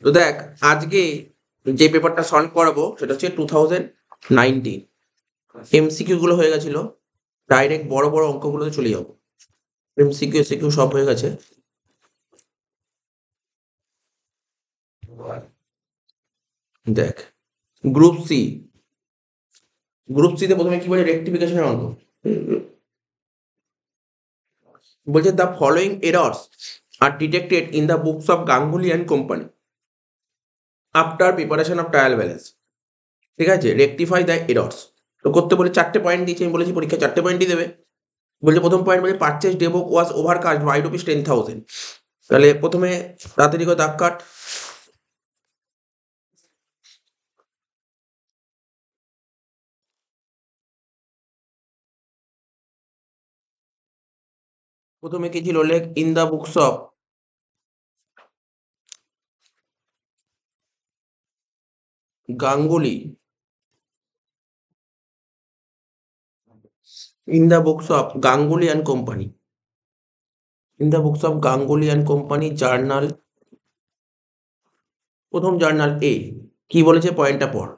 তো দেখ, আজকে যে পেপারটা সলভ করাবো সেটা হচ্ছে 2019 এমসিকিউ গুলো হয়ে গেছিল, ডাইরেক্ট বড় বড় অঙ্কগুলোতে চলে যাবো। এমসিকিউ এসিকিউ সব হয়ে গেছে। দেখ, গ্রুপ সি, গ্রুপ সি তে প্রথমে কি বলে, রেক্টিফিকেশনের অঙ্ক বলছে, the following errors are detected in the books of Ganguly and company after preparation of trial balance. ঠিক আছে, রেক্টিফাই দ্য এরর্স। তো করতে বলে 4টে পয়েন্ট দিয়েছি, আমি বলেছি পরীক্ষা 4টে পয়েন্টই দেবে। বলছে প্রথম পয়েন্ট বলছে, purchase day book was overcast by ₹10,000। তাহলে প্রথমে তাড়াতাড়ি করে দাগ কাট। প্রথমে কি ছিল, লেখ in the books of Ganguly, in the books of Ganguly and company, in the books of Ganguly and company journal. প্রথম জার্নাল এ কি বলেছে, পয়েন্টটা পড়।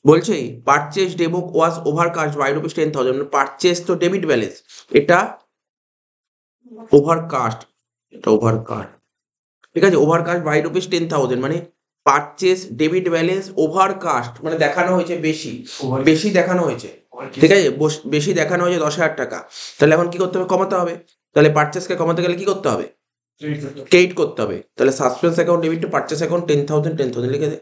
বলছে purchase day book was overcast by ₹10,000। Purchase তো ডেবিট ব্যালেন্স, এটা ওভার কাস্ট, এটা ওভার কাস্ট। ঠিক আছে, ওভার কাস্ট বাই ₹10,000 মানে purchase debit balance overcast মানে দেখানো হয়েছে বেশি, বেশি দেখানো হয়েছে। ঠিক আছে, বেশি দেখানো হয়েছে 10,000 টাকা। তাহলে এখন কি করতে হবে, কমাতে হবে। তাহলে পারচেসকে কমাতে গেলে কি করতে হবে, ক্রেডিট করতে হবে। তাহলে suspense account debit to purchase account 10,000 লিখে দে।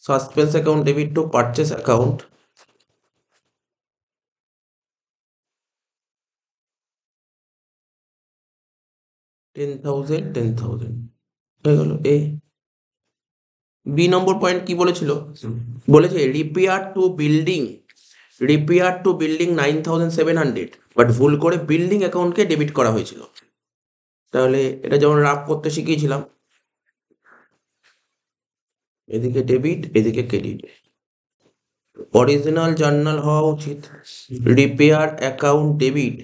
Suspense account debit to purchase account 10,000 হয়ে গেল এ। বি নম্বর পয়েন্ট কি বলেছিল, বলেছে repair to building, repair to building 9,700, but ভুল করে বিল্ডিং অ্যাকাউন্টকে ডেবিট করা হয়েছিল। তাহলে এটা যেমন রাফ করতে শিখিয়েছিলাম, এদিকে ডেবিট এদিকে ক্রেডিট। অরিজিনাল জার্নাল হওয়া উচিত repair account debit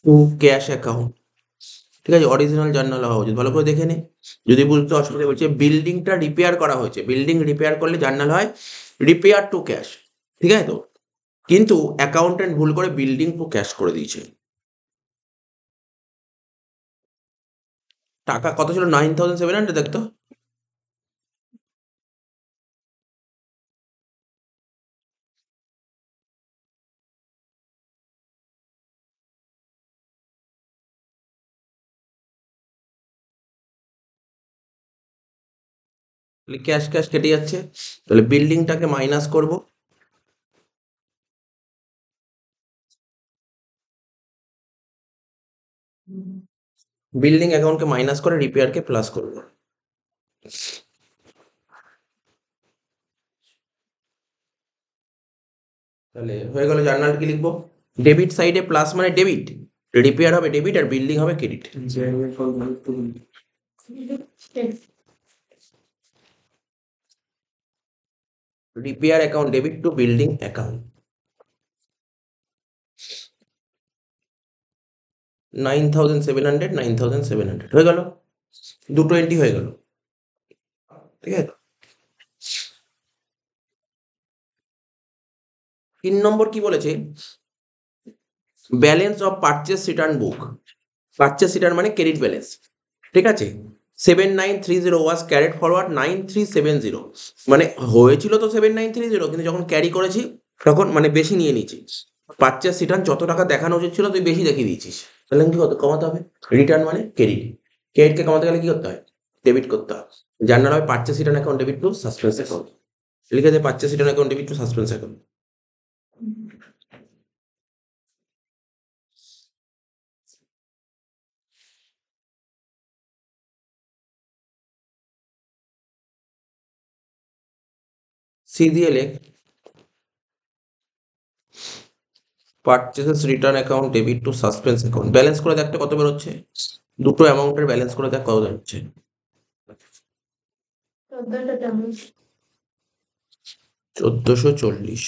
two cash account. ঠিক আছে, অরিজিনাল জার্নাল হওয়া উচিত, ভালো করে দেখে নে যদি বুঝতে অসুবিধা। বলছে বিল্ডিংটা রিপেয়ার করা হয়েছে, বিল্ডিং রিপেয়ার করলে জার্নাল হয় রিপেয়ার টু ক্যাশ। ঠিক আছে, তো কিন্তু অ্যাকাউন্টেন্ট ভুল করে বিল্ডিং টু ক্যাশ করে দিয়েছে। টাকা কত ছিল, 9,700, দেখতো। তাহলে ক্যাশ ক্যাশ কেটে যাচ্ছে, তাহলে বিল্ডিংটাকে মাইনাস করব। বিল্ডিং অ্যাকাউন্টকে মাইনাস করে রিপেয়ারকে প্লাস করব। তাহলে হয়ে গেল, জার্নাল কি লিখবো, ডেবিট সাইডে প্লাস মানে ডেবিট, রিপেয়ার হবে ডেবিট আর বিল্ডিং হবে credit. Repair account debit two building account 9,700 9,700 হয়ে গেল, দুটো এন্ট্রি হয়ে গেল। ঠিক আছে, 3 নম্বর কি বলেছে, balance of purchase return book. Purchase return মানে ক্রেডিট ব্যালেন্স। ঠিক আছে, 7,930 ওয়াজ ক্যারিড ফরওয়ার্ড 9,370, মানে হয়েছিল তো 7,930, কিন্তু যখন ক্যারি করেছি তখন মানে বেশি নিয়ে নিয়েছি। পারচেস রিটার্ন যত টাকা দেখানো উচিত ছিল তুই বেশি দেখিয়ে দিয়েছিস, তাহলে কি করতে, কমাতে হবে। রিটার্ন মানে ক্রেডিট, ক্রেডিটকে কমাতে গেলে কি করতে হয়, ডেবিট করতে হয়। জার্নাল হয় purchase return account debit to suspense account, লিখে দে purchase return account debit to suspense account. সি দিয়ে লেখ purchases return account debit to suspense account. Balance করে দেখতে কত বেরোচ্ছে, দুটো অ্যামাউন্টের ব্যালেন্স করে দেখ কত বেরোচ্ছে। 1440,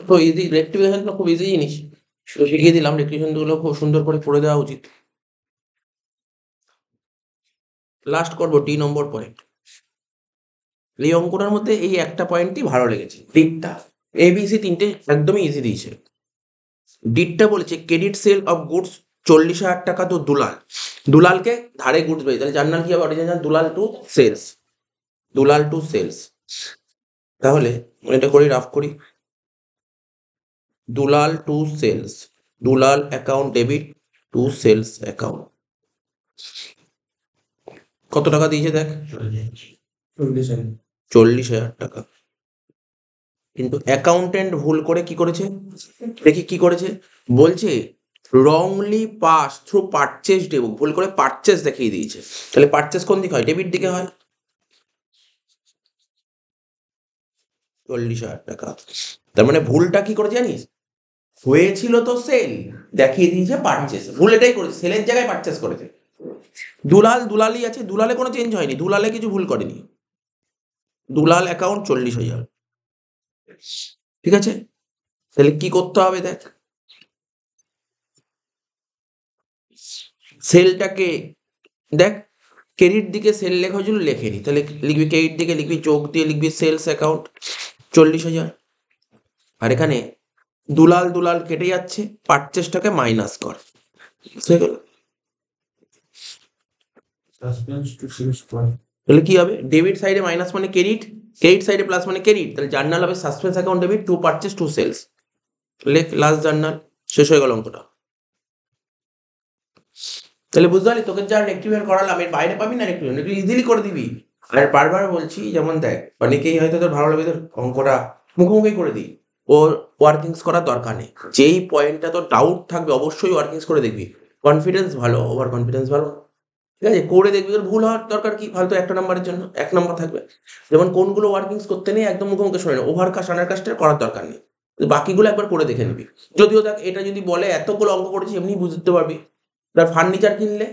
তো ইজি, রেক্টিফিকেশন তো খুব ইজি জিনিস, তো শিখিয়ে দিলাম। রেক্টিফিকেশন গুলো খুব সুন্দর করে করে দেওয়া উচিত। লাস্ট করবো ডি নম্বর পয়েন্ট। এই অঙ্কটার মধ্যে এই একটা পয়েন্টই ভালো লেগেছে, ডিটটা। এবিসি তিনটে একদমই ইজি দিয়েছে। ডিটটা বলেছে ক্রেডিট সেল অফ গুডস 40,000 টাকা তো দুলাল, দুলালকে ধারে গুডস বেচে, তাহলে জার্নাল কি হবে? Original Dulal to sales, Dulal to sales. তাহলে এটা করি, রাফ করি। Dulal to sales, Dulal account debit to sales account. কত টাকা দিয়েছে দেখ, 40,000 টাকা। কিন্তু অ্যাকাউন্টেন্ট ভুল করে কি করেছে, দেখি কি করেছে। বলছে wrongly pass through purchase Debo, ভুল করে পারচেজ দেখিয়ে দিয়েছে। তাহলে পারচেজ কোন দিকে হয়? ডেবিট দিকে হয়। 40,000 টাকা, তার মানে ভুলটা কি করে জানিস? হয়েছিল তো সেল, দেখিয়ে দিয়েছে পারচেজ। ভুল এটাই করেছে, সেলের জায়গায় পারচেজ করেছে। দুলাল দুলালই আছে, দুলালে কোনো চেঞ্জ হয়নি, দুলালে কিছু ভুল করেনি। দুলাল অ্যাকাউন্ট 40,000, ঠিক আছে। তাহলে কি করতে হবে দেখ, সেলটাকে দেখ, ক্রেডিট দিকে সেল লেখা হয়েছিল, লেখেনি, তাহলে লিখবি ক্রেডিট দিকে, লিখবি চোখ দিয়ে লিখবি সেলস অ্যাকাউন্ট 40,000। আর এখানে দুলাল দুলাল কেটে যাচ্ছে, পারচেসটাকে মাইনাস কর, হয়ে গেল। তাহলে কি হবে? ডেবিট সাইডে মাইনাস মানে ক্রেডিট, ক্রেডিট সাইডে প্লাস মানে ক্রেডিট, তাহলে জার্নাল হবে suspense account debit to purchase to sales. লেখ লাস্ট জার্নাল, শেষ হয়ে গেল অঙ্কটা। তাহলে বুঝতে পারলি, তোকে যা রেক্টিফাই করালাম এর বাইরে পাবি না রেক্টিফাই, একটু ইজিলি করে দিবি। আর বারবার বলছি, যেমন দেখ অনেকেই হয়তো তোর ভালো লাগবে, তোর অঙ্কটা মুখোমুখি করে দিই, ওর ওয়ার্কিংস করার দরকার নেই। যেই পয়েন্টটা তোর ডাউট থাকবে অবশ্যই ওয়ার্কিংস করে দেখবি। কনফিডেন্স ভালো, ওভার কনফিডেন্স ভালো, ঠিক আছে। করে দেখবি, তোর ভুল হওয়ার দরকার কি, ফালতু একটা নাম্বারের জন্য 1 নাম্বার থাকবে। যেমন কোনগুলো ওয়ার্কিংস করতে নেই একদম মুখোমুখি শোনে না, ওভার কাস্ট আন্ডার কাস্টের করার দরকার নেই, বাকিগুলো একবার করে দেখে নিবি। যদিও দেখ এটা যদি বলে এতগুলো অঙ্ক করেছি এমনি বুঝতে পারবি। তার ফার্নিচার কিনলে,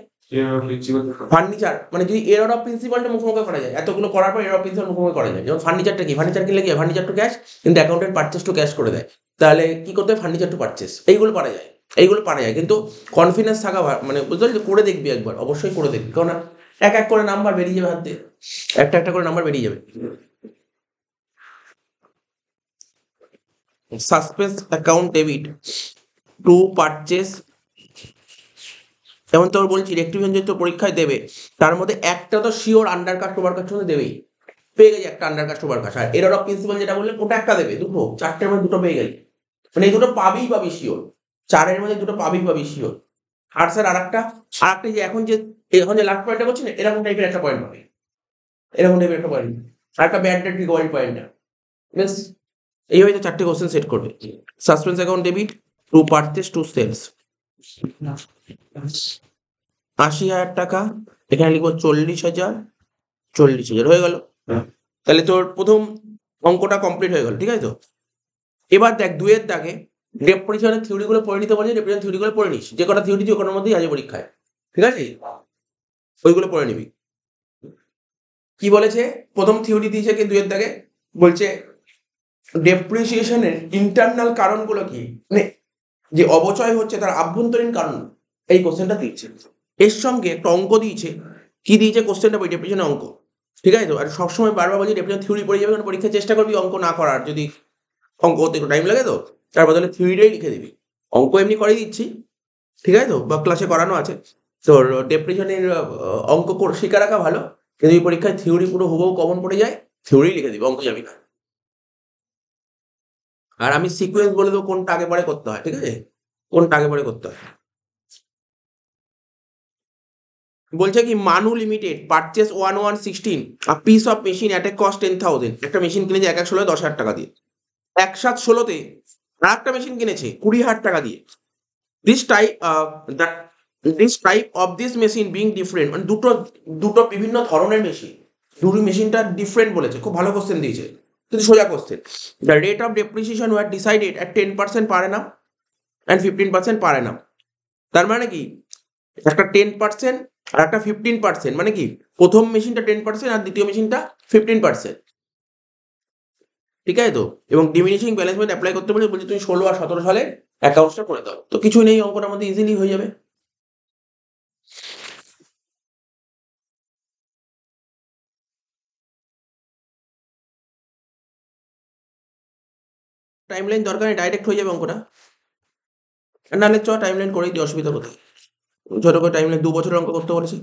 ফার্নিচার মানে যদি এরর অফ প্রিন্সিপালটা মুখোমুখি করা যায়, এতগুলো করার পর এরর অফ প্রিন্সিপাল মুখোমুখি করা যায়। যেমন ফার্নিচারটা কি, ফার্নিচার কিনলে কি ফার্নিচার টু ক্যাশ, কিন্তু অ্যাকাউন্টেন্ট পারচেস টু ক্যাশ করে দেয়, তাহলে কি করতে হয়? ফার্নিচার টু পারচেস, এইগুলো পারা যায়, এইগুলো পারা যায়। কিন্তু কনফিডেন্স থাকা মানে বুঝতে পারলি, করে দেখবি একবার, অবশ্যই করে দেখবি, কারণ এক এক করে নাম্বার বেরিয়ে যাবে হাত দিয়ে, একটা একটা করে নাম্বার বেরিয়ে যাবে। Suspense account debit to purchase, যেমন তোর বলছি রেক্টিফিকেশন যদি তোর পরীক্ষায় দেবে, তার মধ্যে একটা তো sure undercast overcast দেবেই, পেয়ে গেছি একটা আন্ডার কাস্ট ওভার কাস্ট। আর এরর অফ প্রিন্সিপাল যেটা বললেন ওটা একটা দেবে, দুটো, চারটের মধ্যে দুটো পেয়ে গেলি, মানে এই দুটো পাবিই পাবি শিওর, চারের মধ্যে দুটো পাবিই পাবি শিওর। আর স্যার আরেকটা, যে এখন যে লাস্ট পয়েন্টটা করছি না, এরকম টাইপের একটা পয়েন্ট পাবে, এরকম টাইপের একটা পয়েন্ট, আর একটা ব্যাড ডেট রিকভারি পয়েন্টটা, বেশ। এইভাবে তো চারটে কোশ্চেন সেট করবে। Suspense account debit to purchase to sales, 80,000 টাকা, এখানে লিখবো 40,000, 40,000 হয়ে গেল। তাহলে তোর প্রথম অঙ্কটা কমপ্লিট হয়ে গেল, ঠিক আছে তো। এবার দেখ 2-এর দাগে ডেপ্রিসিয়েশনের থিওরিগুলো পড়ে নিতে বলছে, ডেপ্রিসিয়েশন থিওরিগুলো পড়ে নিস, যে কটা থিওরি দিয়ে ওখানের মধ্যেই আছে পরীক্ষায়, ঠিক আছে, ওইগুলো পড়ে নিবি। কি বলেছে? প্রথম থিওরি দিয়েছে কি 2-এর দাগে, বলছে ডেপ্রিসিয়েশনের ইন্টারনাল কারণগুলো কি, মানে যে অবচয় হচ্ছে তার আভ্যন্তরীণ কারণ, এই কোশ্চেনটা দিচ্ছে। এর সঙ্গে একটা অঙ্ক দিয়েছে, কি দিয়েছে কোশ্চেনটা, বই ডেপ্রিসিয়েশনের অঙ্ক, ঠিক আছে তো। আর সবসময় বারবার বলছি ডেপ্রিসিয়েশন থিওরি পড়ে যাবে, কারণ পরীক্ষার চেষ্টা করবি অঙ্ক না করার, যদি অঙ্ক করতে একটু টাইম লাগে তো, তার বদলে থিওরিটাই লিখে দিবি। অঙ্ক এমনি করে দিচ্ছি, ঠিক আছে তো, বা ক্লাসে করানো আছে তোর। ডেপ্রিসিয়েশনের অঙ্ক শিখে রাখা ভালো, কিন্তু এই পরীক্ষায় থিওরি পুরো হুবহু কমন পড়ে যায়, থিওরি লিখে দিবি, অঙ্ক যাবি না। আর আমি সিকোয়েন্স বলে দেবো কোনটা আগে পরে করতে হয়, ঠিক আছে, কোনটা আগে পরে করতে হয়। বলছে কি মানু limited purchase 1116 a piece of machine at a cost 10,000, একটা মেশিন কিনেছে 1/16 10,000 টাকা দিয়ে। 1/16 আর একটা মেশিন কিনেছে 20,000 টাকা দিয়ে। This type that this type of this machine being different, মানে দুটো দুটো বিভিন্ন ধরনের মেশিন, দুটো মেশিনটা ডিফারেন্ট বলেছে, খুব ভালো কোশ্চেন দিয়েছে, কিন্তু সোজা question. The rate of depreciation were decided at 10% per annum and 15% per annum. তার মানে কি, একটা 10% আর একটা 15%, মানে কি প্রথম মেশিনটা 10% আর দ্বিতীয় মেশিনটা 15%। ঠিক আছে তো, এবং ডিমিনিশিং ব্যালেন্স পয়েন্ট অ্যাপ্লাই করতে বলে বলছে তুমি 16 আর 17 সালে অ্যাকাউন্টসটা করে দাও, তো কিছুই নেই, অঙ্কটার মধ্যে ইজিলি হয়ে যাবে। টাইম লাইন দরকার নেই, ডাইরেক্ট হয়ে যাবে অঙ্কটা। নাহলে টাইম লাইন করেই দিই, অসুবিধা কোথায়। ছোট করে টাইম লাইন 2 বছরের অঙ্ক করতে বলেছি,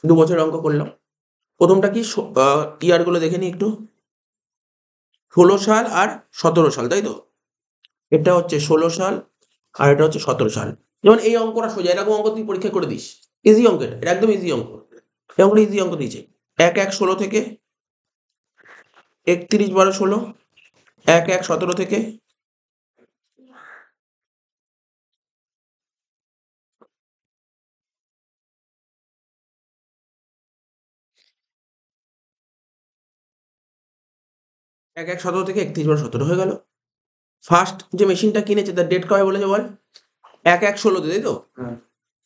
2 বছরের অঙ্ক করলাম। প্রথমটা কি ইয়ারগুলো দেখে নিই একটু, 16 সাল আর 17 সাল, তাই তো? এটা হচ্ছে 16 সাল আর এটা হচ্ছে 17 সাল। যেমন এই অঙ্কটা সোজা, এরকম অঙ্ক তুই পরীক্ষা করে দিস, ইজি অঙ্ক, এটা একদম ইজি অঙ্ক। এই অঙ্কটা ইজি অঙ্ক দিয়েছে। 1-1-16 থেকে 31-12-16, 1-1-17 থেকে 1-1-17 থেকে 31-12-17 হয়ে গেল। ফার্স্ট যে মেশিনটা কিনেছে তার ডেট কবে বলেছে বল? 1-1-16-তে, তাই তো?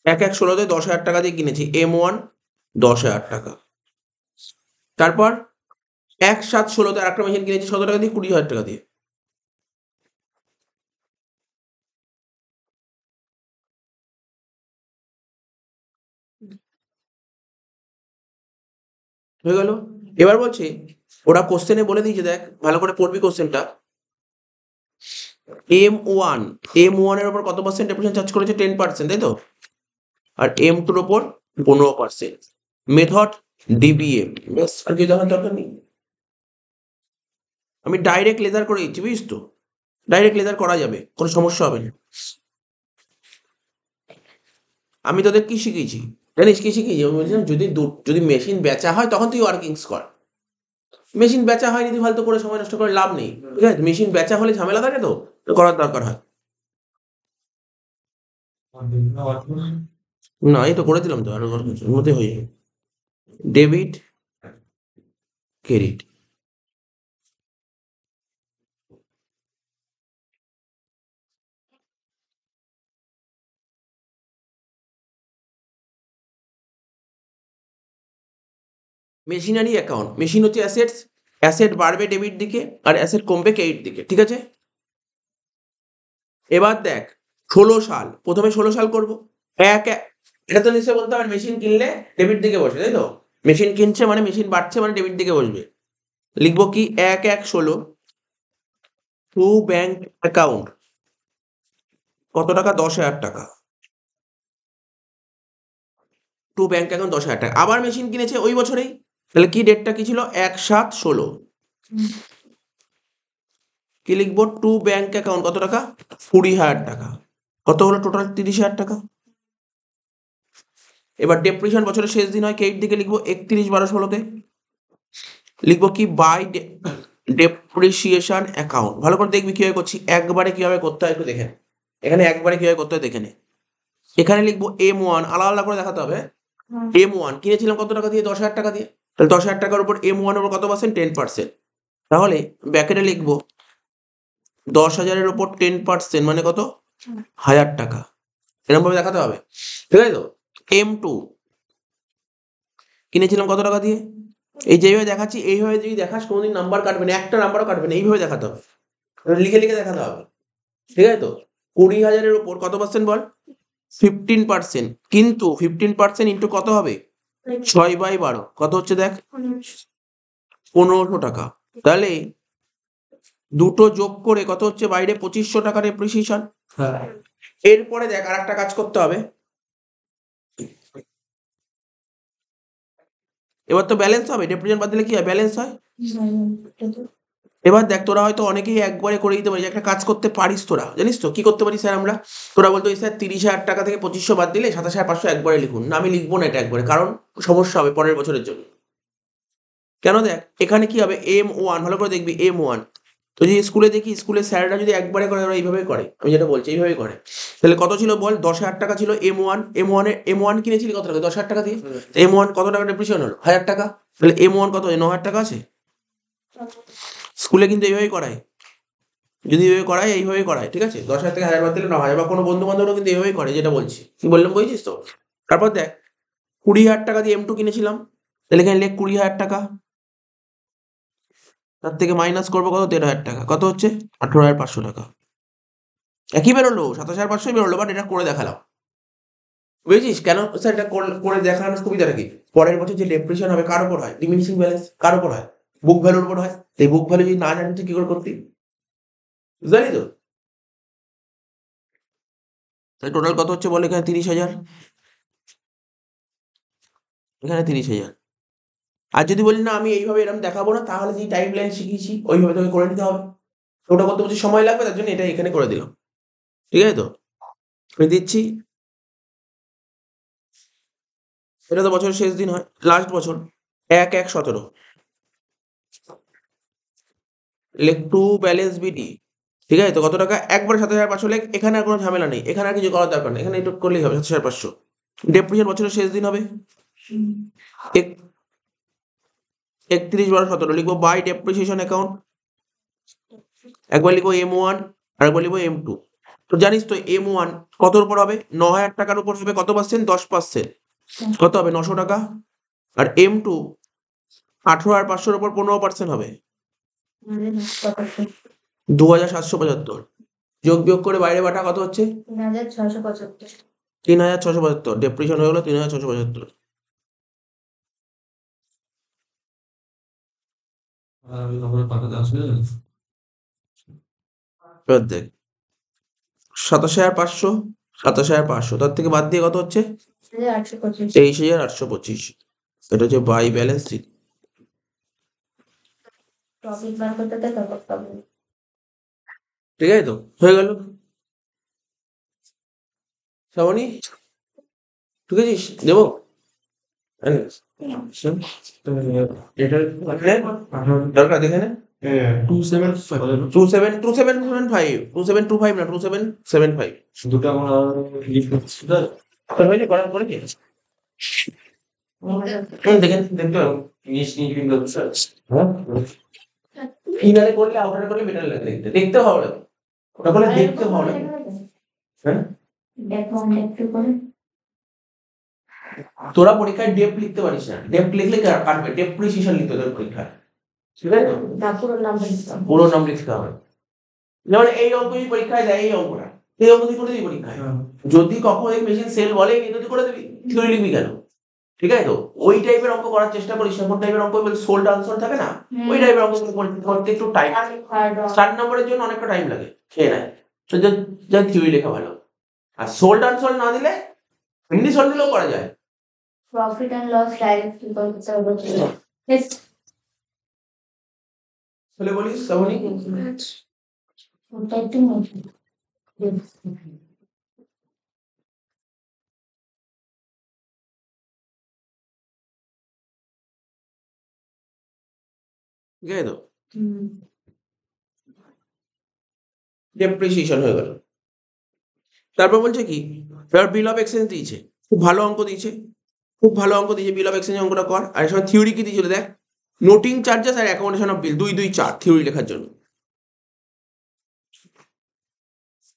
1-1-16-তে 10,000 টাকা দিয়ে কিনেছি, M1 10,000 টাকা। তারপর 1-7-16-তে আরেকটা মেশিন কিনেছি 17 টাকা দিয়ে, 20,000 টাকা দিয়ে। হয়ে গেল। এবার বলছে ওরা কোশ্চেনে বলে দিয়েছে, দেখ ভালো করে পড়বি কোশ্চেনটা। M1 এর উপর কত পার্সেন্ট ডেপ্রিসিয়েশন চার্জ করেছে? 10%, তাই তো? আর M2 এর উপর 15%। মেথড DBM, ব্যাস, আর কিছু দেখার দরকার নেই। আমি ডাইরেক্ট লেজার করে দিচ্ছি, বুঝিস তো? ডাইরেক্ট লেজার করা যাবে, কোনো সমস্যা হবে না। আমি তোদের কি শিখিয়েছি জানিস? কি শিখিয়েছি? আমি বলছিলাম যদি মেশিন বেচা হয় তখন তুই ওয়ার্কিংস কর। মেশিন বেচা হয়নি, তুই ফালতু করে সময় নষ্ট করে লাভ নেই, ঠিক আছে? মেশিন বেচা হলে ঝামেলা থাকে, তো করার দরকার হয় না। এই তো করে দিলাম তো, আর ওর মধ্যে হয়ে যাবে। Debit credit, machinery account. Machine হচ্ছে অ্যাসেটস, অ্যাসেট বাড়বে ডেবিট দিকে আর অ্যাসেট কমবে ক্রেডিট দিকে, ঠিক আছে? এবার দেখ 16 সাল, প্রথমে 16 সাল করবো। এটা তো নিশ্চয়ই বলতে হবে মেশিন কিনলে ডেবিট দিকে বসে, তাই তো? মেশিন কিনছে মানে মেশিন বাড়ছে মানে ডেবিট দিকে বসবে। লিখবো কি? 1-1-16 টু ব্যাংক অ্যাকাউন্ট কত টাকা? 10,000 টাকা। টু ব্যাংক অ্যাকাউন্ট 10,000 টাকা। আবার মেশিন কিনেছে ওই বছরেই, তাহলে কি ডেটটা কি ছিল? 1-7-16। কি লিখবো? টু ব্যাংক অ্যাকাউন্ট কত টাকা? 20,000 টাকা। কত হলো টোটাল? 30,000 টাকা। এবার ডেপ্রিসিয়েশন বছরের শেষ দিন হয়, ক্রেডিট দিকে লিখবো 31-12-16-তে। লিখবো কি? By depreciation account. ভালো করে দেখবি কিভাবে করছি, একবারে কিভাবে করতে হয় একটু দেখে নে। এখানে একবারে কিভাবে করতে হয় দেখে নে। এখানে লিখবো M1, আলাদা আলাদা করে দেখাতে হবে। M1 কিনেছিলাম কত টাকা দিয়ে? 10,000 টাকা দিয়ে। তাহলে 10,000 টাকার উপর M1 এর উপর কত পার্সেন্ট? 10%। তাহলে ব্র্যাকেটে লিখবো 10,000-এর উপর 10% মানে কত? 1,000 টাকা। এরকম ভাবে দেখাতে হবে, ঠিক আছে তো? M2 কিনেছিলাম কত টাকা দিয়ে? এই যেভাবে দেখাচ্ছি এইভাবে যদি দেখাস কোনোদিন নাম্বার কাটবে না, একটা নাম্বারও কাটবে না, এইভাবে দেখাতে হবে, লিখে লিখে দেখাতে হবে, ঠিক আছে তো? 20,000-এর উপর কত পার্সেন্ট বল? 15%। কিন্তু 15% ইন্টু কত হবে? 6/12 কত হচ্ছে দেখ? 1,500 টাকা। তাহলে দুটো যোগ করে কত হচ্ছে বাইরে? 2,500 টাকা ডেপ্রিসিয়েশন। এরপরে দেখ আর একটা কাজ করতে হবে। এবার তো ব্যালেন্স হবে, ডেপ্রিসিয়েশন বাদ দিলে কি হয়? ব্যালেন্স হয়। এবার দেখ তোরা হয়তো অনেকেই একবারে করে দিতে পারিস, একটা কাজ করতে পারিস তোরা, জানিস তো কি করতে পারিস স্যার আমরা? তোরা বলতো স্যার 30,000 টাকা থেকে 2,500 বাদ দিলে 27,500 একবারে লিখুন। না, আমি লিখবো না এটা একবারে, কারণ সমস্যা হবে পরের বছরের জন্য। কেন? দেখ এখানে কি হবে? M1, ভালো করে দেখবি M1। তো যদি স্কুলে দেখি, স্কুলের স্যাররা যদি একবারে করে, ওরা এইভাবে করে, আমি যেটা বলছি এইভাবে করে। তাহলে কত ছিল বল? 10,000 টাকা ছিল M1 কিনেছিলি কত টাকা? 10,000 টাকা দিয়ে। M1 কত টাকা ডেপ্রিসিয়েশন হলো? 1,000 টাকা। তাহলে M1 কত? 9,000 টাকা আছে। স্কুলে কিন্তু এইভাবেই করায়, যদি এইভাবে করায়, এইভাবেই করায়, ঠিক আছে? 10,000 থেকে 1,000 বাদ দিলে 9,000, বা কোনো বন্ধু বান্ধবরা কিন্তু এইভাবেই করে, যেটা বলছি। কি বললাম বুঝেছিস তো? তারপর দেখ 20,000 টাকা দিয়ে M2 কিনেছিলাম, তাহলে এখানে লেখ 20,000 টাকা। তার থেকে মাইনাস করবো কত, 13,000 টাকা, কত হচ্ছে 18,500 টাকা। একই বেরোলো, 27,500 বেরোলো, বাট এটা করে দেখালাম। বুঝেছিস কেন স্যার এটা করে দেখানোর সুবিধাটা কি? পরের বছর যে ডেপ্রিসিয়েশন হবে কার উপর হয়? ডিমিনিশিং ব্যালেন্স কার উপর হয়? বুক ভ্যালুর উপর হয়। এই বুক ভ্যালু যদি না জানি তুই কি করে করতি? জানি তো। তাই টোটাল কত হচ্ছে বলে, এখানে 30,000, এখানে 30,000। আর যদি বলি না আমি এইভাবে এরকম দেখাবো না, তাহলে যে টাইম লাইন শিখিয়েছি ওইভাবে তোকে করে নিতে হবে। ওটা করতে বলছি সময় লাগবে, তার জন্য এটা এখানে করে দিলাম। ঠিক আছে তো? আমি দিচ্ছি। এটা তো বছরের শেষ দিন হয়, লাস্ট বছর, 1/1/17। লেখ টু ব্যালেন্স বিডি। ঠিক আছে তো? কত টাকা? একবারে 27,500 লেখ। এখানে আর কোনো ঝামেলা নেই, এখানে আর কিছু করার দরকার নেই, এখানে একটু করলেই হবে। 27,500 ডেপ্রিসিয়েশন বছরের শেষ দিন হবে 31/12/17। লিখবো বাই ডেপ্রিসিয়েশন অ্যাকাউন্ট। একবার লিখবো M1 আর একবার লিখবো M2। তো জানিস তো M1 কতর উপর হবে? 9,000 টাকার উপর হবে। কত পার্সেন্ট? 10%। কত হবে? 900 টাকা। আর M2 18,500 উপর 15% হবে 2,775। যোগ বিয়োগ করে বাইরে বাটা কত হচ্ছে? 3,675। ডেপ্রিসিয়েশন হয়ে গেলো 3,675। এবার দেখ 27,500, 27,500, তার থেকে বাদ দিয়ে কত হচ্ছে? 23,825। এটা হচ্ছে বাই ব্যালেন্স শিট। ঠিক আছে তো? হয়ে গেল। শ্রাবণী ঢুকেছিস? দেবো? দরকার দেখে নে। 2725 না 2775। দুটো আমার তোর হয়েছে করার পরে কি? দেখে দেখতে হবে। হ্যাঁ? ইনারে করলে আউটারে করলে বেটার লাগে দেখতে। দেখতে ভালো লাগে। ওটা করলে দেখতে ভালো লাগে। হ্যাঁ? তোরা পরীক্ষায় ডেপ লিখতে পারিস না। ডেপ লিখলে কাটবে। ডেপ্রিসিয়েশন লিখতে হবে পরীক্ষায়। ঠিক আছে তো? পুরো নাম লিখতে হবে। যেমন এই অঙ্কই পরীক্ষায় দেয়, এই অঙ্কটা। এই অঙ্ক তুই করে দিবি পরীক্ষায়। যদি কখনো এই মেশিন সেল বলে এটা তুই করে দিবি। থিওরি লিখবি কেন? ঠিক আছে তো? ওই টাইপের অঙ্ক করার চেষ্টা করিস। এমন টাইপের অঙ্ক বলে সোল্ড আনসার থাকে না? ওই টাইপের অঙ্ক করতে একটু টাইম, 4 নম্বরের জন্য অনেকটা টাইম লাগে, খেয়ে নেয়। তো যা থিওরি লেখা ভালো। আর সোল্ড আনসার না দিলে হিন্দি সলভ দিলেও করা যায়। প্রফিট অ্যান্ড লস ডাইরেক্টলি করতে হবে। বলে বলিস শ্রাবণী? ওটা একটু ঠিক আছে তো? ডেপ্রিসিয়েশন হয়ে গেল। তারপর বলছে কি, এবার বিল অফ এক্সচেঞ্জ দিয়েছে, খুব ভালো অঙ্ক দিয়েছে, খুব ভালো অঙ্ক দিয়েছে। বিল অফ এক্সচেঞ্জ অঙ্কটা কর। আর এর সময় থিওরি কি দিয়েছিল দেখ, নোটিং চার্জেস আর অ্যাকোমোডেশন অফ বিল, 2-2-4 থিওরি লেখার জন্য।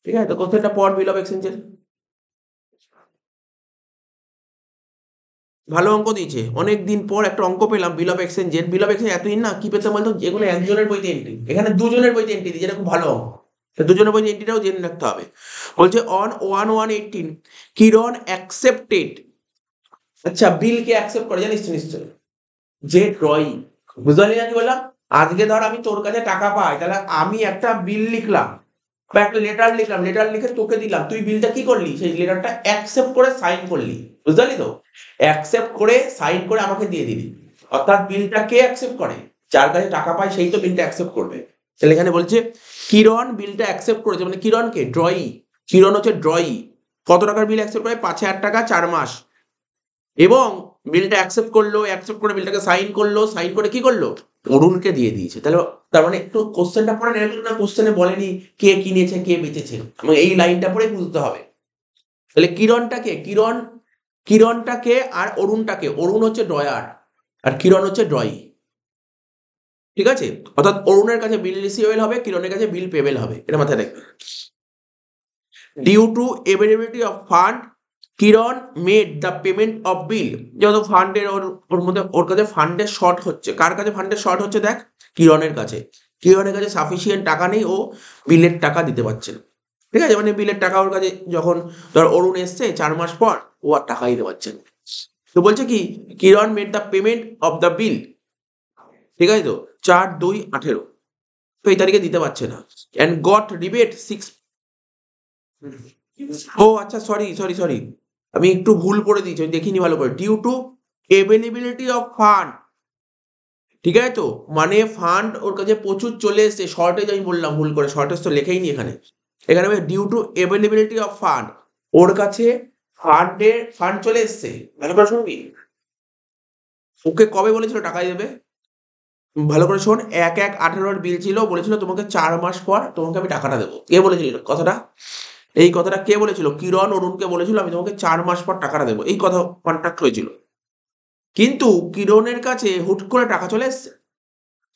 ঠিক আছে তো? কোশ্চেনটা পর বিল অফ এক্সচেঞ্জের। ভালো অঙ্ক দিয়েছে। অনেক দিন পর একটা অঙ্ক পেলাম বিল অফ এক্সচেঞ্জের। বিল অফ এক্সচেঞ্জ এতদিন না কি পেতাম বলতো, যেগুলো একজনের বইতে এন্ট্রি, এখানে দুজনের বইতে এন্ট্রি দিয়েছে। এটা খুব ভালো অঙ্ক। তো দুজনের বইতে এন্ট্রিটাও জেনে রাখতে হবে। বলছে অন 1/1/18 কিরণ অ্যাকসেপ্টেড। আচ্ছা, বিল কে অ্যাকসেপ্ট করে জানিস তো নিশ্চয়ই? যে ড্রয়িং। বুঝতে পারলি না কি বললাম? আজকে ধর আমি তোর কাছে টাকা পাই, তাহলে আমি একটা বিল লিখলাম বা একটা লেটার লিখলাম, লেটার লিখে তোকে দিলাম, তুই বিলটা কি করলি? সেই লেটারটা অ্যাকসেপ্ট করে সাইন করলি। বুঝতে পারলি তো? অ্যাকসেপ্ট করে সাইন করে আমাকে দিয়ে দিলি। অর্থাৎ বিলটা কে অ্যাকসেপ্ট করে? যার কাছে টাকা পায় সেই তো বিলটা অ্যাকসেপ্ট করবে। তাহলে এখানে বলছে কিরণ বিলটা অ্যাকসেপ্ট করেছে, মানে কিরণকে, ড্রয়ি। কিরণ হচ্ছে ড্রয়ি। কত টাকার বিল অ্যাকসেপ্ট করে? 5,000 টাকা 4 মাস। এবং বিলটা অ্যাকসেপ্ট করলো, অ্যাকসেপ্ট করে বিলটাকে সাইন করলো, সাইন করে কি করলো? অরুণকে দিয়ে দিয়েছে। তাহলে তার মানে একটু কোশ্চেনটা পড়ে এরকম না, কোশ্চেনে বলেনি কে কিনেছে কে বেচেছে, আমাকে এই লাইনটা পড়ে বুঝতে হবে। তাহলে কিরণটাকে, কিরণটাকে আর অরুণটাকে, অরুণ হচ্ছে ড্রয়ার আর কিরণ হচ্ছে ড্রয়ি। ঠিক আছে? অর্থাৎ অরুণের কাছে বিল রিসিভেবল হবে, কিরণের কাছে বিল পেবেল হবে। এটা মাথায় রাখবে। Due to availability of fund Kiran made the payment of bill. যেহেতু ফান্ডের ওর মধ্যে ওর কাছে ফান্ডের শর্ট হচ্ছে, কার কাছে ফান্ডের শর্ট হচ্ছে দেখ, কিরণের কাছে। কিরণের কাছে সাফিসিয়েন্ট টাকা নেই, ও বিলের টাকা দিতে পারছে না। ঠিক আছে, মানে বিলের টাকা ওর কাছে যখন ধর অরুণ এসছে 4 মাস পর, ও আর টাকা দিতে পারছে না। তো বলছে কি, Kiran made the payment of the bill, ঠিক আছে তো, 4/2/18, তো এই তারিখে দিতে পারছে না, অ্যান্ড গট রিবেট 6। ও আচ্ছা, সরি সরি সরি, আমি একটু ভুল করে দিয়েছি, আমি দেখিনি ভালো করে। Due to availability of fund, ঠিক আছে তো, মানে ফান্ড ওর কাছে প্রচুর চলে এসছে, শর্টেজ আমি বললাম ভুল করে, শর্টেজ তো লেখাই নি এখানে। এখানে due to availability of fund, ওর কাছে ফান্ড চলে এসছে। ভালো করে শুনবি, ওকে কবে বলেছিল টাকা দেবে, ভালো করে শোন। 1/1/18 বিল ছিল, বলেছিল তোমাকে 4 মাস পর তোমাকে আমি টাকাটা দেবো। কে বলেছিল কথাটা? এই কথাটা কে বলেছিল? কিরণ অরুণকে বলেছিল আমি তোমাকে 4 মাস পর টাকাটা দেবো, এই কথা কন্ট্রাক্ট হয়েছিল। কিন্তু কিরণের কাছে হুট করে টাকা চলে এসছে,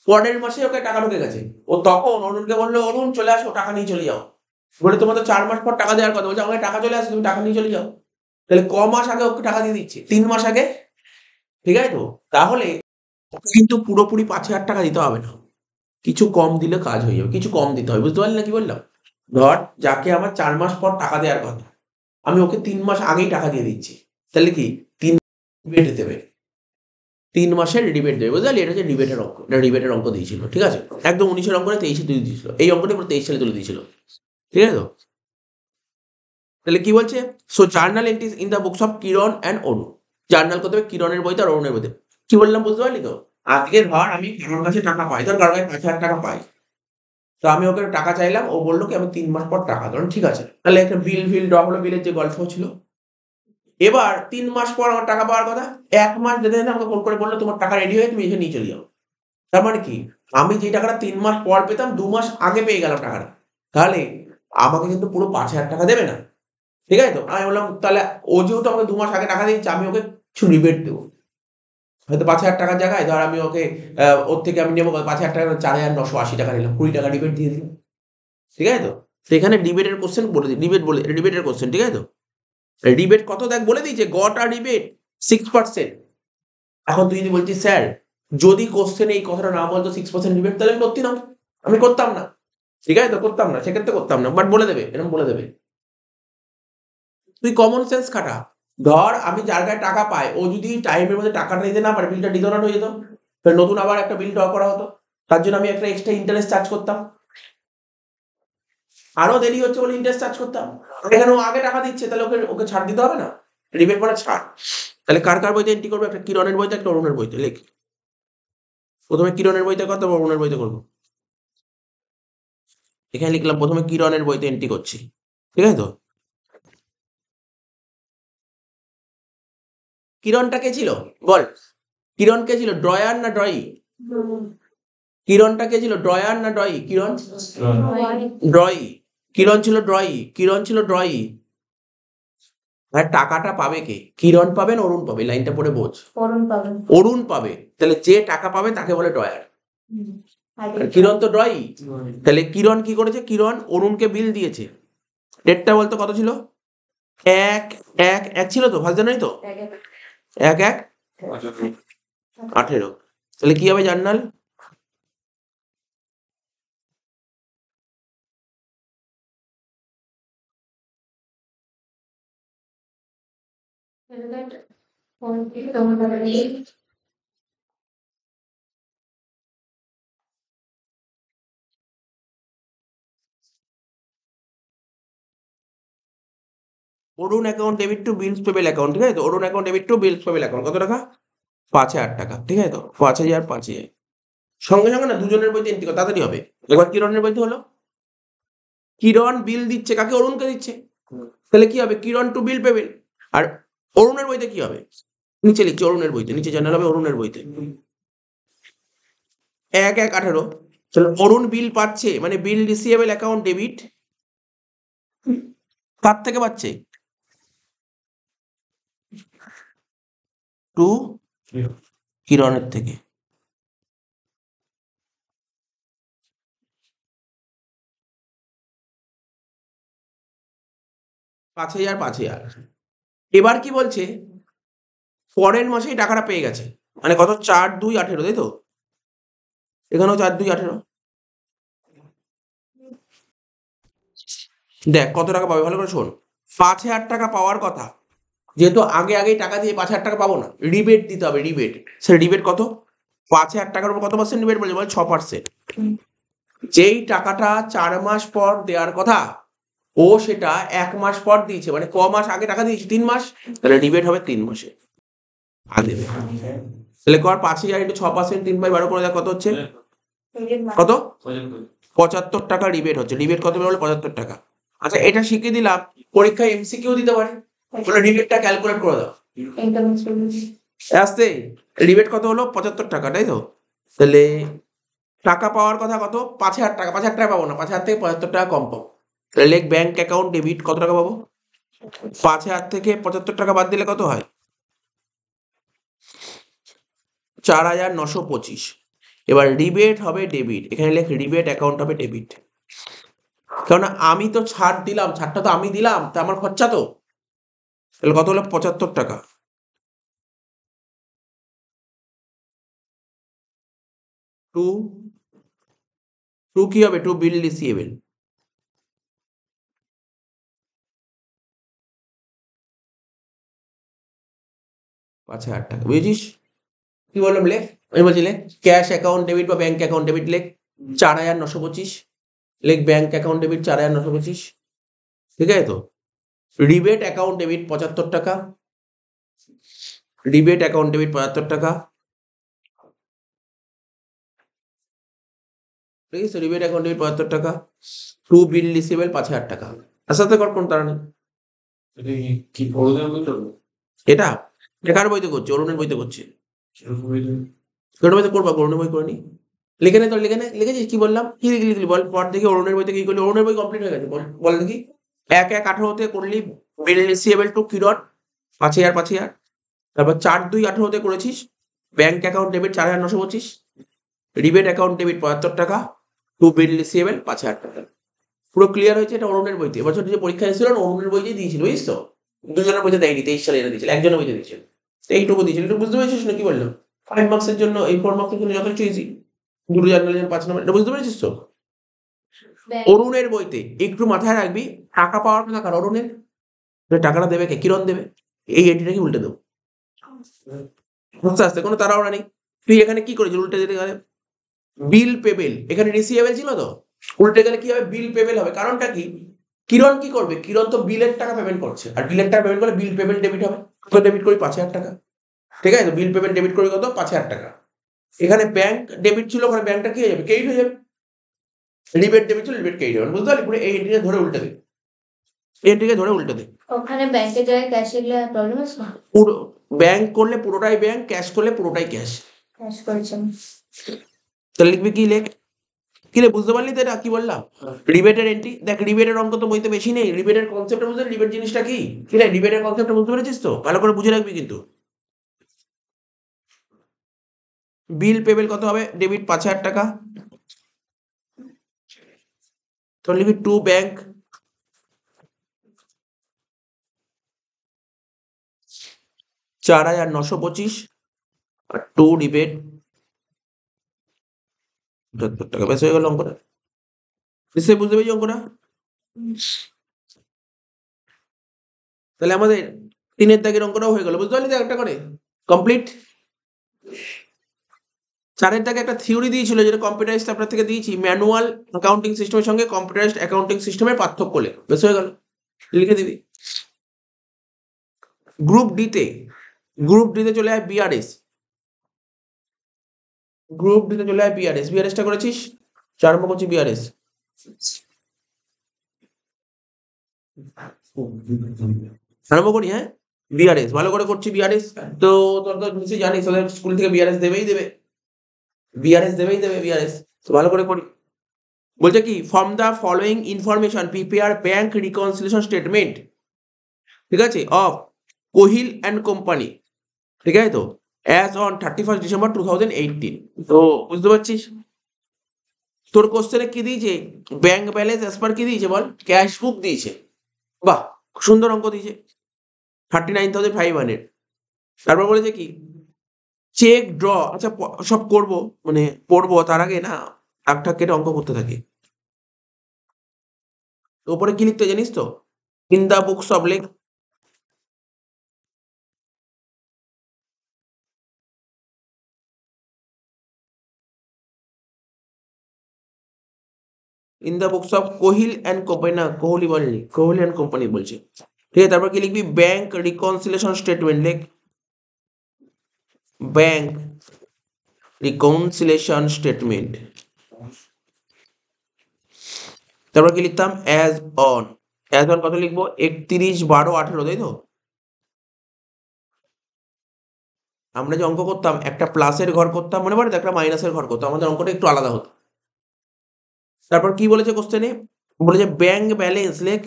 পরের মাসে ওকে টাকা ঢুকে গেছে। ও তখন অরুণকে বললো, অরুণ চলে আসো, টাকা নিয়ে চলে যাও। বলে তোমার তো 4 মাস পর টাকা দেওয়ার কথা, বলছে আমাকে টাকা চলে আসে, তুমি টাকা নিয়ে চলে যাও। তাহলে ক মাস আগে ওকে টাকা দিয়ে দিচ্ছে? 3 মাস আগে, ঠিক আছে তো। তাহলে ওকে কিন্তু পুরোপুরি 5,000 টাকা দিতে হবে না, কিছু কম দিলে কাজ হয়ে যাবে, কিছু কম দিতে হবে, বুঝতে পারলি না কি বললাম? ধর যাকে আমার 4 মাস পর টাকা দেওয়ার কথা, আমি ওকে 3 মাস আগেই টাকা দিয়ে দিচ্ছি, তাহলে কি 3 দেবে, 3 মাসের রিবেট দেবে, বুঝতে পারলি? এটা হচ্ছে রিবেটের অঙ্ক, এটা রিবেটের অঙ্ক দিয়েছিল, ঠিক আছে, একদম 19-এর অঙ্ক 23-এ তুলে দিয়েছিল, এই অঙ্কটা পুরো 23 সালে তুলে দিয়েছিল, ঠিক আছে তো। তাহলে কি বলছে? So journal entries in the books of Kiran and Arun, journal করতে হবে কিরণের বইতে আর অরুণের বইতে। কি বললাম বুঝতে পারলি তো? আজকে ধর আমি কারোর কাছে টাকা পাই, ধর কারোর কাছে 5,000 টাকা পাই, তো আমি ওকে টাকা চাইলাম, ও বললো কি আমি 3 মাস পর টাকা দেবো, ঠিক আছে, তাহলে একটা বিল ড্র হলো, বিলের যে গল্প ছিল। এবার 3 মাস পর আমার টাকা পাওয়ার কথা, 1 মাস যেতে যেতে আমাকে ফোন করে বললো তোমার টাকা রেডি হয়ে তুমি এসে নিয়ে চলে যাও। তার মানে কি, আমি যে টাকাটা 3 মাস পর পেতাম 2 মাস আগে পেয়ে গেলাম টাকাটা, তাহলে আমাকে কিন্তু পুরো 5,000 টাকা দেবে না, ঠিক আছে তো। আমি বললাম তাহলে ও যেহেতু আমাকে 2 মাস আগে টাকা দিচ্ছে, আমি ওকে কিছু রিবেট দেবো, হয়তো 5,000 টাকার জায়গায় ধর আমি ওকে ওর থেকে আমি নেবো 5,000 টাকা, 4,980 টাকা নিলাম, 20 টাকা রিবেট দিয়ে দিলাম, ঠিক আছে তো। সেখানে রিবেটের কোশ্চেন বলে দিই, রিবেটের কোশ্চেন, ঠিক আছে তো। রিবেট কত দেখ বলে দিয়েছে, গট আর রিবেট 6%। এখন তুই যদি বলছিস স্যার, যদি কোশ্চেন এই কথাটা না বলতো 6% রিবেট, তাহলে আমি করতি না, আমি করতাম না, ঠিক আছে তো, করতাম না, সেক্ষেত্রে করতাম না, বাট বলে দেবে, এরকম বলে দেবে। তুই কমন সেন্স খাটা, ধর আমি যার গায়ে টাকা পাই, ও যদি টাইমের মধ্যে টাকাটা দিতে না পারে, বিলটা ডিজনার হয়ে যেত, তাহলে নতুন আবার একটা বিল ড্র করা হতো, তার জন্য আমি একটা এক্সট্রা ইন্টারেস্ট চার্জ করতাম, আরো দেরি হচ্ছে বলে ইন্টারেস্ট চার্জ করতাম। এখানে ও আগে টাকা দিচ্ছে, তাহলে ওকে ওকে ছাড় দিতে হবে না, রিবেট মানে ছাড়। তাহলে কার কার বইতে এন্ট্রি করবো? একটা কিরণের বইতে, একটা অরুণের বইতে। লেখ, প্রথমে কিরণের বইতে কর, তারপর অরুণের বইতে করবো। এখানে লিখলাম প্রথমে কিরণের বইতে এন্ট্রি করছি, ঠিক আছে তো। কিরণটা কে ছিল বল? কিরণ কে ছিল, ড্রয়ার না ড্রয়ি? কিরণটা কে ছিল, ড্রয়ার না ড্রয়ি? কিরণ ড্রয়ি, কিরণ ছিল ড্রয়ি, কিরণ ছিল ড্রয়ি। আর টাকাটা পাবে কে? কিরণ পাবে না অরুণ পাবে? লাইনটা পড়ে বোঝ। অরুণ পাবেন। অরুণ পাবে, তাহলে যে টাকা পাবে তাকে বলে ড্রয়ার। আর কিরণ তো ড্রয়ি, তাহলে কিরণ কি করেছে, কিরণ অরুণকে বিল দিয়েছে। ডেটটা বলতো কত ছিল? 1/1/1 ছিল তো, ফার্স্ট জানুয়ারি তো, 1/1/18। তাহলে কি হবে journal? Arun account debit to bills payable account, ঠিক আছে তো, Arun account debit to bills payable account, কত টাকা? 5,000 টাকা, ঠিক আছে তো, 5,000 সঙ্গে সঙ্গে না, দুজনের বইতে এন্ট্রি কর, তাড়াতাড়ি হবে। এবার কিরণের বইতে হলো, কিরণ বিল দিচ্ছে কাকে? অরুণকে দিচ্ছে, তাহলে কি হবে, কিরণ টু বিল পেবেল। আর অরুণের বইতে কি হবে? নিচে লিখছি অরুণের বইতে, নিচে জার্নাল হবে অরুণের বইতে 1/1/18। তাহলে অরুণ বিল পাচ্ছে, মানে বিল রিসিভেবল অ্যাকাউন্ট ডেবিট, কার থেকে পাচ্ছে? টু কিরণের থেকে। পাঁচ হাজার। এবার কি বলছে, পরের মাসেই টাকাটা পেয়ে গেছে, মানে কত, 4/2/18, তাই তো? এখানেও 4/2/18। দেখ কত টাকা পাবে, ভালো করে শোন। 5,000 টাকা পাওয়ার কথা, যেহেতু আগে আগেই টাকা দিয়ে 5,000 টাকা পাবো না, রিবেট দিতে হবে, রিবেট। সে রিবেট কত? 5,000 টাকার উপর কত পার্সেন্ট রিবেট বলছে? বল 6%। যেই টাকাটা 4 মাস পর দেওয়ার কথা, ও সেটা 1 মাস পর দিয়েছে, মানে ক মাস আগে টাকা দিয়েছে? 3 মাস। তাহলে রিবেট হবে 3 মাসে আগে দেবে। তাহলে কর 5,000 × 6%, 3/12 করে দেখ কত হচ্ছে, কত? 75 টাকা রিবেট হচ্ছে। রিবেট কত বেরোলো? 75 টাকা। আচ্ছা, এটা শিখিয়ে দিলাম, পরীক্ষায় এমসিকিউ দিতে পারে, বলে রিবেটটা ক্যালকুলেট করে দাও আস্তে। রিবেট কত হলো? 75 টাকা, তাই তো? তাহলে টাকা পাওয়ার কথা কত? 5,000 টাকা। 5,000 টাকা পাবো না, 5,000 থেকে 75 টাকা কম পাবো। তাহলে লেখ ব্যাংক অ্যাকাউন্ট ডেবিট, কত টাকা পাবো? 5,000 থেকে 75 টাকা বাদ দিলে কত হয়? 4,925। এবার রিবেট হবে ডেবিট, এখানে লেখ রিবেট অ্যাকাউন্ট হবে ডেবিট। কেননা আমি তো ছাড় দিলাম, ছাড়টা তো আমি দিলাম, তা আমার খরচা তো। তাহলে কত হলো? 75 টাকা। টু টু কি হবে? টু বিল রিসিভেবল। আচ্ছা, 8 টাকা, বুঝেছিস? কি বললাম লেখ? আমি বলছি লেখ ক্যাশ অ্যাকাউন্ট ডেবিট বা ব্যাংক অ্যাকাউন্ট ডেবিট, লেখ 4,925। লেখ ব্যাংক অ্যাকাউন্ট ডেবিট 4,925, ঠিক আছে তো? রিবেট অ্যাকাউন্ট ডেবিট 75 টাকা। রিবেট অ্যাকাউন্ট ডেবিট 75 টাকা, ঠিক আছে? রিবেট অ্যাকাউন্ট ডেবিট 75 টাকা। টু বিল রিসিভেবল 5,000 টাকা। আস্তে আস্তে কর, কোন তারা নেই। কি বড়দের বলতে হবে? এটা কার বইতে করছে? অরুণের বইতে করছে। ছোট বইতে করবা, অরুণের বই করে নি। লিখে নে তো, লিখে নে। লিখেছিস? কি বললাম? কি লিখলি বল? পর দেখি অরুণের বইতে কি করলি। অরুণের বই কমপ্লিট হয়ে গেছে, বল বল দেখি। 1/1/18 করলি বিল রিসিভেবল টু কিরণ 5,000 5,000। তারপর 4/2/18 করেছিস bank account debit 4,925। Rebate account debit 75 টাকা। টু বিল রিসিভেবল 5,000 টাকা। পুরো ক্লিয়ার হয়েছে? এটা অরুণের বইতে। এবছর যে পরীক্ষা এসেছিল না, অরুণের বইতেই দিয়েছিল, বুঝিস তো? দুজনের বইতে দেয়নি, 23 সালে এনে দিয়েছিল, একজনের বইতে দিয়েছিল। এইটুকু দিয়েছিল, একটু বুঝতে পেরেছিস না কি বললাম? 5 মার্কসের জন্য, এই 4 মার্কসের জন্য যথেষ্ট ইজি। দুটো জানলে 5 নম্বর, এটা বুঝতে পেরেছিস তো? অরুণের বইতে একটু মাথায় রাখবি, টাকা পাওয়ার কথা কার? অরুণের। টাকাটা দেবে কে? কিরণ দেবে। এই এন্ট্রিটাকে উল্টে দেবো আস্তে আস্তে, কোনো তাড়াহুড়া নেই। তুই এখানে কি করেছিস? উল্টে দিতে গেলে বিল পেবেল, এখানে রিসিভেবল ছিল তো, উল্টে গেলে কি হবে? বিল পেবেল হবে। কারণটা কি? কিরণ কি করবে? কিরণ তো বিলের টাকা পেমেন্ট করছে, আর বিলের টাকা পেমেন্ট করলে বিল পেমেন্ট ডেবিট হবে। তো ডেবিট করি 5,000 টাকা, ঠিক আছে? তো বিল পেমেন্ট ডেবিট করি কত? 5,000 টাকা। এখানে ব্যাংক ডেবিট ছিল, ওখানে ব্যাংকটা কি হয়ে যাবে? ক্রেডিট হয়ে যাবে। রিবেট ডেবিট ছিল, রিবেট ক্রেডিট হবে। বুঝতে পারলি? পুরো এই এন্ট্রিকে ধরে উল্টে দে, এই এন্ট্রিকে ধরে উল্টে দে। ওখানে ব্যাংকে যায় ক্যাশে গেলে প্রবলেম আছে না? পুরো ব্যাংক করলে পুরোটাই ব্যাংক, ক্যাশ করলে পুরোটাই ক্যাশ। ক্যাশ করেছেন। তাহলে লিখবি কি? লেখ কি রে, বুঝতে পারলি তো এটা কি বললাম? রিবেটের এন্ট্রি দেখ, রিবেটের অঙ্ক তো বইতে বেশি নেই। রিবেটের কনসেপ্টটা বুঝতে, রিবেট জিনিসটা কি, কি রে, রিবেটের কনসেপ্টটা বুঝতে পেরেছিস তো? ভালো করে বুঝে রাখবি কিন্তু। বিল পেবেল কত হবে? ডেবিট 5,000 টাকা। তো লিখবি টু ব্যাংক 4,925 আর টু রিবেট 75 টাকা। ব্যাস হয়ে গেল অঙ্কটা। নিশ্চয়ই বুঝতে পেরেছি অঙ্কটা। তাহলে আমাদের 3-এর দাগের অঙ্কটাও হয়ে গেল, বুঝতে পারলি তো একটা করে কমপ্লিট। 4-এর দাগে একটা থিওরি দিয়েছিল, যেটা কম্পিউটারাইজড আপনার থেকে দিয়েছি, ম্যানুয়াল অ্যাকাউন্টিং সিস্টেমের সঙ্গে কম্পিউটারাইজড অ্যাকাউন্টিং সিস্টেমের পার্থক্য লেখ। বেশ হয়ে গেল, লিখে দিবি। গ্রুপ ডিতে চলে আয় বিআরএস। গ্রুপ ডিতে চলে আয় বিআরএস। বিআরএসটা করেছিস? 4 নম্বর করছি বিআরএস। আরম্ভ করি, হ্যাঁ? বিআরএস ভালো করে করছি। বিআরএস তো তোর তো নিশ্চয়ই জানিস, ওদের স্কুল থেকে বিআরএস দেবেই দেবে, বিআরএস তো ভালো করে করি। বলছে কি, from the following information prepare bank reconciliation statement, ঠিক আছে, অফ কোহিল অ্যান্ড কোম্পানি, ঠিক আছে তো, অ্যাজ অন 31 ডিসেম্বর 2018। তো বুঝতে পারছিস তোর কোশ্চেনে কি দিয়েছে? ব্যাংক ব্যালেন্স অ্যাজ পার কি দিয়েছে বল? ক্যাশ বুক দিয়েছে। বাহ, সুন্দর অঙ্ক দিয়েছে। 39,500। তারপর বলেছে কি চেক ড্র। আচ্ছা সব করব মানে পড়বো তার আগে না ঠাক কেটে অঙ্ক করতে থাকি। তো উপরে কি লিখতে জানিস তো? ইন দা বুকস অফ লেখ in the books of Kohil and company, না কোহলি বলেনি, কোহলি অ্যান্ড কোম্পানি বলছে। ঠিক আছে, তারপর কি লিখবি? ব্যাংক রিকনসিলেশন স্টেটমেন্ট লেখ, ব্যাংক রিকনসিলেশন স্টেটমেন্ট। তারপর কি লিখতাম? As on. অ্যাজ অন কত লিখবো? 31/12/18, তাই তো? আমরা যে অঙ্ক করতাম একটা প্লাসের ঘর করতাম মনে পড়ে তো, একটা মাইনাসের ঘর করতাম, আমাদের অঙ্কটা একটু আলাদা হতো। তারপর কি বলেছে কোশ্চেনে? বলেছে ব্যাংক ব্যালেন্স লেখ,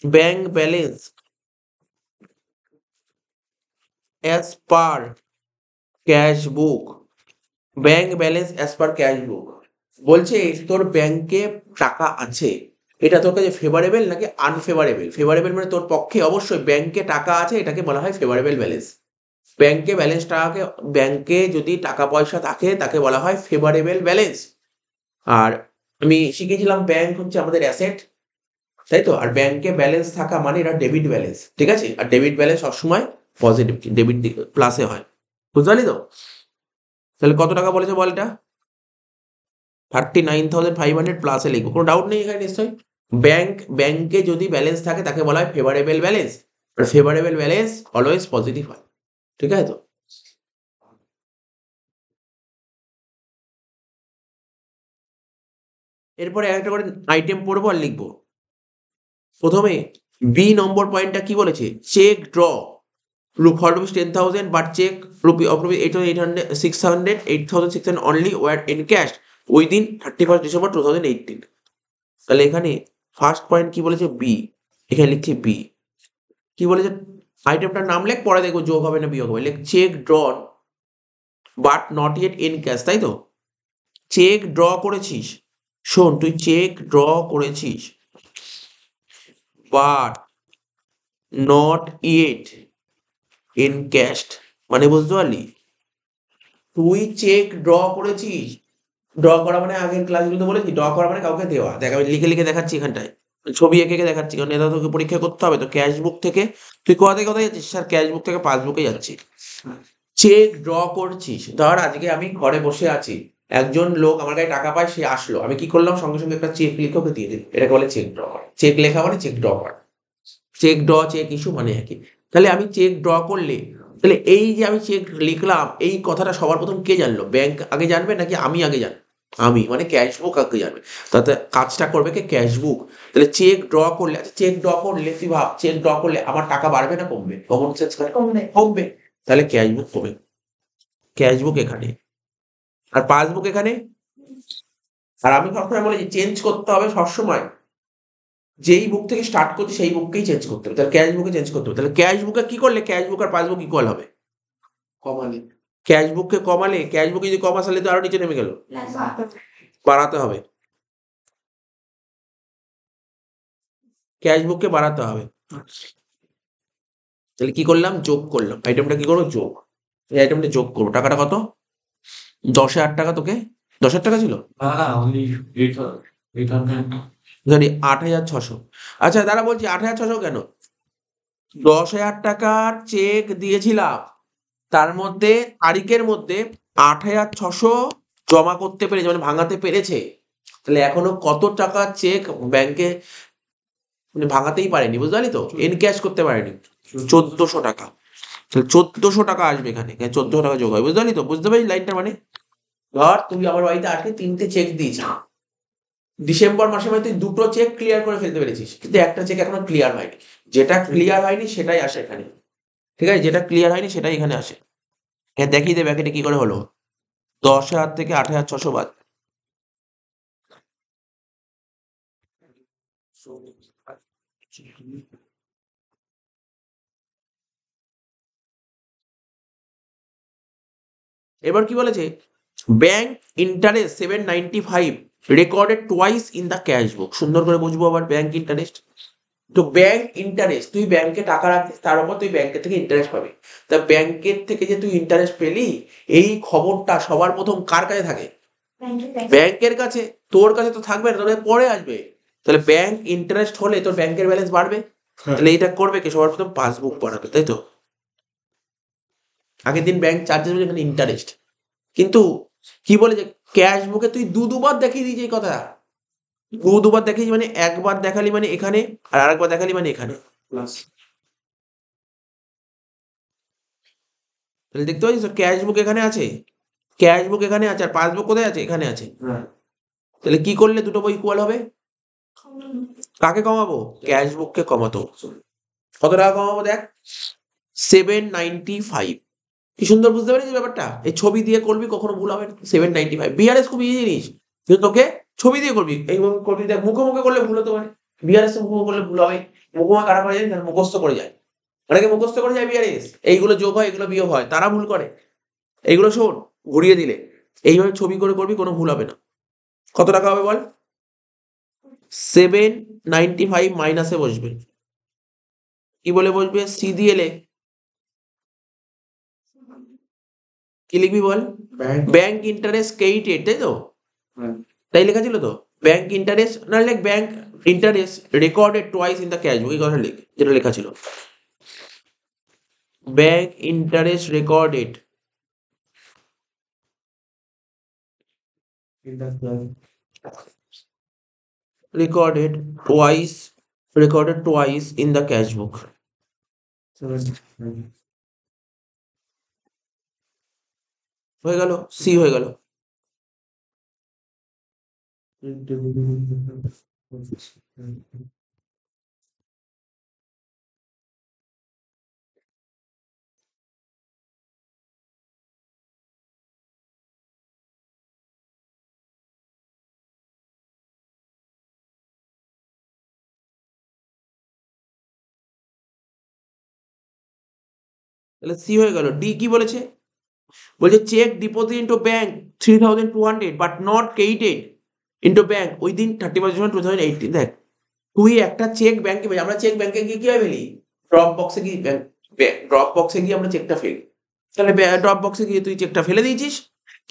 ব্যাংক ব্যালেন্স অ্যাজ পার ক্যাশ বুক, ব্যাংক ব্যালেন্স অ্যাজ পার ক্যাশ বুক। বলছে তোর ব্যাংকে টাকা আছে, এটা তোর কাছে ফেভারেবল নাকি আনফেভারেবল? ফেভারেবল মানে তোর পক্ষে অবশ্যই ব্যাংকে টাকা আছে, এটাকে বলা হয় ফেভারেবল ব্যালেন্স। ব্যাংকে ব্যালেন্স টাকাকে, ব্যাংকে যদি টাকা পয়সা থাকে তাকে বলা হয় ফেভারেবল ব্যালেন্স। আর আমি শিখেছিলাম ব্যাংক হচ্ছে আমাদের অ্যাসেট, তাই তো? আর ব্যাংকে ব্যালেন্স থাকা মানে এটা ডেবিট ব্যালেন্স, ঠিক আছে? আর ডেবিট ব্যালেন্স সবসময় পজিটিভ, ডেবিট প্লাসে হয়। বুঝতে পারলি তো? তাহলে কত টাকা বলেছে বল এটা? 39,500 প্লাসে লিখবো, কোনো ডাউট নেই এখানে নিশ্চয়ই। ব্যাংকে যদি ব্যালেন্স থাকে তাকে বলা হয় ফেভারেবল ব্যালেন্স, আর ফেভারেবল ব্যালেন্স অলওয়েজ পজিটিভ হয়, ঠিক আছে তো? এরপরে একটা করে আইটেম পড়বো আর লিখবো। প্রথমে বি নম্বর পয়েন্টটা কি বলেছে? Cheque draw for rupees 10,000 but check of rupees 8,600 only were encashed within 31st December 2018। তাহলে এখানে ফার্স্ট পয়েন্ট কি বলেছে? বি। এখানে লিখছি বি। কি বলেছে? আইটেমটার নাম লেখ, পরে দেখবো যোগ হবে না বিয়োগ হবে। লেখ cheque drawn but not yet in cash, তাই তো? চেক ড্র করেছিস, শোন তুই চেক ড্র করেছিস বাট নট ইয়েট এনক্যাশড, মানে বুঝতে পারলি? তুই চেক ড্র করেছিস, ড্র করা মানে আগের ক্লাসগুলোতে বলেছি ড্র করা মানে কাউকে দেওয়া। দেখ আমি লিখে লিখে দেখাচ্ছি এখানটায়, ছবি এঁকে এঁকে দেখাচ্ছি, কারণ এটা তোকে পরীক্ষা করতে হবে তো। ক্যাশ বুক থেকে তুই কোথা থেকে কোথায় যাচ্ছিস? স্যার ক্যাশ বুক থেকে পাসবুকে যাচ্ছি। চেক ড্র করছিস, ধর আজকে আমি ঘরে বসে আছি, একজন লোক আমার কাছে টাকা পায়, সে আসলো, আমি কি করলাম? সঙ্গে সঙ্গে একটা চেক লিখে ওকে দিয়ে দিই, এটাকে বলে চেক ড্র করা। চেক লেখা মানে চেক ড্র করা, চেক ড্র চেক ইস্যু মানে একই। তাহলে আমি চেক ড্র করলে, তাহলে এই যে আমি চেক লিখলাম, এই কথাটা সবার প্রথম কে জানলো? ব্যাংক আগে জানবে নাকি আমি আগে জানবো? আমি, মানে ক্যাশ বুক আগে জানবে। তাতে কাজটা করবে কে? ক্যাশ বুক। তাহলে চেক ড্র করলে, আচ্ছা চেক ড্র করলে তুই ভাব, চেক ড্র করলে আমার টাকা বাড়বে না কমবে? কমন সেন্স করে কমবে। কমবে। তাহলে ক্যাশ বুক কমে, ক্যাশ বুক এখানে, আর পাসবুক এখানে। আর আমি সবসময় বলি চেঞ্জ করতে হবে সবসময়, যেই বুক থেকে স্টার্ট করছি সেই বুককেই চেঞ্জ করতে হবে। তাহলে ক্যাশ বুকে চেঞ্জ করতে হবে। তাহলে ক্যাশ বুকে কি করলে ক্যাশ বুক আর পাসবুক ইকুয়াল হবে? কমালে ক্যাশ বুককে কমালে, ক্যাশ বুকে যদি কমাস তাহলে তো আরো নিচে নেমে গেল, বাড়াতে হবে, ক্যাশ বুককে বাড়াতে হবে। তাহলে কি করলাম? যোগ করলাম। আইটেমটা কি করবো? যোগ। এই আইটেমটা যোগ করবো। টাকাটা কত? 10,000 টাকা। তোকে 10,000 টাকা ছিল, না only 800 সরি 8,600। আচ্ছা দাঁড়া বলছি 8,600 কেন? 10,000 টাকার চেক দিয়েছিলাম, তার মধ্যে তারিখের মধ্যে 8,600 জমা করতে পেরেছে, মানে ভাঙাতে পেরেছে। তাহলে এখনো কত টাকা চেক ব্যাংকে মানে ভাঙাতেই পারেনি, বুঝতে পারলি তো? এনক্যাশ করতে পারেনি, 1,400 টাকা। তাহলে 1,400 টাকা আসবে এখানে, 1,400 টাকা যোগ হয়, বুঝতে পারলি তো? বুঝতে পারলি লাইনটা? মানে ধর তুই আমার বাড়িতে আজকে 3টে চেক দিয়েছিস, ডিসেম্বর মাসে মানে তুই 2টো চেক ক্লিয়ার করে ফেলতে পেরেছিস, কিন্তু একটা চেক এখনো ক্লিয়ার হয়নি। যেটা ক্লিয়ার হয়নি সেটাই আসে এখানে, ঠিক আছে? যেটা ক্লিয়ার হয়নি সেটাই এখানে আসে। দেখিয়ে দেবে ব্যাকেটে কি করে হলো। 10,000 থেকে 8,600 বাদ। এবার কি বলেছে? Bank interest 795 recorded twice in the cash বুক। সুন্দর করে বুঝবো আবার ব্যাংক ইন্টারেস্ট। তো ব্যাংক ইন্টারেস্ট, তুই ব্যাংকে টাকা রাখিস তার উপর তুই ব্যাংকের থেকে ইন্টারেস্ট পাবি। তা ব্যাংকের থেকে যে তুই ইন্টারেস্ট পেলি, এই খবরটা সবার প্রথম কার কাছে থাকে? ব্যাংকের কাছে। তোর কাছে তো থাকবে না, তোর কাছে পরে আসবে। তাহলে ব্যাংক ইন্টারেস্ট হলে তোর ব্যাংকের ব্যালেন্স বাড়বে। তাহলে এটা করবে কি, সবার প্রথম পাসবুক বানাবে, তাই তো? আগের দিন ব্যাংক চার্জেস বলে এখানে ইন্টারেস্ট, কিন্তু কি বলে যে ক্যাশ বুকে তুই দুবার দেখিয়ে দিয়েছি এই কথা। দুবার দেখিয়েছি মানে একবার দেখালি মানে এখানে, আর আরেকবার দেখালি মানে এখানে। প্লাস তাহলে দেখতে পাচ্ছিস ক্যাশ বুক এখানে আছে, ক্যাশ বুক এখানে আছে, আর পাসবুক কোথায় আছে? এখানে আছে। হ্যাঁ তাহলে কি করলে দুটো বই ইকুয়াল হবে? কাকে কমাবো? ক্যাশ বুককে কমাতো। কত টাকা কমাবো দেখ, 795। কি সুন্দর বুঝতে পারিস ব্যাপারটা? এই ছবি দিয়ে করবি, কখনো ভুল হবে না। 795 বিআরএস খুব ইজি জিনিস, কিন্তু তোকে ছবি দিয়ে করবি, এইভাবে করবি। দেখ মুখোমুখি করলে ভুল হতে পারে, বিআরএস মুখোমুখি করলে ভুল হবে। মুখোমুখি কারা করে যায়, মুখস্থ করে যায়, অনেকে মুখস্থ করে যায় বিআরএস, এইগুলো যোগ হয় এগুলো বিয়োগ হয়, তারা ভুল করে। এইগুলো শোন, ঘুরিয়ে দিলে এইভাবে ছবি করে করবি, কোনো ভুল হবে না। কত টাকা হবে বল? 795 মাইনাসে বসবে, কি বলে বসবে? সি দিয়ে লেখ। কি লিখবি বল? ব্যাংক ব্যাংক ইন্টারেস্ট ক্রেডিটেড, তাই তো? হ্যাঁ তাই লেখা ছিল তো। ব্যাংক ইন্টারেস্ট না লেখ, bank interest recorded twice in the cash বুক, এই কথা লেখ যেটা লেখা ছিল। Bank interest recorded recorded twice in the cash book. হয়ে গেল, সি হয়ে গেল। তাহলে সি হয়ে গেল। ডি কি বলেছে? বলছে cheque deposit into bank 3200 but not credited into bank within 31 June 2018। দেখ, তুই একটা চেক ব্যাংকে, আমরা চেক ব্যাংকে গিয়ে কি হয় ফেলি? ড্রপ বক্সে গিয়ে, ড্রপ বক্সে গিয়ে আমরা চেকটা ফেলি। তাহলে ড্রপ বক্সে গিয়ে তুই চেকটা ফেলে দিয়েছিস,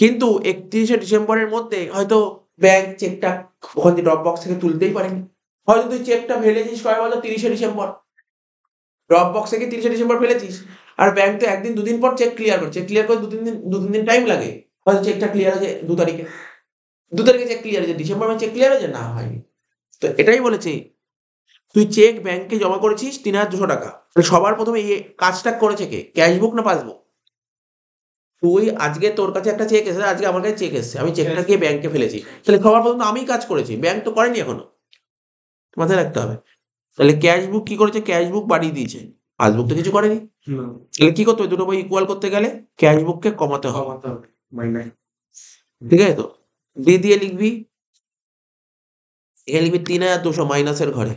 কিন্তু 31শে ডিসেম্বরের মধ্যে হয়তো ব্যাংক চেকটা ওখান থেকে ড্রপ বক্স থেকে তুলতেই পারেনি। হয়তো তুই চেকটা ফেলেছিস কয় বলো, 30শে ডিসেম্বর। ড্রপ বক্সে গিয়ে 30শে ডিসেম্বর ফেলেছিস, আর ব্যাংক তো একদিন দুদিন পর চেক ক্লিয়ার করে। চেক ক্লিয়ার করে দু তিন দিন টাইম লাগে। হয়তো চেকটা ক্লিয়ার হয়েছে 2 তারিখে, 2 তারিখে চেক ক্লিয়ার হয়েছে, ডিসেম্বর মাসে চেক ক্লিয়ার হয়েছে না, হয়নি। তো এটাই বলেছে, তুই চেক ব্যাংকে জমা করেছিস 3200 টাকা। সবার প্রথমে এই কাজটা করেছে কে? ক্যাশবুক না পাসবুক? তুই আজকে তোর কাছে একটা চেক এসেছে, আজকে আমার কাছে চেক এসেছে, আমি চেকটা গিয়ে ব্যাংকে ফেলেছি, তাহলে সবার প্রথম আমিই কাজ করেছি, ব্যাংক তো করেনি এখনো। মাথায় রাখতে হবে। তাহলে ক্যাশবুক কি করেছে? ক্যাশবুক বাড়িয়ে দিয়েছে, পাসবুক তো কিছু করেনি। তাহলে কি করতে হবে? দুটো বই ইকুয়াল করতে গেলে ক্যাশবুককে কমাতে হবে, কমাতে হবে মাইনাস। ঠিক আছে তো? ডি দিয়ে লিখবি, এখানে লিখবি 3200 মাইনাসের ঘরে।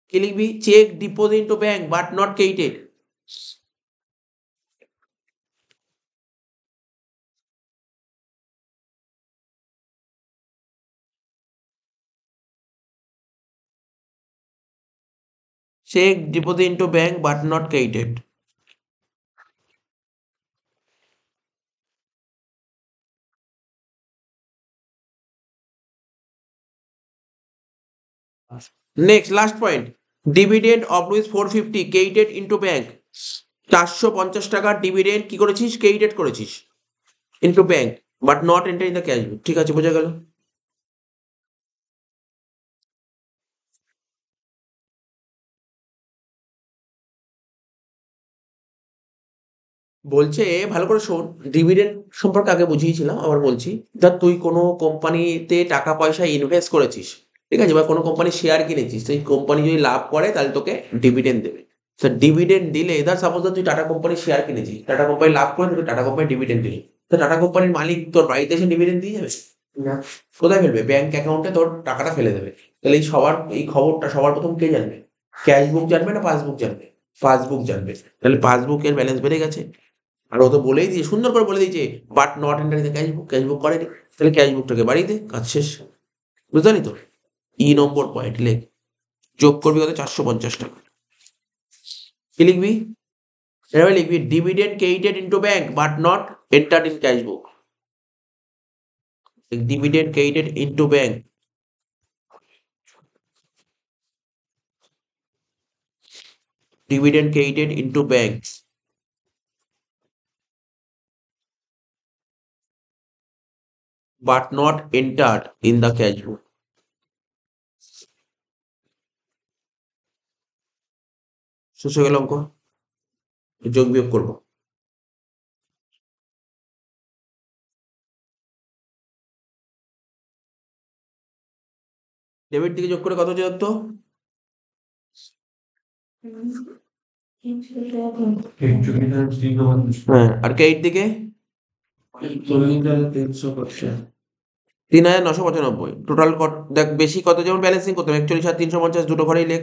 কি লিখবি? Cheque deposit to bank but not credited. Cheque deposit into bank but not credited. Next last point, dividend of rupees 450 credited into bank. 450 টাকার ডিভিডেন্ড কি করেছিস? ক্রেডিটেড করেছিস into bank, but not enter in the cash book. ঠিক আছে, বোঝা গেল। বলছে ভালো করে শোন, ডিভিডেন্ড সম্পর্কে আগে বুঝিয়েছিলাম, আবার বলছি। ধর তুই কোনো কোম্পানিতে টাকা পয়সা ইনভেস্ট করেছিস, ঠিক আছে, বা কোনো কোম্পানির শেয়ার কিনেছিস, সেই কোম্পানি যদি লাভ করে তাহলে তোকে ডিভিডেন্ড দেবে। তো ডিভিডেন্ড দিলে, ধর সাপোজ তুই টাটা কোম্পানির শেয়ার কিনেছিস, টাটা কোম্পানি লাভ করে তোকে টাটা কোম্পানি ডিভিডেন্ড দিল, তো টাটা কোম্পানির মালিক তোর বাড়িতে এসে ডিভিডেন্ড দিয়ে যাবে না? কোথায় ফেলবে? ব্যাংক অ্যাকাউন্টে তোর টাকাটা ফেলে দেবে। তাহলে এই খবরটা সবার প্রথম কে জানবে? ক্যাশ বুক জানবে না পাসবুক জানবে? পাসবুক জানবে। তাহলে পাসবুকের ব্যালেন্স বেড়ে গেছে, আর ও তো বলেই দিয়ে সুন্দর করে বলে দিয়েছে but not enter in the cash book, cash বুক করেনি। তাহলে ক্যাশ বুকটাকে বাড়িয়ে দে, কাজ শেষ। বুঝতে পারলি তো? নম্বর পয়েন্ট লেখ, যোগ করবি কত, 450 টাকা। কি লিখবি? এভাবে লিখবি dividend credited into bank but not entered in cash book. Dividend credited into bank dividend credited into banks but not entered in the cash book. শেষ হয়ে গেল অঙ্ক, যোগ বিয়োগ করবো। ডেবিট থেকে যোগ করে কত হচ্ছে দেখতো? হ্যাঁ, আর ক্রেডিট দিকে 3,995। টোটাল দেখ বেশি কত, যেমন ব্যালেন্সিং করতে হবে 41,350, দুটো ঘরেই লেখ।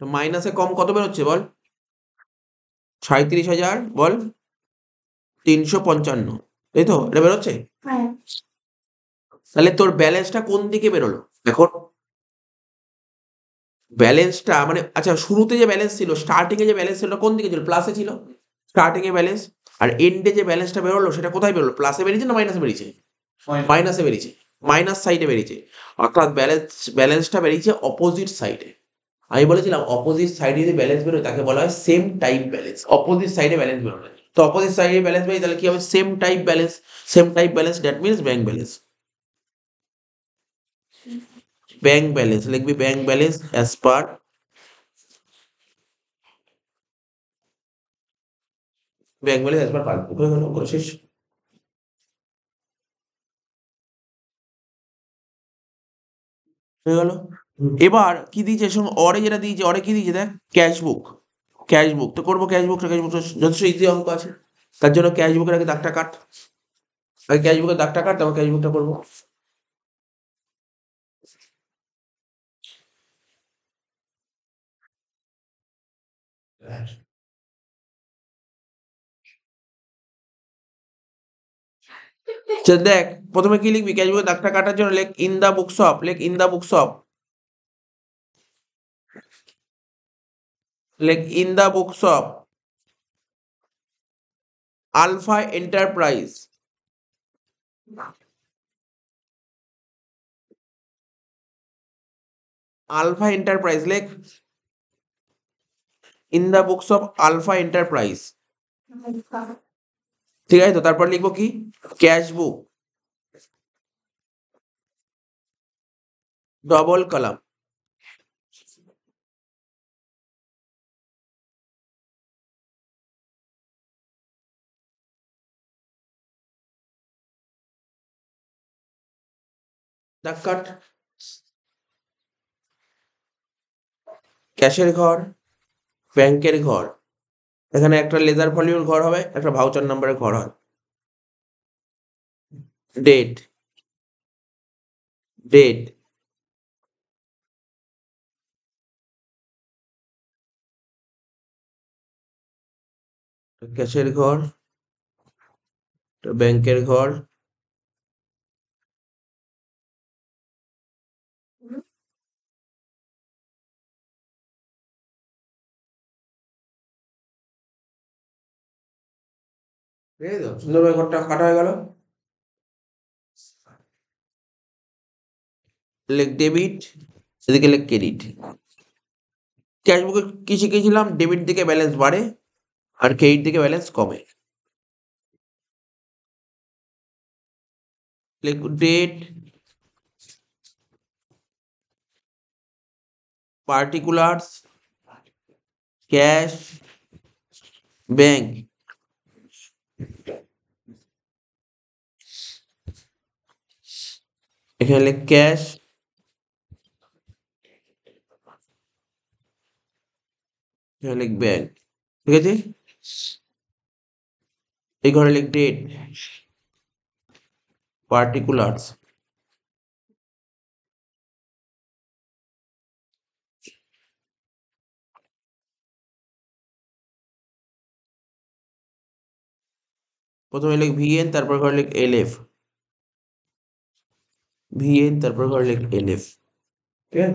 মাইনাসে কম কত বেরোচ্ছে বল? 37,000 বল 355, তাই তো? এটা বেরোচ্ছে। হ্যাঁ। তাহলে তোর ব্যালেন্সটা কোন দিকে বেরোলো এখন? ব্যালেন্সটা মানে আচ্ছা, শুরুতে যে ব্যালেন্স ছিল, স্টার্টিং এ যে ব্যালেন্স ছিল কোন দিকে ছিল? প্লাসে ছিল স্টার্টিং এ ব্যালেন্স। আর এন্ডে যে ব্যালেন্সটা বেরোলো সেটা কোথায় বেরোলো? প্লাসে বেরিয়েছে না মাইনাসে বেরিয়েছে? মাইনাসে বেরিয়েছে, মাইনাস সাইডে বেরিয়েছে। অর্থাৎ ব্যালেন্সটা বেরিয়েছে অপোজিট সাইডে। আমি বলেছিলাম অপোজিট সাইডে যদি ব্যালেন্স বেরোয় তাকে বলা হয় সেম টাইপ ব্যালেন্স। অপোজিট সাইডে ব্যালেন্স বেরোলে, তো অপোজিট সাইডে ব্যালেন্স বেরিয়ে তাহলে কি হবে? Same type balance. Same type balance that means bank balance. Bank balance লিখবি, bank balance as per bank balance as per passbook. হয়ে গেল, করে শেষ। হয়ে গেল। এবার কি দিয়েছে সঙ্গে অরে, যেটা দিয়েছে অরে কি দিয়েছে দেখ, ক্যাশ বুক। ক্যাশ বুক তো করবো, ক্যাশ বুকটা যথেষ্ট ইজি অঙ্ক আছে। তার জন্য ক্যাশ বুকের আগে দাগটা কাট, আগে ক্যাশ বুকের দাগটা কাট, তারপর ক্যাশ বুকটা করবো। দেখ প্রথমে কি লিখবি, ক্যাশ বুকের দাগটা কাটার জন্য লেখ ইন দা বুকস অফ, লেখ ইন দা বুকস অফ, লেখ in the books of Alpha Enterprise. Alpha Enterprise লেখ in the books of Alpha Enterprise. ঠিক আছে তো? তারপর লিখবো কি, ক্যাশ বুক ডবল কলাম, দাগ কাট। ক্যাশের ঘর, ব্যাংকের ঘর, এখানে একটা লেজার ভলিউর ঘর হবে, একটা ভাউচার নাম্বারের ঘর হয়। ডেট, ডেট, ক্যাশের ঘর, ব্যাংকের ঘর, ঠিক আছে তো? সুন্দরভাবে ঘরটা কাটা হয়ে গেল। লেখ ডেবিট, এদিকে লেখ ক্রেডিট। ক্যাশ বুকে কি শিখেছিলাম? ডেবিট দিকে ব্যালেন্স বাড়ে আর ক্রেডিট দিকে ব্যালেন্স কমে। লেখ ডেট পার্টিকুলার্স ক্যাশ ব্যাংক। এখানে লেখ ক্যাশ, এখানে লেখ ব্যাংক। ঠিক আছে? এই ঘরে লেখ ডেট পার্টিকুলার্স প্রথমে লিখ ভিএন, তারপর ঘরে লিখ এলএফ, ভিএন তারপর ঘরে লিখ এলএফ, ঠিক আছে?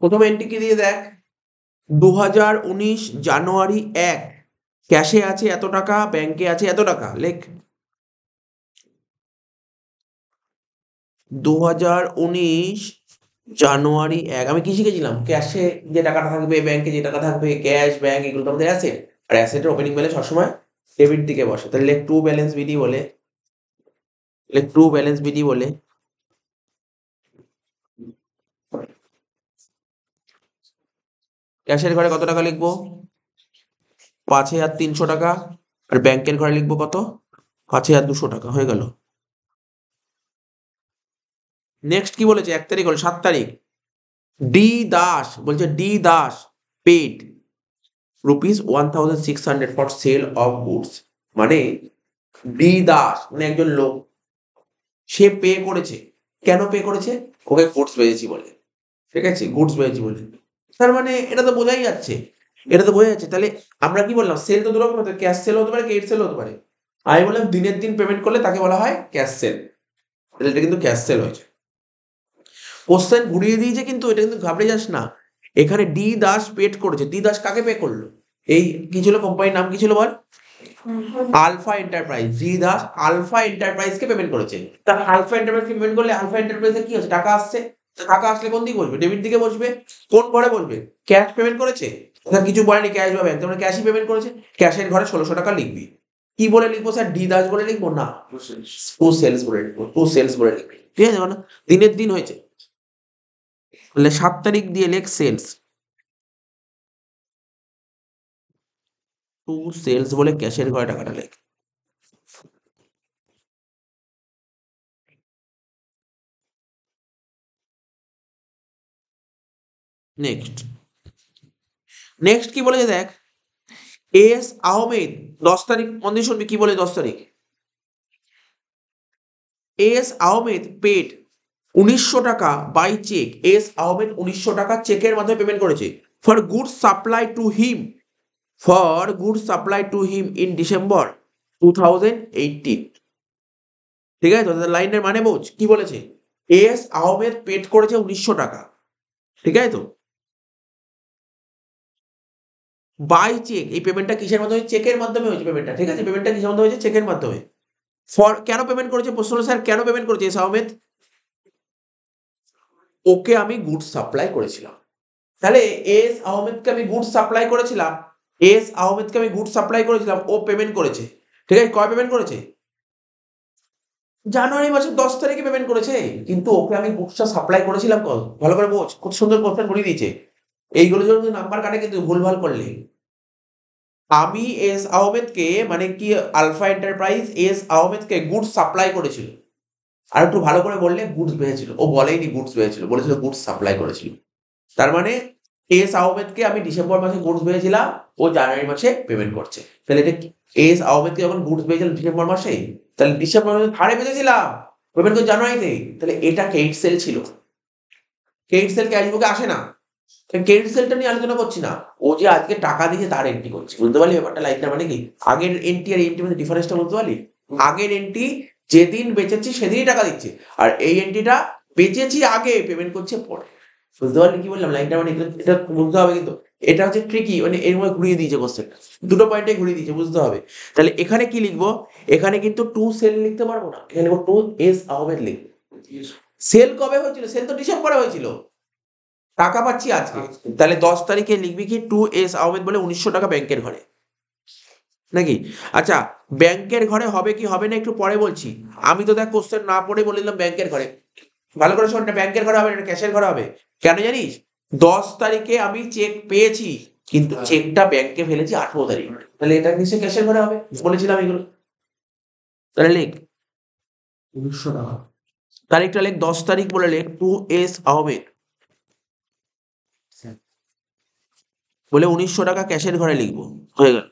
প্রথম এন্ট্রি কি দিয়ে দেখ, 2019 জানুয়ারি 1 ক্যাশে আছে এত টাকা, ব্যাংকে আছে এত টাকা, লেখ 2019 জানুয়ারি 1। আমি কি শিখেছিলাম? ক্যাশে যে টাকাটা থাকবে, ব্যাংকে যে টাকা থাকবে, ক্যাশ ব্যাংক এগুলো তো আমাদের অ্যাসেট, আর অ্যাসেটের ওপেনিং ব্যালেন্স সবসময় ডেবিট দিকে বসে। তাহলে লেখ টু ব্যালেন্স বিডি বলে, লেখ টু ব্যালেন্স বিডি বলে। ক্যাশের ঘরে কত টাকা লিখবো? 5,300 টাকা। আর ব্যাংকের ঘরে লিখবো কত? 5,200 টাকা। হয়ে গেল। নেক্সট কি বলেছে? 1 তারিখ হলো, 7 তারিখ ডি দাস বলছে, D Das paid ₹1,600 for sale of goods. মানে ডি দাস মানে একজন লোক, সে পে করেছে। কেন পে করেছে? ওকে গুডস বেচেছি বলে, ঠিক আছে? গুডস বেচেছি বলে। তার মানে এটা তো বোঝাই যাচ্ছে, এটা তো বোঝা যাচ্ছে। তাহলে আমরা কি বললাম? সেল তো দু রকম হতে, ক্যাশ সেল হতে পারে, ক্রেডিট সেল হতে পারে। আমি বললাম দিনের দিন পেমেন্ট করলে তাকে বলা হয় ক্যাশ সেল। তাহলে এটা কিন্তু ক্যাশ সেল হয়েছে। কোশ্চেন ঘুরিয়ে দিয়েছে, কিন্তু এটা কিন্তু ঘাবড়ে যাস না। এখানে ডি দাস পেড করেছে। ডি দাস কাকে পে করলো? এই কি ছিল কোম্পানির নাম, কি ছিল বল? Alpha Enterprise. D Das Alpha এন্টারপ্রাইজকে পেমেন্ট করেছে। তার আলফা এন্টারপ্রাইজকে পেমেন্ট করলে আলফা এন্টারপ্রাইজে কি হচ্ছে? টাকা আসছে। টাকা আসলে কোন দিকে বসবে? ডেবিট দিকে বসবে। কোন ঘরে বসবে? ক্যাশ পেমেন্ট করেছে, স্যার কিছু বলেনি ক্যাশ বা ব্যাংক, তোমরা ক্যাশই পেমেন্ট করেছে। ক্যাশের ঘরে 1,600 টাকা লিখবি। কি বলে লিখবো স্যার? ডি দাস বলে লিখবো না, টু সেলস বলে লিখবো, টু সেলস বলে লিখবি, ঠিক আছে? মানে দিনের দিন হয়েছে। তাহলে 7 তারিখ দিয়ে লেখ সেলস, টু সেলস বলে ক্যাশের ঘরে টাকাটা লেখ। নেক্সট, নেক্সট কি বলেছে দেখ, এস আহমেদ 10 তারিখ, মন দিয়ে শুনবি কি বলে 10 তারিখ। এস আহমেদ পেড 1,900 টাকা বাই চেক। এস আহমেদ 1,900 টাকা চেকের মাধ্যমে পেমেন্ট করেছে for goods supply to him, for goods supply to him in December 2018। ঠিক আছে তো? লাইনের মানে বোঝ কি বলেছে? এস আহমেদ পেড করেছে 1,900 টাকা, ঠিক আছে তো? বাই চেক, এই পেমেন্টটা কিসের মাধ্যমে? চেকের মাধ্যমে হয়েছে পেমেন্টটা, ঠিক আছে? পেমেন্টটা কিসের মাধ্যমে হয়েছে? চেকের মাধ্যমে। ফর কেন পেমেন্ট করেছে? প্রশ্ন হলো, স্যার কেন পেমেন্ট করেছে এস আহমেদ? ওকে আমি গুডস সাপ্লাই করেছিলাম। তাহলে এস আহমেদকে আমি গুডস সাপ্লাই করেছিলাম, এস আহমেদকে আমি গুডস সাপ্লাই করেছিলাম, ও পেমেন্ট করেছে, ঠিক আছে? কয় পেমেন্ট করেছে? জানুয়ারি মাসের 10 তারিখে পেমেন্ট করেছে। কিন্তু ওকে আমি গুডসটা সাপ্লাই করেছিলাম কত? ভালো করে বোঝ, খুব সুন্দর কোশ্চেন করে দিয়েছে। এইগুলো জন্য নাম্বার কাটে কিন্তু ভুলভাল করলে। আমি এস আহমেদকে, মানে কি, আলফা এন্টারপ্রাইজ এস আহমেদকে গুডস সাপ্লাই করেছিল। আর একটু ভালো করে বললে গুডস পেয়েছিল। ও বলেইনি গুডস পেয়েছিল, বলেছিল গুডস সাপ্লাই করেছিল। তার মানে এস আহমেদকে আমি ডিসেম্বর মাসে গুডস পেয়েছিলাম, ও জানুয়ারি মাসে পেমেন্ট করছে। তাহলে এটা এস আহমেদকে যখন গুডস পেয়েছিলাম ডিসেম্বর মাসে, তাহলে ডিসেম্বর মাসে ধারে পেয়েছিলাম, পেমেন্ট করে জানুয়ারিতে, তাহলে এটা ক্রেডিট সেল ছিল। ক্রেডিট সেল ক্যাশ বুকে আসে না। ক্রেডিট সেলটা নিয়ে আলোচনা করছি না, ও যে আজকে টাকা দিয়েছে তার এন্ট্রি করছি। বুঝতে পারলি ব্যাপারটা? লাইনটা মানে কি, আগের এন্ট্রি আর এন্ট্রির মধ্যে ডিফারেন্সটা বুঝতে পারলি? আগের এন্ট্রি যেদিন বেচেছি সেদিনই টাকা দিচ্ছে, আর এই এন্ট্রিটা বেচেছি আগে, পেমেন্ট করছে পরে। বুঝতে পারলি কি বললাম? লাইনটা মানে এটা বুঝতে হবে কিন্তু। এটা হচ্ছে ট্রিকি, মানে এর মধ্যে ঘুরিয়ে দিয়েছে কোশ্চেনটা, দুটো পয়েন্টে ঘুরিয়ে দিয়েছে, বুঝতে হবে। তাহলে এখানে কি লিখবো? এখানে কিন্তু টু সেল লিখতে পারবো না, এখানে লিখবো টু এস আহমেদ লিখবো। সেল কবে হয়েছিল? সেল তো ডিসেম্বরে হয়েছিল, টাকা পাচ্ছি আজকে। তাহলে 10 তারিখে লিখবি কি, টু এস আহমেদ বলে 1,900 টাকা ব্যাংকের ঘরে, নাকি? আচ্ছা, ব্যাংকের ঘরে হবে কি হবে না একটু পরে বলছি। আমি তো দেখ কোশ্চেন না পড়ে বলে দিলাম ব্যাংকের ঘরে। ভালো করে শোন, ব্যাংকের ঘরে হবে না, ক্যাশের ঘরে হবে। কেন জানিস? 10 তারিখে আমি চেক পেয়েছি, কিন্তু চেকটা ব্যাংকে ফেলেছি 18 তারিখ। তাহলে এটা নিশ্চয়ই ক্যাশের ঘরে হবে, বলেছিলাম এগুলো। তাহলে লিখ 1,900 টাকা, তারিখটা লেখ 10 তারিখ বলে লেখ, টু এস আহমেদ বলে 1,900 টাকা ক্যাশের ঘরে লিখবো। হয়ে গেল।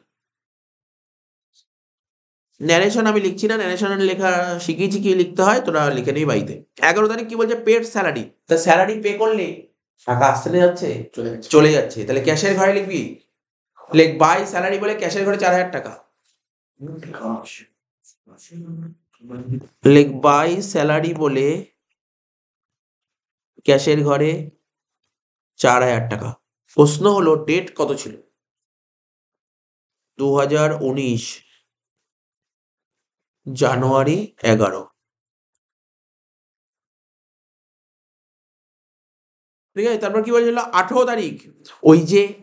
ন্যারেশন আমি লিখছি না, ন্যারেশন লেখা শিখিয়েছি কি লিখতে হয়, তোরা লিখে নেই বাড়িতে। 11 তারিখ কি বলছে, পেড স্যালারি। তা স্যালারি পে করলে টাকা আসতে না যাচ্ছে, চলে গেছে। চলে যাচ্ছে, তাহলে ক্যাশের ঘরে লিখবি, লেখ বাই স্যালারি বলে ক্যাশের ঘরে 4,000 টাকা, লেখ বাই স্যালারি বলে ক্যাশের ঘরে 4,000 টাকা। প্রশ্ন হলো ডেট কত ছিল, 2019 জানুয়ারি 11। ঠিক আছে, তারপর কি বলেছিল, 18 তারিখ,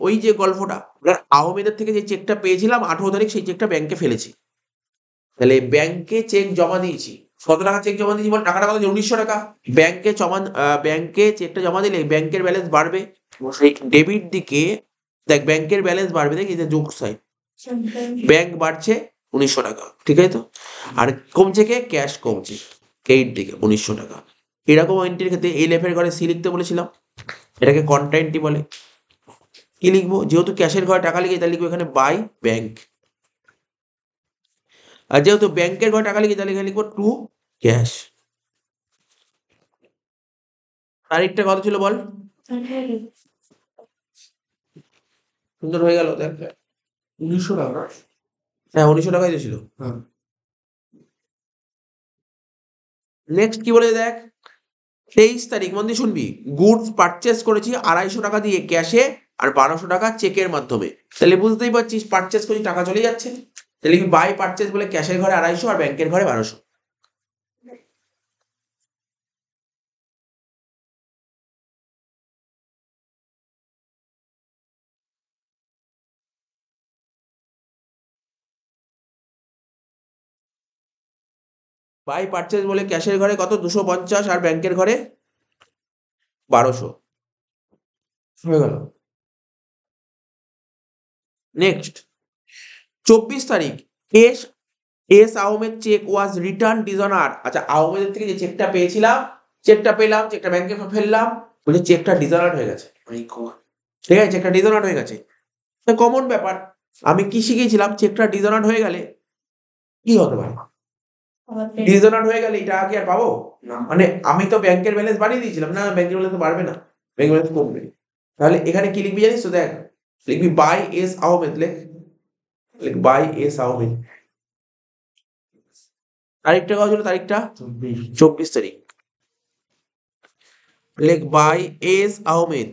ওই যে গল্পটা, আহমেদের থেকে যে চেকটা পেয়েছিলাম 18 তারিখ, সেই চেকটা ব্যাংকে ফেলেছি। তাহলে ব্যাংকে চেক জমা দিয়েছি, কত টাকা চেক জমা দিয়েছি বল, টাকাটা কত, 1900 টাকা। ব্যাংকে চেকটা জমা দিলে ব্যাংকের ব্যালেন্স বাড়বে, সেই ডেবিট দিকে দেখ ব্যাংকের ব্যালেন্স বাড়বে, দেখ এই যে যোগ সাইড, ব্যাংক বাড়ছে 1900 টাকা, ঠিক আছে তো। আর কমছে কে, ক্যাশ কমছে এইট দিকে 1900 টাকা। এরকম এন্ট্রির ক্ষেত্রে এলএফ এর ঘরে সি লিখতে বলেছিলাম, এটাকে কন্ট্রা এন্ট্রি বলে। কি লিখবো, যেহেতু ক্যাশের ঘরে টাকা লিখে, তাহলে লিখবো এখানে বাই ব্যাংক। আর যেহেতু ব্যাংকের ঘরে টাকা লিখে, তাহলে এখানে লিখবো টু ক্যাশ। তারিখটা কত ছিল বল, সুন্দর হয়ে গেল দেখ। 1900 টাকা। হ্যাঁ 1900 টাকাই তো ছিল। হ্যাঁ। নেক্সট কি বলে দেখ, 23 তারিখ, মন দিয়ে শুনবি, গুডস পারচেস করেছি 250 টাকা দিয়ে ক্যাশে, আর 1200 টাকা চেকের মাধ্যমে। তাহলে বুঝতেই পারছিস পারচেস করছি, টাকা চলে যাচ্ছে, তাহলে কি বাই পারচেস বলে ক্যাশের ঘরে 250 আর ব্যাংকের ঘরে 1200। বাই পারচেস বলে ক্যাশের ঘরে কত, 250, আর ব্যাংকের ঘরে 1200 হয়ে গেল। নেক্সট 24 তারিখ, এস এস আহমেদ চেক ওয়াজ রিটার্ন ডিজনার। আচ্ছা, আহমেদের থেকে যে চেকটা পেয়েছিলাম, চেকটা পেলাম, চেকটা ব্যাংকে ফেললাম, বলছে চেকটা ডিজনার হয়ে গেছে। ঠিক আছে, চেকটা ডিজনার হয়ে গেছে, কমন ব্যাপার। আমি কি শিখেছিলাম, চেকটা ডিজনার হয়ে গেলে কি হতে পারে, ডিজনার হয়ে গেলে এই টাকা কি আর পাবো না, মানে আমি তো ব্যাংকের ব্যালেন্স বাড়িয়ে দিয়েছিলাম, না ব্যাংকের ব্যালেন্স তো বাড়বে না, ব্যাংকের ব্যালেন্স কমবে। তাহলে এখানে কি লিখবি জানিস তো, দেখ লিখবি বাই এস আহমেদ, লেখ বাই এস আহমেদ। তারিখটা কত ছিল, তারিখটা 24 তারিখ, লেখ বাই এস আহমেদ,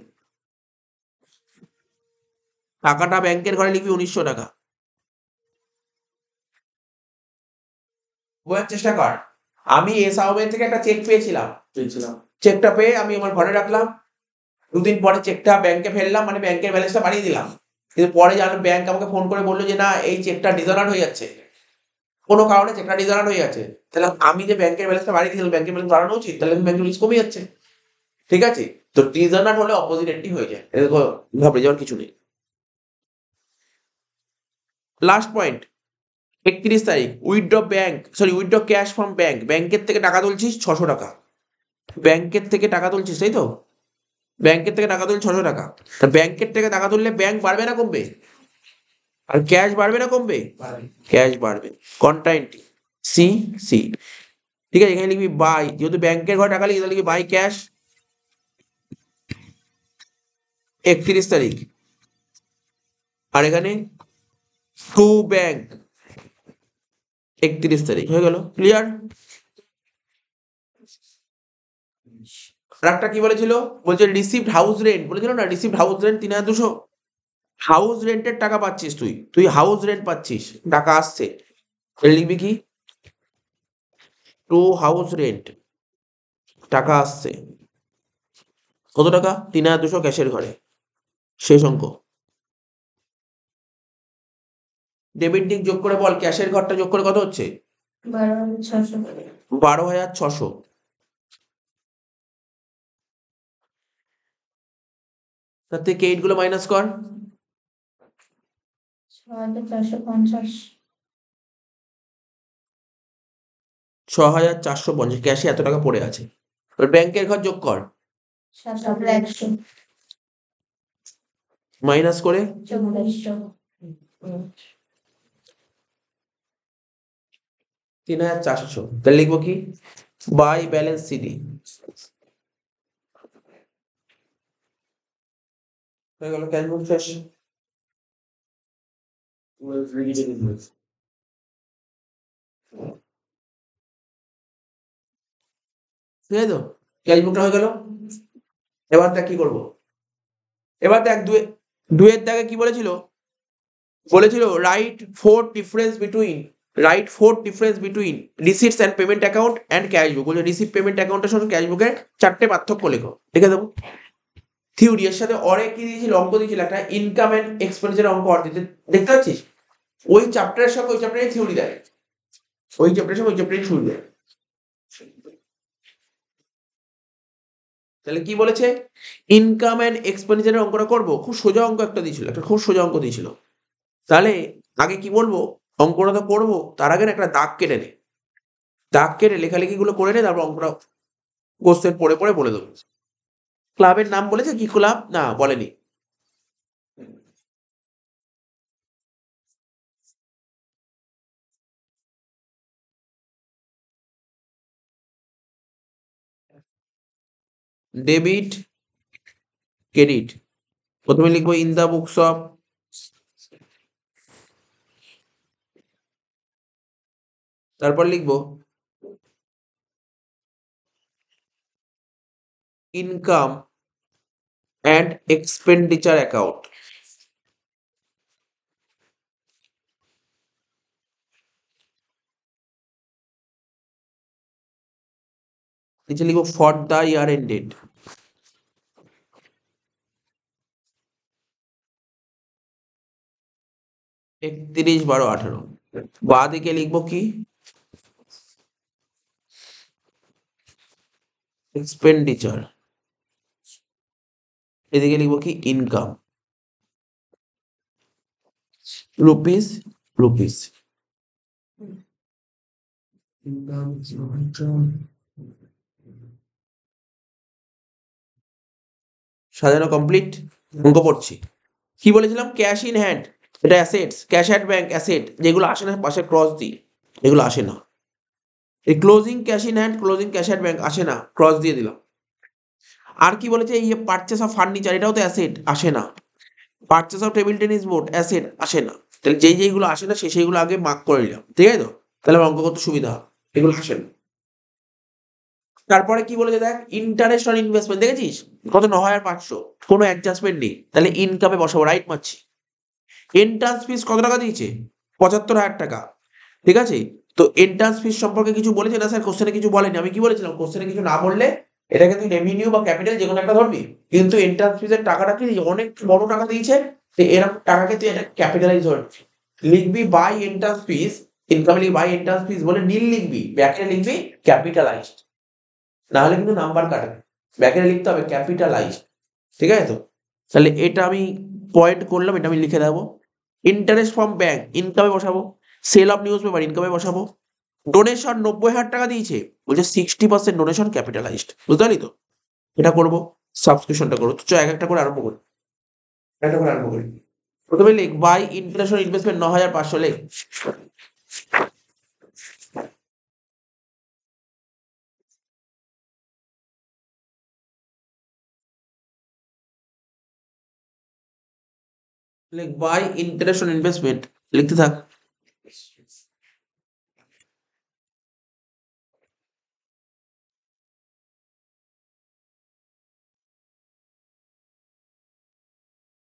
টাকাটা ব্যাংকের ঘরে লিখবি 1900 টাকা। বোঝার চেষ্টা কর, আমি এস আহমেদ থেকে একটা চেক পেয়েছিলাম, চেকটা পেয়ে আমি আমার ঘরে রাখলাম, দুদিন পরে চেকটা ব্যাংকে ফেললাম, মানে ব্যাংকের ব্যালেন্সটা বাড়িয়ে দিলাম, কিন্তু পরে জানো ব্যাংক আমাকে ফোন করে বললো যে না এই চেকটা ডিজনার হয়ে যাচ্ছে, কোনো কারণে চেকটা ডিজনার হয়ে যাচ্ছে। তাহলে আমি যে ব্যাংকের ব্যালেন্সটা বাড়িয়ে দিয়েছিলাম, ব্যাংকের ব্যালেন্স বাড়ানো উচিত, তাহলে ব্যাংকের ব্যালেন্স কমে যাচ্ছে। ঠিক আছে, তো ডিজনার হলে অপোজিট এন্ট্রি হয়ে যায়, এরকম ঘাবড়ে যাওয়ার কিছু নেই। লাস্ট পয়েন্ট, 31 তারিখ, উইথড্র ক্যাশ ফ্রম ব্যাংক, ব্যাংকের থেকে টাকা তুলছিস 600 টাকা, ব্যাংকের থেকে টাকা তুলছিস তাই তো, ব্যাংকের থেকে টাকা তুলছিস 600 টাকা। তা ব্যাংকের থেকে টাকা তুললে ব্যাংক বাড়বে না কমবে, আর ক্যাশ বাড়বে না কমবে, ক্যাশ বাড়বে, কন্ট্রা এন্ট্রি সি সি। ঠিক আছে, এখানে লিখবি বাই, যেহেতু ব্যাংকের ঘরে টাকা লিখি তাহলে লিখবি বাই ক্যাশ 31 তারিখ, আর এখানে টু ব্যাংক 31 তারিখ, হয়ে গেল, ক্লিয়ার। আর একটা কি বলেছিল, বলছে রিসিভড হাউস রেন্ট, বলেছিল না রিসিভড হাউস রেন্ট 3200, হাউস রেন্টের টাকা পাচ্ছিস, তুই হাউস রেন্ট পাচ্ছিস, টাকা আসছে, তাহলে লিখবি কি, টু হাউস রেন্ট, টাকা আসছে, কত টাকা, 3200 ক্যাশের ঘরে, শেষ অঙ্ক। ডেবিট দিক যোগ করে বল, ক্যাশের ঘরটা যোগ করে কত হচ্ছে, 12,600। 12,600। তার থেকে 8 গুলো মাইনাস কর, 6,450। 6,450, ক্যাশে এত টাকা পড়ে আছে। এবার ব্যাংকের ঘর যোগ কর, 7,100। মাইনাস করে 4,400। 3,400, তাহলে লিখবো কি বাই ব্যালেন্স সিডি হয়ে গেল ক্যাশ বুক শেষ। ঠিক আছে তো, ক্যাশ বুকটা হয়ে গেল। এবার দেখ কি করবো, এবার দেখ দুয়ের দাগে কি বলেছিল, write four difference between receipts and payment account and cash book. বলছে রিসিট পেমেন্ট অ্যাকাউন্টের সঙ্গে ক্যাশ বুকের 4টে পার্থক্য লেখো, লিখে দেবো। থিওরি এর সাথে অরে কি দিয়েছিল, অঙ্ক দিয়েছিল একটা ইনকাম অ্যান্ড এক্সপেন্ডিচার অঙ্ক আর দিতে, দেখতে পাচ্ছিস ওই চ্যাপ্টারের সঙ্গে ওই চ্যাপ্টারের থিওরি দেয়, ওই চ্যাপ্টারের সঙ্গে ওই চ্যাপ্টারের থিওরি দেয়। তাহলে কি বলেছে, ইনকাম অ্যান্ড এক্সপেন্ডিচারের অঙ্কটা করবো, খুব সোজা অঙ্ক একটা দিয়েছিল, একটা খুব সোজা অঙ্ক দিয়েছিল। তাহলে আগে কি বলবো, অঙ্কটা তো করবো তার আগে না একটা দাগ কেটে নে, দাগ কেটে লেখালেখি গুলো করে নে, তারপর অঙ্কটা কোশ্চেন পড়ে পড়ে বলে দেবো। ক্লাবের নাম বলেছে, কি ক্লাব না বলেনি। ডেবিট ক্রেডিট, প্রথমে লিখবো ইন দা বুকস অফ, তারপর লিখবো ইনকাম অ্যান্ড এক্সপেন্ডিচার অ্যাকাউন্ট। নিচে লিখবো ফর দ্য ইয়ার এন্ডেড, 31/12/18। বা দিকে লিখবো কি এক্সপেন্ডিচার, এদিকে লিখবো কি ইনকাম, রুপিস রুপিস। সাজানো কমপ্লিট, অঙ্ক পড়ছি। কি বলেছিলাম, ক্যাশ ইন হ্যান্ড এটা assets, cash at bank asset, যেগুলো আসে না পাশে ক্রস দিই, এগুলো আসে না। এই closing cash in hand, closing cash at bank আসে না, ক্রস দিয়ে দিলাম। আর কি বলেছে, এই পারচেস অফ ফার্নিচার, এটাও তো অ্যাসেট, আসে না। Purchase of table tennis board asset, আসে না। তাহলে যেইগুলো আসে না সেইগুলো আগে মার্ক করে নিলাম, ঠিক আছে তো, তাহলে অঙ্ক করতে সুবিধা হবে, এগুলো আসে না। তারপরে কি বলেছে দেখ, ইন্টারেস্ট অন ইনভেস্টমেন্ট দেখেছিস কত, 9,500, কোনো অ্যাডজাস্টমেন্ট নেই, তাহলে ইনকামে বসাবো, রাইট মারছি। এন্ট্রান্স ফিস কত টাকা দিয়েছে, 75,000 টাকা, ঠিক আছে। তো এন্ট্রান্স ফিস সম্পর্কে কিছু বলেছে না স্যার, কোশ্চেনে কিছু বলেনি। আমি কি বলেছিলাম, কোশ্চেনে কিছু না বললে এটাকে তুই রেভিনিউ বা ক্যাপিটাল যে কোনো একটা ধরবি, কিন্তু এন্ট্রান্স ফিসের টাকাটা কি অনেক বড় টাকা দিয়েছে, তো এরকম টাকাকে তুই এটা ক্যাপিটালাইজ ধরবি। লিখবি বাই এন্ট্রান্স ফিস, ইনকামে লিখবি বাই এন্ট্রান্স ফিস বলে নীল লিখবি, ব্যাকে লিখবি ক্যাপিটালাইজড, না হলে কিন্তু নাম্বার কাটবে, ব্যাকে লিখতে হবে ক্যাপিটালাইজড, ঠিক আছে তো। তাহলে এটা আমি পয়েন্ট করলাম, এটা আমি লিখে দেবো। ইন্টারেস্ট ফ্রম ব্যাংক ইনকামে বসাবো, সেল অফ নিউজ পেপার ইনকামে বসাবো। ডোনেশন 90,000 টাকা দিয়েছে, বলছে 60% ডোনেশন ক্যাপিটালাইজড, বুঝতে পারলি তো। এটা করবো, সাবস্ক্রিপশনটা করবো। তো চ এক একটা করে আরম্ভ করি, একটা করে আরম্ভ করি। প্রথমে লিখ বাই ইন্টারন্যাশনাল ইনভেস্টমেন্ট 9,500, লিখ। লিখ বাই ইন্টারন্যাশনাল ইনভেস্টমেন্ট, লিখতে থাক।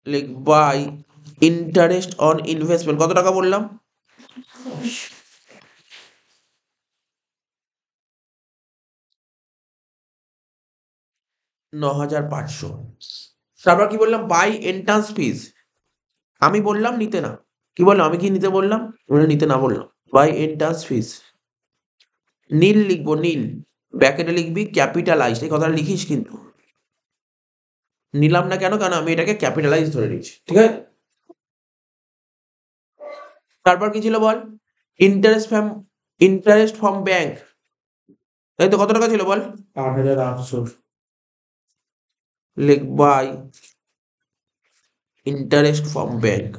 লিখ বাই ইন্টারেস্ট অন ইনভেস্টমেন্ট, কত টাকা বললাম, 9,500। তারপর কি বললাম, বাই এন্ট্রান্স ফিস, আমি বললাম নিতে না, কি বললাম, আমি কি নিতে বললাম, ওটা নিতে না বললাম। বাই এন্ট্রান্স ফিস, নীল লিখবো, নীল, ব্যাকেটে লিখবি ক্যাপিটালাইজড, এই কথাটা লিখিস কিন্তু। নিলাম না কেন, কারণ আমি এটাকে ক্যাপিটালাইজ ধরে নিচ্ছি, ঠিক আছে। তারপর কি ছিল বল, ইন্টারেস্ট ফ্রম ব্যাংক, তাই তো, কত টাকা ছিল বল, 8,800। লিখ by interest from bank.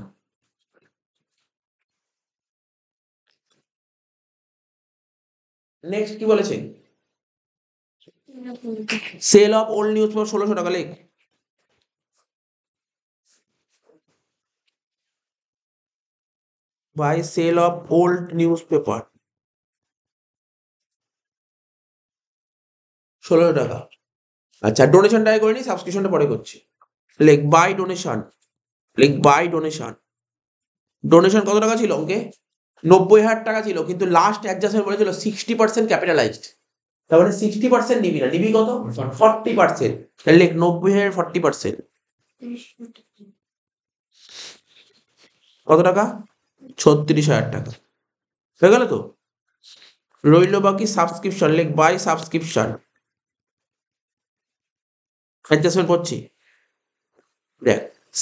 Next কি বলেছে? Sale of old newspaper 1600 টাকা লেখ। By sale of old newspaper 1600 টাকা। আচ্ছা, ডোনেশনটা আগে করে নি, সাবস্ক্রিপশনটা পরে করছি। লেখ বাই ডোনেশন, লেখ বাই ডোনেশন। ডোনেশন কত টাকা ছিল অঙ্কে? 90,000 টাকা ছিল, কিন্তু লাস্ট অ্যাডজাস্টমেন্ট বলেছিল 60% ক্যাপিটালাইজড। তার মানে 60% নিবি না, নিবি কত? 40%। তাহলে লেখ 90,000 40%। কত টাকা? 36,000 টাকা। হয়ে গেল তো? রইল বাকি সাবস্ক্রিপশন, লেখ বাই সাবস্ক্রিপশন। অ্যাডজাস্টমেন্ট করছি। দেখ,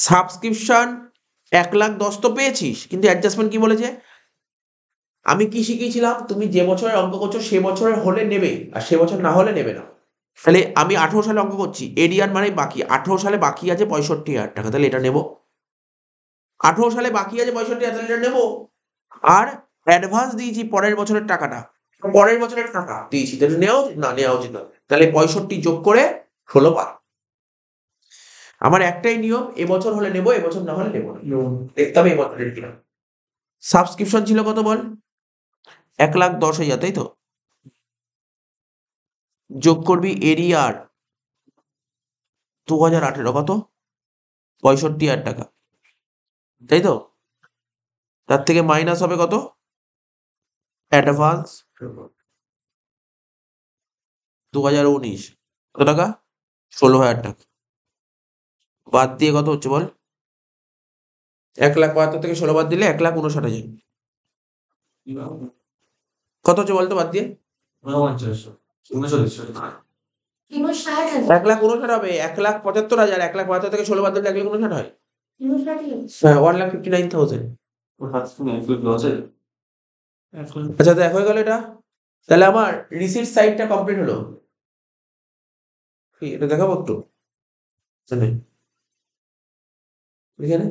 সাবস্ক্রিপশন 1,10,000 তো পেয়েছিস, কিন্তু অ্যাডজাস্টমেন্ট কি বলেছে? আমি কি শিখিয়েছিলাম? তুমি যে বছরের অঙ্ক করছো সে বছরের হলে নেবে, আর সে বছর না হলে নেবে না। তাহলে আমি 18 সালে অঙ্ক করছি, এরিয়ার মানে বাকি। 18 সালে বাকি আছে 65,000 টাকা, তাহলে এটা নেব। 18 সালে বাকি আছে 65,000, তাহলে এটা নেব। আর অ্যাডভান্স দিয়েছি পরের বছরের টাকাটা, পরের বছরের টাকা দিয়েছি, তাহলে নেওয়া উচিত না? নেওয়া উচিত না। তাহলে 65 যোগ করে 16 পার। আমার একটাই নিয়ম, এবছর হলে নেবো, এবছর না হলে নেবো না। দেখতে হবে এবছরের কিনা। সাবস্ক্রিপশন ছিল কত বল? 1,10,000, তাই তো? যোগ করবি এরিয়ার 2018 কত? 65,000 টাকা, তাই তো? তার থেকে মাইনাস হবে কত? অ্যাডভান্স 2019 কত টাকা? 16,000 টাকা। বাদ দিয়ে কত হচ্ছে বল? 1,72,000 থেকে 16 বাদ দিলে 1,59,000। কত হচ্ছে বলতো বাদ দিয়ে? 1,59,000 হবে। 1,75,000, 1,75,000 থেকে 16 বাদ দিলে 1,59,000 হয়। হ্যাঁ, 1,59,000। আচ্ছা, দেখ হয়ে গেল এটা। তাহলে আমার রিসিট সাইডটা কমপ্লিট হলো। কি এটা দেখাবো একটু? এখানে এখানে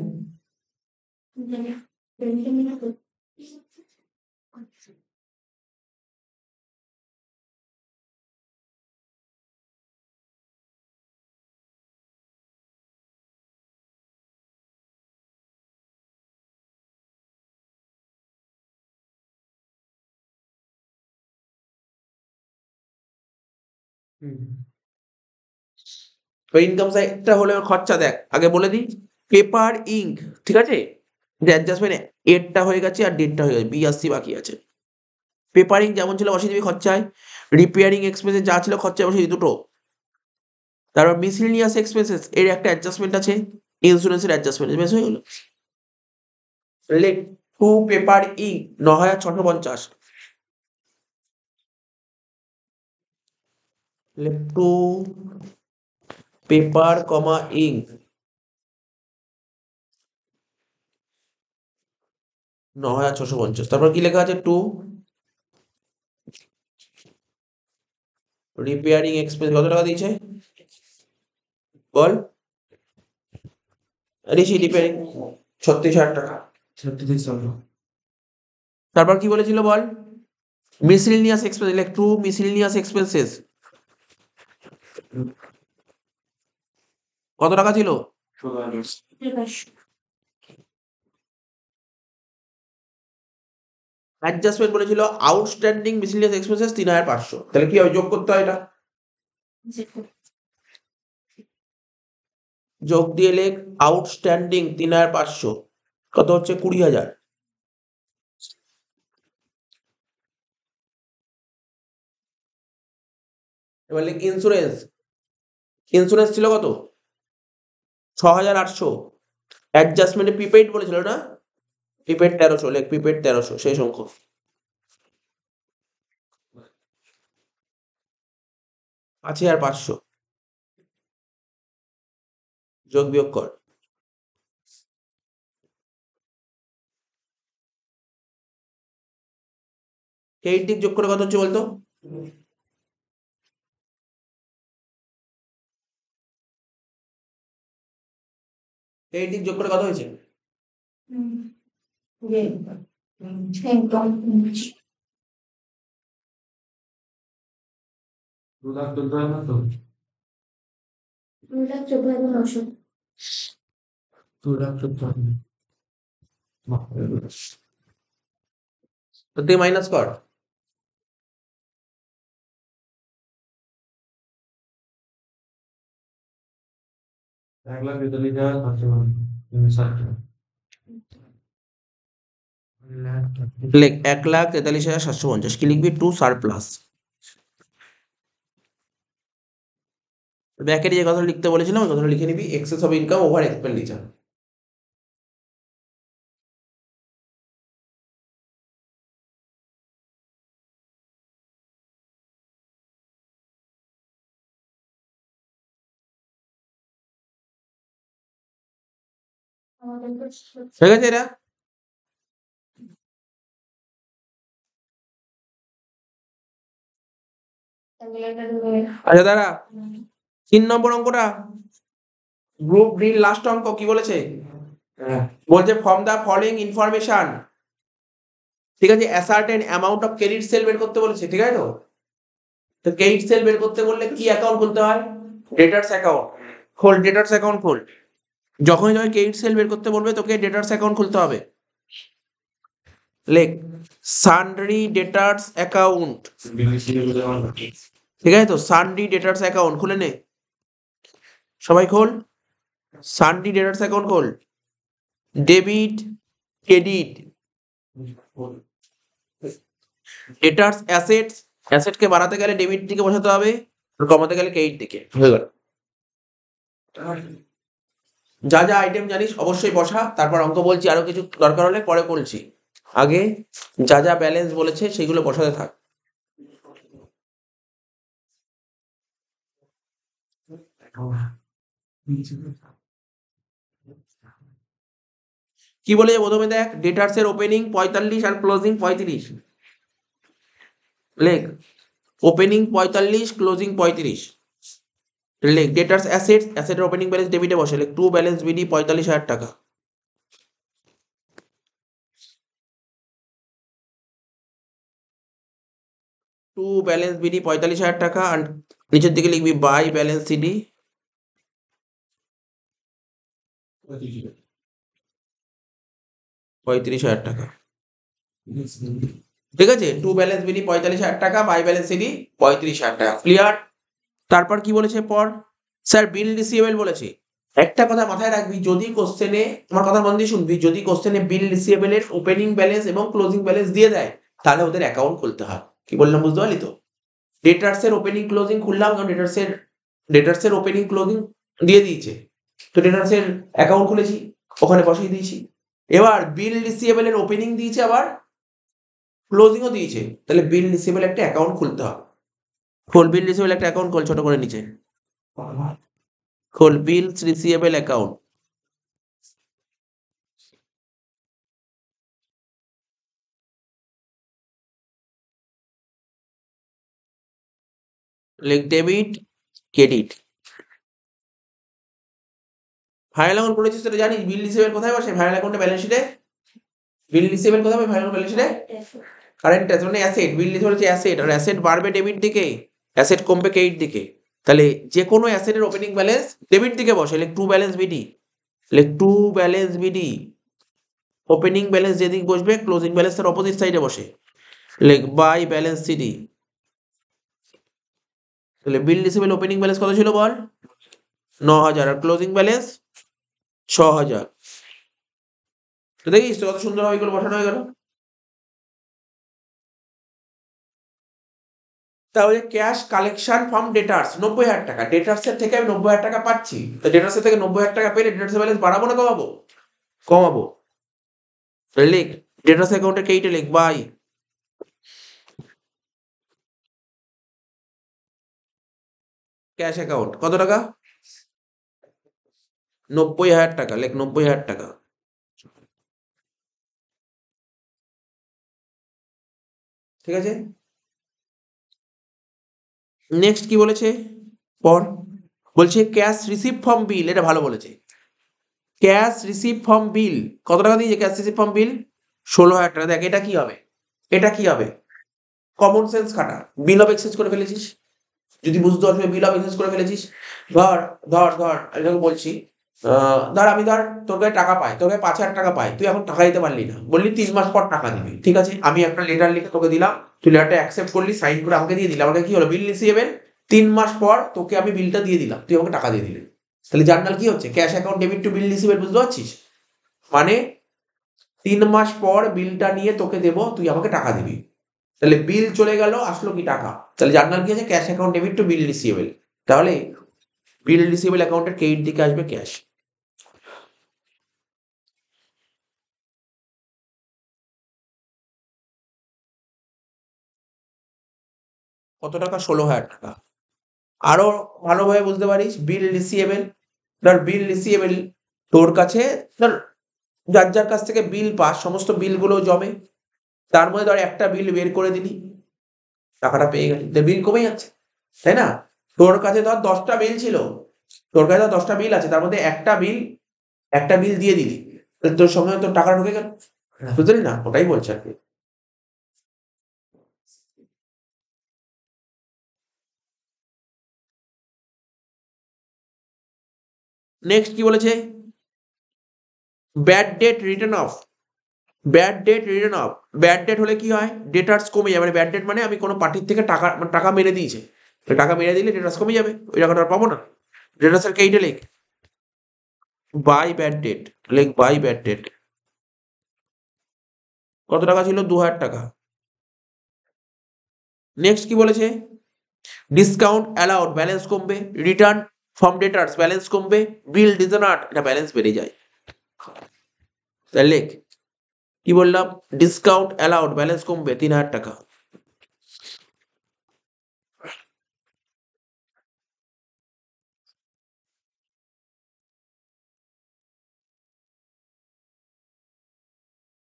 ওই ইনকাম সাইডটা হলে ওর খরচা দেখ আগে বলে দিই। পেপার ইঙ্ক, ঠিক আছে? যে অ্যাডজাস্টমেন্ট এরটা হয়ে গেছে আর ডেটটা হয়ে গেছে, B80 বাকি আছে। পেপারিং যেমন ছিল বসিয়ে দিবি খরচায়, রিপেয়ারিং এক্সপেন্সে যা ছিল খরচায় বসিয়ে দিবি দুটো। তারপর মিসেলিনিয়াস এক্সপেন্সেস এর একটা অ্যাডজাস্টমেন্ট আছে, ইন্স্যুরেন্সের অ্যাডজাস্টমেন্ট বেশ হয়ে গেল। লেখ টু পেপার ইঙ্ক 9,650। লেখ টু পেপার কমা ইঙ্ক 9,650। তারপর কি লেখা আছে? টু রিপেয়ারিং এক্সপেন্স কত টাকা দিয়েছে বল? ঋষি রিপেয়ারিং 36,000 টাকা। তারপর কি বলেছিল বল? মিসেলিনিয়াস এক্সপেন্স, লেখ টু মিসেলিনিয়াস এক্সপেন্সেস কত টাকা ছিল? অ্যাডজাস্টমেন্ট বলেছিল আউটস্ট্যান্ডিং মিসেলিনিয়াস এক্সপেন্সেস 3,500। তাহলে কি হবে? যোগ করতে হয় এটা। যোগ দিয়ে লেখ আউটস্ট্যান্ডিং 3,500 কত হচ্ছে? 20,000। এবার লেখ ইন্স্যুরেন্স। ইন্স্যুরেন্স ছিল কত? 6,800। অ্যাডজাস্টমেন্টে প্রিপেইড বলেছিল না? প্রিপেড 1,300, লেখ প্রিপেড 1,300 সেই সংখ্যক। আছে আর 500, যোগ বিয়োগ কর। এই দিক যোগ করে কত হচ্ছে বলতো? এই দিক যোগ করে কত হয়েছে? 2,14,000 না তো? 2,14,900 2,14,000 তো তুই মাইনাস কর। এক লাখ 43,750 লেখ 1,43,750 কি লিখবি? Two surplus. ব্যাকেট যে কথাটা লিখতে বলেছিলাম ওই কথাটা লিখে নিবি, access of income over expenditure. আমাদের তো ঠিক আছে এরা? আচ্ছা দাঁড়া, 3 নম্বর অঙ্কটা গ্রুপ ডি লাস্ট অঙ্ক কি বলেছে? হ্যাঁ বলছে ফ্রম দা ফলোইং ইনফরমেশন, ঠিক আছে, ascertain amount of credit sell বের করতে বলেছে, ঠিক আছে? তো ক্রেডিট সেল বের করতে বললে কি অ্যাকাউন্ট খুলতে হয়? ডেটার্স অ্যাকাউন্ট। খোল ডেটার্স অ্যাকাউন্ট খোল। যখনই তোমাকে ক্রেডিট সেল বের করতে বলবে তোকে ডেটার্স অ্যাকাউন্ট খুলতে হবে। লেখ সানড্রি ডেটার্স অ্যাকাউন্ট, ঠিক আছে তো? সানড্রি ডেটার্স অ্যাকাউন্ট খুলে নে, সবাই খোল। সানড্রি ডেটার্স অ্যাকাউন্ট খোল। ডেবিট ক্রেডিট, ডেটার্স অ্যাসেটস, অ্যাসেটকে বাড়াতে গেলে ডেবিট দিকে বসাতে হবে, আর কমাতে গেলে ক্রেডিট দিকে। হয়ে গেল। যা যা আইটেম জানিস অবশ্যই বসা, তারপর অঙ্ক বলছি, আরো কিছু দরকার হলে পরে বলছি। আগে যা যা ব্যালেন্স বলেছে সেগুলো বসাতে থাক। কি বলেছে প্রথমে দেখ, ডেটার্স এর ওপেনিং 45 আর ক্লোজিং 35। লেখ ওপেনিং 45 ক্লোজিং 35। লেখ ডেটার্স অ্যাসেটস, অ্যাসেটের ওপেনিং ব্যালেন্স ডেবিটে বসে, লেখ টু ব্যালেন্স বিডি 45,000 টাকা। টু ব্যালেন্স বিডি 45,000 টাকা, আর নিচের দিকে লিখবি বাই ব্যালেন্স সিডি 35,000 টাকা। ঠিক আছে, টু ব্যালেন্স বিডি 45,000 টাকা, বাই ব্যালেন্স সিডি 35,000 টাকা। ক্লিয়ার? তারপর কি বলেছে পর? স্যার বিল রিসিভেবল বলেছে। একটা কথা মাথায় রাখবি, যদি কোশ্চেনে, তোমার কথা মন দিয়ে শুনবি, যদি কোশ্চেনে বিল রিসিভেবলের ওপেনিং ব্যালেন্স এবং ক্লোজিং ব্যালেন্স দিয়ে দেয় তাহলে ওদের অ্যাকাউন্ট খুলতে হয়। কি বললাম বুঝতে পারলি তো? ডেটার্স এর ওপেনিং ক্লোজিং খুললাম, কারণ ডেটার্স এর ওপেনিং ক্লোজিং দিয়ে দিয়েছে, তো ডেটার্স এর অ্যাকাউন্ট খুলেছি, ওখানে বসিয়ে দিয়েছি। এবার বিল রিসিভেবল এর ওপেনিং দিয়েছে, আবার ক্লোজিংও দিয়েছে, তাহলে বিল রিসিভেবল একটা অ্যাকাউন্ট খুলতে হবে। খোল বিল রিসিভেবল একটা অ্যাকাউন্ট খোল, ছোট করে নিচে খোল বিলস রিসিভেবল অ্যাকাউন্ট। লেখ ডেবিট ক্রেডিট। ফাইনাল অ্যাকাউন্ট করেছিস সেটা জানিস? বিল রিসিভেবল কোথায় বসে ফাইনাল অ্যাকাউন্টে? ব্যালেন্স শিটে। বিল রিসিভেবল কোথায় হবে ফাইনাল ব্যালেন্স শিটে? কারেন্ট অ্যাসেট মানে অ্যাসেট, বিল রিসিভেবল হচ্ছে অ্যাসেট, আর অ্যাসেট বাড়বে ডেবিট দিকে, অ্যাসেট কমবে ক্রেডিট দিকে। তাহলে যে কোনো অ্যাসেটের ওপেনিং ব্যালেন্স ডেবিট দিকে বসে, লেখ টু ব্যালেন্স বিডি, লেখ to balance BD. Opening balance যেদিক বসবে ক্লোজিং ব্যালেন্স তার অপোজিট সাইডে বসে, লেখ বাই ব্যালেন্স সিডি। তাহলে বিল রিসিভেবল ওপেনিং ব্যালেন্স কত ছিল বল? 9,000, আর ক্লোজিং ব্যালেন্স 6,000। তো দেখিস তো কত সুন্দর ভাবে এগুলো বসানো হয়ে গেল। তাহলে ক্যাশ কালেকশন ফ্রম ডেটার্স 90,000 টাকা, ডেটার্স এর থেকে আমি 90,000 টাকা পাচ্ছি, তো ডেটার্স এর থেকে 90,000 টাকা পেলে ডেটার্স ব্যালেন্স বাড়াবো না কমাবো? কমাবো। লিখ ডেটার্স অ্যাকাউন্টে কেইটে লিখ বাই ক্যাশ অ্যাকাউন্ট কত টাকা? 90,000 টাকা, লেখ 90,000 টাকা। ঠিক আছে, নেক্সট কি বলেছে পর? বলছে ক্যাশ রিসিভ ফ্রম বিল, এটা ভালো বলেছে। ক্যাশ রিসিভ ফ্রম বিল কত টাকা দিয়েছে? ক্যাশ রিসিভ ফ্রম বিল 16,000 টাকা। দেখ এটা কি হবে, এটা কি হবে? কমন সেন্স খাটা, বিল অফ এক্সচেঞ্জ করে ফেলেছিস। যদি বুঝতে পারছো বিল অফ এক্সচেঞ্জ করে ফেলেছিস, ধর ধর আমি তোকে বলছি, ধর আমি ধর তোর কাছে টাকা পাই, তোর কাছে 5,000 টাকা পাই, তুই এখন টাকা দিতে পারলি না, বললি 3 মাস পর টাকা দিবি, ঠিক আছে, আমি একটা লেটার লিখে তোকে দিলাম, তুই লেটারটা অ্যাকসেপ্ট করলি, সাইন করে আমাকে দিয়ে দিলি, আমাকে কি হলো, বিল রিসিভেবল, 3 মাস পর তোকে আমি বিলটা দিয়ে দিলাম, তুই আমাকে টাকা দিয়ে দিলি, তাহলে জার্নাল কি হচ্ছে, ক্যাশ অ্যাকাউন্ট ডেবিট টু বিল রিসিভেবল, বুঝতে পারছিস, মানে 3 মাস পর বিলটা নিয়ে তোকে দেবো, তুই আমাকে টাকা দিবি, তাহলে বিল চলে গেল, আসলো কি টাকা, তাহলে জার্নাল কি আছে, ক্যাশ অ্যাকাউন্ট ডেবিট টু বিল রিসিভেবল, তাহলে বিল রিসিভেবল অ্যাকাউন্টের ক্রেডিট দিকে আসবে ক্যাশ। কত টাকা, 16,000 টাকা। আরো ভালোভাবে বুঝতে পারিস, বিল রিসিভেবল, ধর বিল রিসিভেবল, তোর কাছে ধর যার যার কাছ থেকে বিল পাস, সমস্ত বিলগুলো জমে, তার মধ্যে ধর একটা বিল বের করে দিলি, টাকাটা পেয়ে গেলি, বিল কমে যাচ্ছে, তাই না, তোর কাছে ধর 10টা বিল ছিল, তোর কাছে ধর 10টা বিল আছে, তার মধ্যে একটা বিল দিয়ে দিলি, তাহলে তোর সঙ্গে তোর টাকা ঢুকে গেল, বুঝলি না, ওটাই বলছে আর কি। নেক্সট কি বলেছে, bad date return of, bad date return of, bad date হলে কি হয়, ডেটার্স কমে যাবে, ব্যাড ডেট মানে আমি কোনো পার্টির থেকে টাকা মানে টাকা মেরে দিয়েছে, তো টাকা মেরে দিলে ডেটার্স কমে যাবে, ওই টাকাটা আর পাবো না, ডেটার্সের কেইটে লেখ, বাই ব্যাড ডেট, লেখ বাই ব্যাড ডেট, কত টাকা ছিল, 2,000 টাকা। নেক্সট কি বলেছে, ডিসকাউন্ট অ্যালাউড, ব্যালেন্স কমবে, রিটার্ন ফ্রম ডেটার্স, ব্যালেন্স কমবে, বিল ডিজনার্ট, এটা ব্যালেন্স বেড়ে যায়, তাহলে লেখ, কি বললাম, ডিসকাউন্ট অ্যালাউড, ব্যালেন্স কমবে 3,000 টাকা।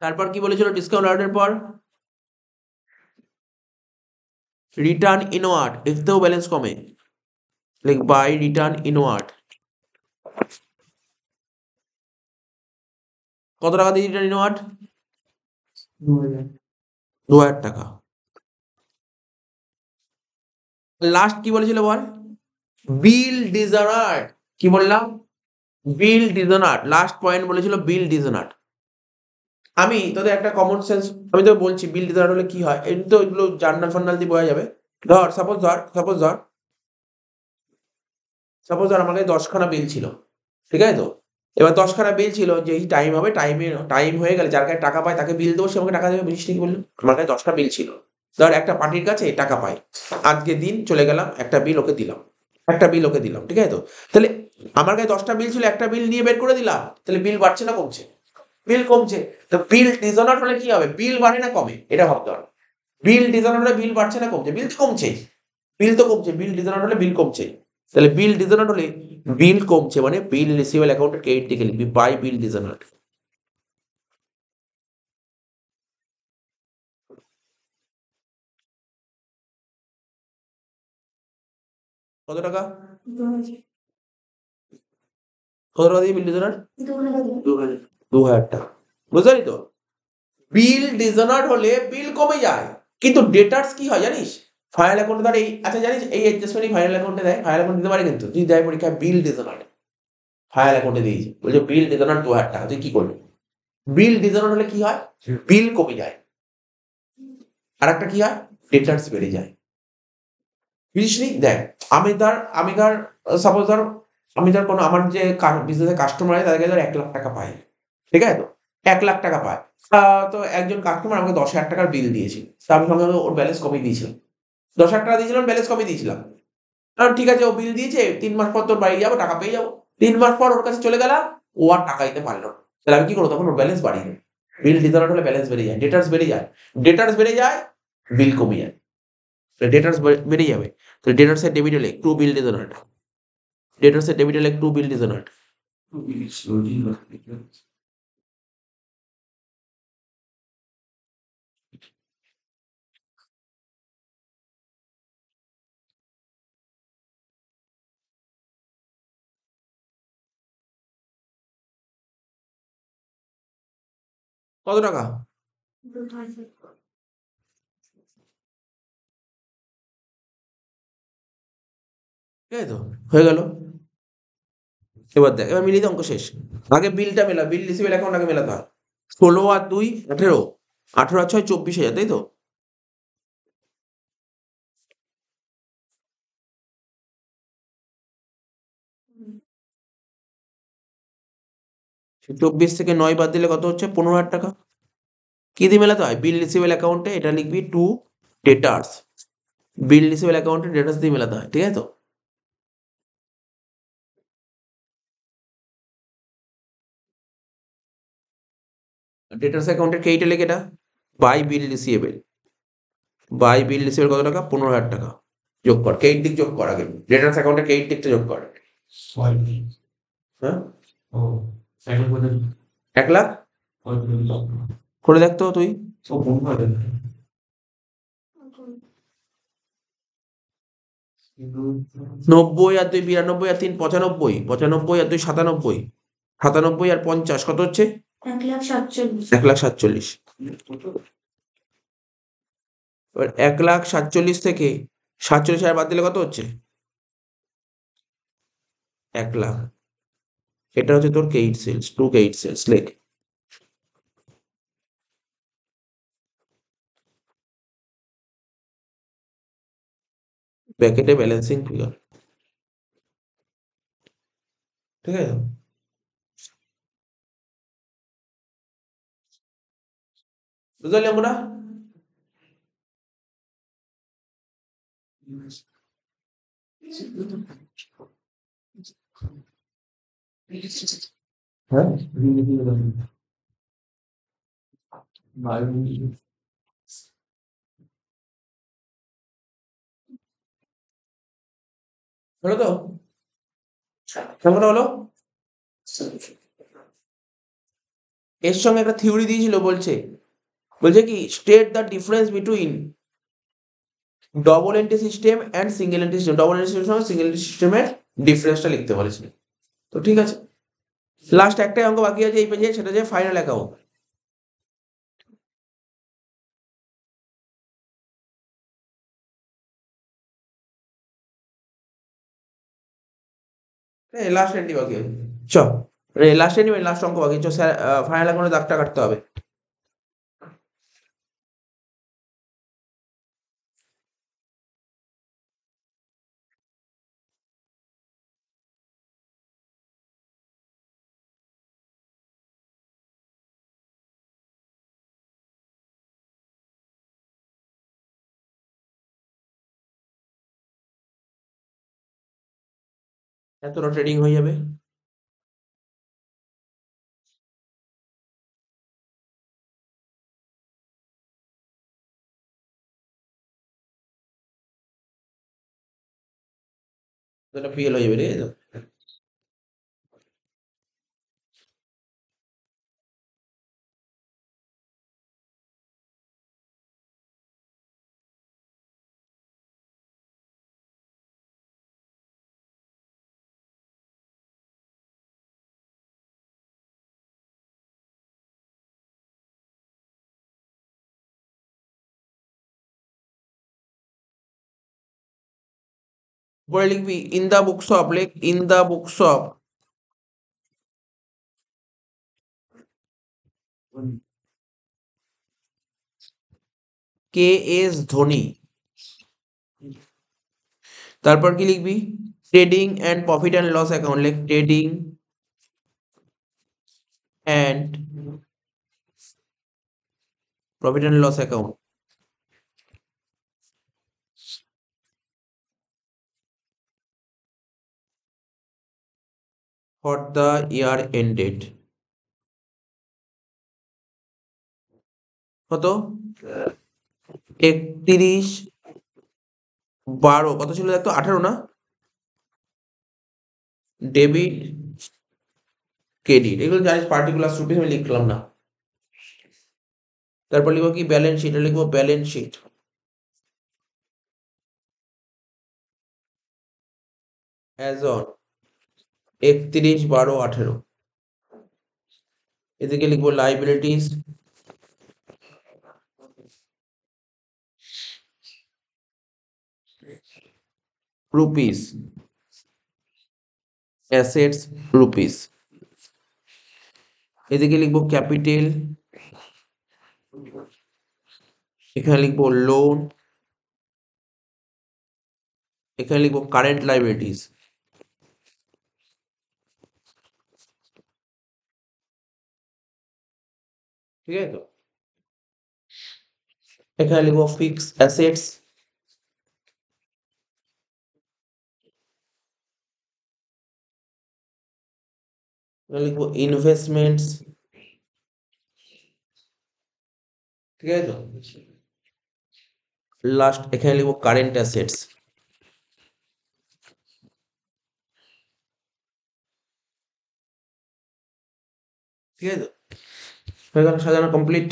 তারপর কি বলেছিল, ডিসকাউন্ট অ্যালাউডের পর রিটার্ন ইনওয়ার্ড, এতেও ব্যালেন্স কমে, লাইক বাই রিটার্ন ইনওয়ার্ড, কত টাকা দিয়ে রিটার্ন ইনওয়ার্ড, 2,000 টাকা। লাস্ট কি বলেছিল বল, বিল ডিজনার্ড, কি বললাম, বিল ডিজনার্ড, লাস্ট পয়েন্ট বলেছিল বিল ডিজনার্ড। আমি তোদের একটা কমন সেন্স, আমি তো বলছি বিল ডিজনার্ড হলে কি হয়, এমনি তো এগুলো জার্নাল ফার্নাল দিয়ে বোঝা যাবে, ধর সাপোজ ধর আমার কাছে 10খানা বিল ছিল, ঠিক আছে তো, এবার 10খানা বিল ছিল, যেই টাইম হবে, টাইম হয়ে গেলে যার কাছে টাকা পায় তাকে বিল দেবো, সে আমাকে টাকা দেবে, বুঝিস কি বললো, আমার কাছে 10টা বিল ছিল, ধর একটা পার্টির কাছে টাকা পাই, আজকে দিন চলে গেলাম, একটা বিল ওকে দিলাম, ঠিক আছে তো, তাহলে আমার কাছে 10টা বিল ছিল, একটা বিল নিয়ে বের করে দিলাম, তাহলে বিল বাড়ছে না কমছে, বিল কমছে, তো বিল ডিজনার্ড হলে কি হবে, বিল বাড়ে না কমে, এটা ভাবতে হবে, বিল ডিজনার্ড হলে বিল বাড়ছে না কমছে, বিল তো কমছে, বিল ডিজনার্ড হলে বিল কমছে, তাহলে বিল ডিজনার্ড হলে বিল কমছে, মানে বিল রিসিভেবল অ্যাকাউন্টের ক্রেডিট দিকে লিখবি বাই বিল ডিজনার্ড। কত টাকা, 2,000, কত টাকা দিয়ে বিল ডিজনার্ড, 2,000, 2,000 টাকা, বুঝতে পারি তো, বিল ডিজনার্ড হলে বিল কমে যায়, কিন্তু ডেটার্স কি হয় জানিস, ফাইনাল অ্যাকাউন্টে ধর এই, আচ্ছা জানিস এই অ্যাডজাস্টমেন্ট ফাইনাল অ্যাকাউন্টে দেয়, ফাইনাল অ্যাকাউন্ট দিতে পারে, কিন্তু তুই দেয় পরীক্ষায় বিল ডিজনার্ড, ফাইনাল অ্যাকাউন্টে দিয়েছে, বলছে বিল ডিজনার্ড 2,000 টাকা, তুই কি করবি, বিল ডিজনার্ড হলে কি হয়, বিল কমে যায়, আর একটা কি হয়, ডেটার্স বেড়ে যায়, বুঝিস নি, দেখ আমি ধর সাপোজ ধর আমি ধর কোনো আমার যে বিজনেসের কাস্টমার আছে তাদেরকে ধর 1,00,000 টাকা পাই, ঠিক আছে তো, 1,00,000 টাকা পায়, তো একজন কাস্টমার আমাকে 10,000 টাকার বিল দিয়েছিল, তো আমি সঙ্গে সঙ্গে ওর ব্যালেন্স কমিয়ে দিয়েছিলাম, 10,000 টাকা দিয়েছিলাম, ব্যালেন্স কমিয়ে দিয়েছিলাম, কারণ ঠিক আছে ও বিল দিয়েছে, 3 মাস পর তোর বাড়ি যাবো, টাকা পেয়ে যাবো, 3 মাস পর ওর কাছে চলে গেলাম, ও আর টাকা দিতে পারলো না, তাহলে আমি কি করবো, তখন ওর ব্যালেন্স বাড়িয়ে দেবো, বিল ডিজনার্ড হলে ব্যালেন্স বেড়ে যায়, ডেটার্স বেড়ে যায়, বিল কমে যায়, ডেটার্স বেড়ে যাবে, তো ডেটার্স এর ডেবিট হলে টু বিল ডিজনার্ড, কত টাকা, 2,000, ঠিক আছে তো, হয়ে গেল। এবার দেখ, এবার মিলিয়ে দে, অঙ্ক শেষ। আগে বিলটা মেলা, বিল রিসিভেল অ্যাকাউন্ট আগে মেলাতে হয়। 16 আর 2 18, 18 আর 6 24,000, তাই তো? হুম, 24 থেকে 9 বাদ দিলে কত হচ্ছে? 15,000 টাকা। কি দিয়ে মেলাতে হয়? বিল রিসিভেল অ্যাকাউন্টে এটা লিখবি টু ডেটার্স, বিল রিসিভেল অ্যাকাউন্টে ডেটার্স দিয়ে মেলাতে হয়, ঠিক আছে তো? ডেটার্স অ্যাকাউন্টের কেইটা লেখে এটা, by bill receivable, by bill receivable কত টাকা? 15,000 টাকা। যোগ কর, কেইট দিক যোগ কর, আগে ডেটার্স অ্যাকাউন্টের কেইট দিকটা যোগ কর। ছয়। হ্যাঁ, ও, এখন কোথায়? 1,00,000 ওই তো, করে দেখতো তুই। ও কোন ঘরে? এখন 90 আর 2 92 আর 3 95, 95 আর 2 97, 97 আর 50 কত হচ্ছে? 1,47,000। 1,47,000। এবার 1,47,000 থেকে 47,000 বাদ দিলে কত হচ্ছে? 1,00,000। এটা হচ্ছে তোর কেইট সেলস, টু কেইট সেলস, লেখ। ব্র্যাকেটে ব্যালেন্সিং ফিগার, ঠিক আছে? বুঝতে পারলি আমরা? হ্যাঁ, হলো তো? কেমন হলো? এর সঙ্গে একটা থিওরি দিয়েছিল, বলছে বলছে কি, state the difference between double entry system and single entry system. Double entry system সঙ্গে সিঙ্গেল এন্ট্রি সিস্টেমের ডিফারেন্সটা লিখতে বলেছিল। তো ঠিক আছে, লাস্ট একটাই অঙ্ক বাকি আছে এই পেজে, সেটা যে ফাইনাল অ্যাকাউন্ট। লাস্ট এন্ট্রি বাকি আছে, চ লাস্ট এন্ট্রি মানে লাস্ট অঙ্ক বাকি, চ স্যার ফাইনাল অ্যাকাউন্টে দাগটা কাটতে হবে। এতটা ট্রেডিং হয়ে যাবে। এটা পিএল হয়ে যাবে, ঠিক আছে তো? পরে লিখবি ইন দা বুকস অফ, লেখ in the books of K S Dhoni. তারপর কি লিখবি? Trading and profit and loss account, লেখ trading and profit and loss account for the year ended. কত? 31/12 কত ছিল দেখতো? 18 না? ডেবিট ক্রেডিট এগুলো জানিস, পার্টিকুলার রুপিস আমি লিখলাম না। তারপর লিখবো কি? ব্যালেন্স শিট, লিখবো ব্যালেন্স শিট অ্যাজ অন 31/12/18। এদিকে লিখবো লাইবিলিটিস রুপিস অ্যাসেটস রুপিস, এদিকে লিখবো ক্যাপিটাল, এখানে লিখবো লোন, এখানে লিখবো কারেন্ট লাইবিলিটিস। ঠিক আছে তো, এখানে লিখবো ফিক্স অ্যাসেটস, এখানে লিখবো ইনভেস্টমেন্টস। ঠিক আছে তো, লাস্ট এখানে লিখবো কারেন্ট অ্যাসেটস। ঠিক আছে তো, হয়ে গেল, সাজানো কমপ্লিট।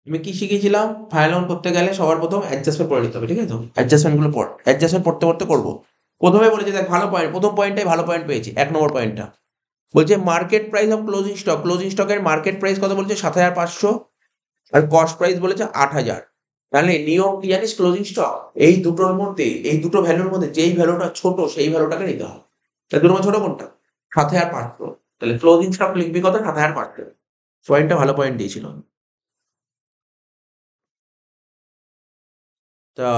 আমি কি শিখেছিলাম, ফাইনাল করতে গেলে সবার প্রথম অ্যাডজাস্টমেন্ট পড়ে নিতে হবে। ঠিক আছে তো, অ্যাডজাস্টমেন্ট গুলো পড়, অ্যাডজাস্টমেন্ট পড়তে পড়তে করবো। প্রথমে বলেছে দেখ ভালো পয়েন্ট, প্রথম পয়েন্টটাই ভালো পয়েন্ট পেয়েছি, 1 নম্বর পয়েন্টটা বলছে market price of closing stock. Closing স্টকের মার্কেট প্রাইস কত বলছে? 7,500, আর কস্ট প্রাইস বলেছে 8,000। তাহলে নিয়ম কি জানিস? ক্লোজিং স্টক এই দুটোর মধ্যে, এই দুটো ভ্যালুর মধ্যে যেই ভ্যালুটা ছোট সেই ভ্যালুটাকে নিতে হবে। তাহলে দুটোর মধ্যে ছোট কোনটা? 7,500। তাহলে ক্লোজিং স্টক লিখবি কত? 7,500। পয়েন্টটা ভালো পয়েন্ট দিয়েছিল। তা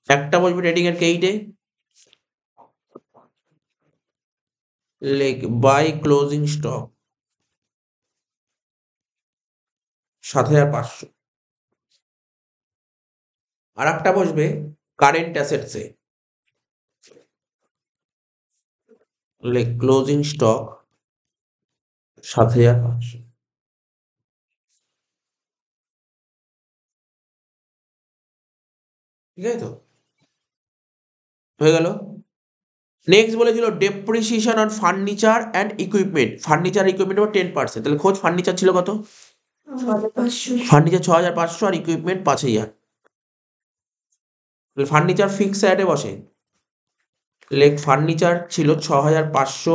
একটা বসবে ট্রেডিং এর কেইটে, লেখ বাই ক্লোজিং স্টক 7,500। আর একটা বসবে কারেন্ট অ্যাসেটসে, লেখ ক্লোজিং স্টক 7,500। ঠিক আছে তো, হয়ে গেল। নেক্সট বলেছিল depreciation on furniture and equipment. Furniture equipment 10%। তাহলে খোঁজ ফার্নিচার ছিল কত? 500। ফার্নিচার 6,500 আর ইকুইপমেন্ট 5,000। ফার্নিচার ফিক্স অ্যাডে বসে, লেখ ফার্নিচার ছিল 6,500,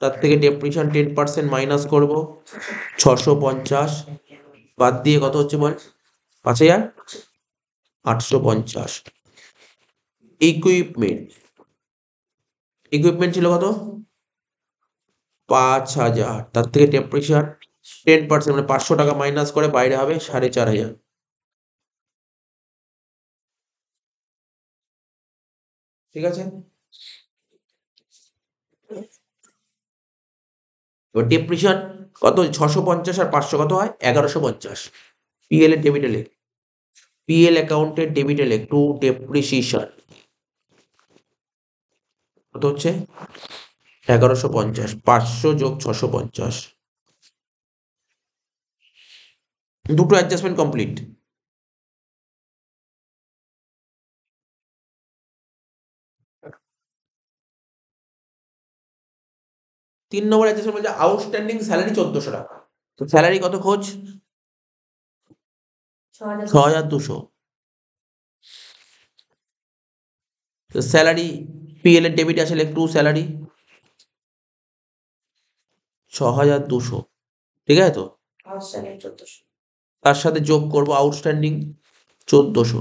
তার থেকে ডেপ্রিসিয়েশন 10% মাইনাস করবো, 650, বাদ দিয়ে কত হচ্ছে বল? 5,850। ইকুইপমেন্ট, ইকুইপমেন্ট ছিল কত? 5,000, তার থেকে ডেপ্রিসিয়েশন 10%, মানে 500 টাকা মাইনাস করে বাইরে হবে 4,500। ঠিক আছে, এবার ডেপ্রিসিয়েশন কত? 650 আর 500 কত হয়? 1,150। পিএল এর ডেবিটে লেখ, পিএল অ্যাকাউন্টের ডেবিটে লেখ টু ডেপ্রিসিয়েশন কত হচ্ছে? 1,150। 500 যোগ 650, দুটো অ্যাডজাস্টমেন্ট কমপ্লিট। তিন নম্বর অ্যাডজাস্টমেন্ট বলছে আউটস্ট্যান্ডিং স্যালারি 1,400 টাকা। তো স্যালারি কত খোঁজ? 6,200। তো স্যালারি পিএল এর ডেবিট আছে, লেখ টু স্যালারি 6,200। ঠিক আছে তো, তার সাথে যোগ করবো আউটস্ট্যান্ডিং 1,400,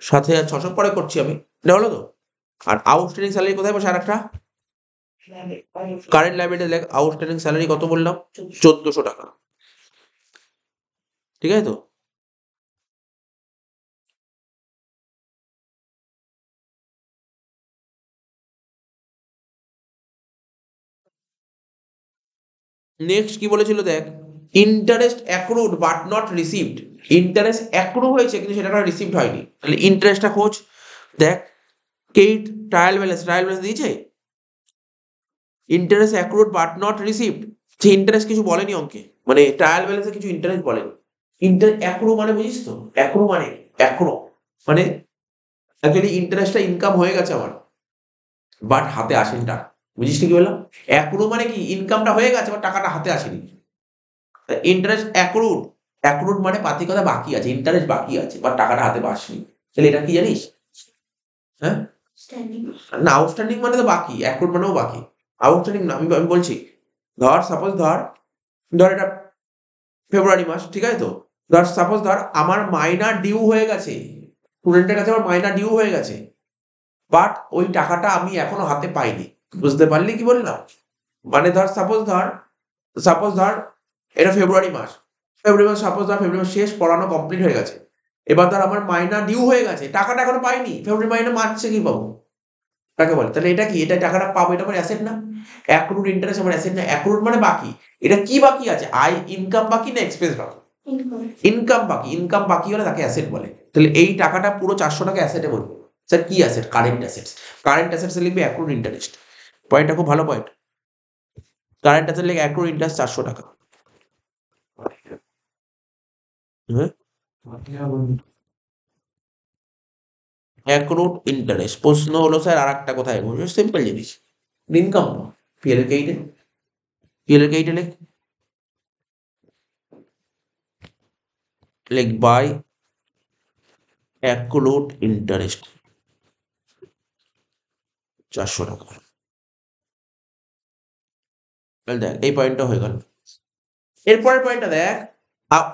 7,600 পরে করছি আমি, এটা হলো তো। আর আউটস্ট্যান্ডিং স্যালারি কোথায় বসে? আর একটা কারেন্ট লাইবিলিটি লেখ আউটস্ট্যান্ডিং স্যালারি কত বললাম? 1,400 টাকা। ঠিক আছে তো, নেক্সট কি বলেছিল দেখ, interest accrued but not received. Interest accrue হয়েছে কিন্তু সেটা রিসিভড হয়নি, তাহলে ইন্টারেস্টটা খোঁজ। দেখ কেইট ট্রায়াল ব্যালেন্স, ট্রায়াল ব্যালেন্স দিয়েছে, interest accrued but not received, যে ইন্টারেস্ট কিছু বলেনি অঙ্কে, মানে ট্রায়াল ব্যালেন্সে কিছু ইন্টারেস্ট বলেনি। অ্যাক্রু মানে বুঝিস তো? অ্যাক্রু মানে অ্যাক্রো মানে অ্যাকচুয়ালি ইন্টারেস্টটা ইনকাম হয়ে গেছে আমার, বাট হাতে আসেনি টাকা। বুঝিস কি বললাম? অ্যাক্রু মানে কি ইনকামটা হয়ে গেছে বা টাকাটা হাতে আসেনি। ইন্টারেস্ট অ্যাক্রুড মানে পাতিকতা বাকি আছে, ইন্টারেস্ট বাকি আছে বা টাকাটা হাতে আসেনি। তাহলে এটা কি জানিস? হ্যাঁ, স্ট্যান্ডিং না আউটস্ট্যান্ডিং মানে তো বাকি, অ্যাক্রুড মানেও বাকি। আউটস্ট্যান্ডিং না, আমি বলছি ধর সাপোজ ধর এটা ফেব্রুয়ারি মাস, ঠিক আছে তো? সাপোজ ধর আমার মাইনা ডিউ হয়ে গেছে, স্টুডেন্টের কাছে আমার মাইনা ডিউ হয়ে গেছে, বাট ওই টাকাটা আমি এখনো হাতে পাইনি। বুঝতে পারলি কি বললাম? মানে ধর সাপোজ ধর এটা ফেব্রুয়ারি মাস ফেব্রুয়ারি মাস শেষ, পড়ানো কমপ্লিট হয়ে গেছে। এবার ধর আমার মাইনা ডিউ হয়ে গেছে, টাকাটা এখনো পাইনি, ফেব্রুয়ারি মাইনা মার্চে কি পাবো? কাকে বলে? তাহলে এটা কি? এটা টাকাটা পাবো, এটা আমার অ্যাসেট না? অ্যাক্রুড ইন্টারেস্ট আমার অ্যাসেট না? অ্যাক্রুড মানে বাকি। এটা কি বাকি আছে? ইনকাম বাকি না এক্সপেন্স বাকি? ইনকাম ইনকাম বাকি হলে তাকে অ্যাসেট বলে। তাহলে এই টাকাটা পুরো 400 টাকা অ্যাসেটে বলবো। স্যার কি অ্যাসেট? কারেন্ট অ্যাসেটস এ লিখবে অ্যাক্রুড ইন্টারেস্ট। পয়েন্টটা খুব ভালো পয়েন্ট। কারেন্ট অ্যাসেট লিখে অ্যাক্রুড ইন্টারেস্ট 400 টাকা। হ্যাঁ, অ্যাক্রুড ইন্টারেস্ট। প্রশ্ন হলো স্যার আর একটা কোথায় বলবো? সিম্পল জিনিস, ইনকাম পিএল কেইটে লিখ বাই অ্যাক্রুড ইন্টারেস্ট 400 টাকা। তাহলে দেখ এই পয়েন্টটা হয়ে গেল। এরপরের পয়েন্টটা দেখ,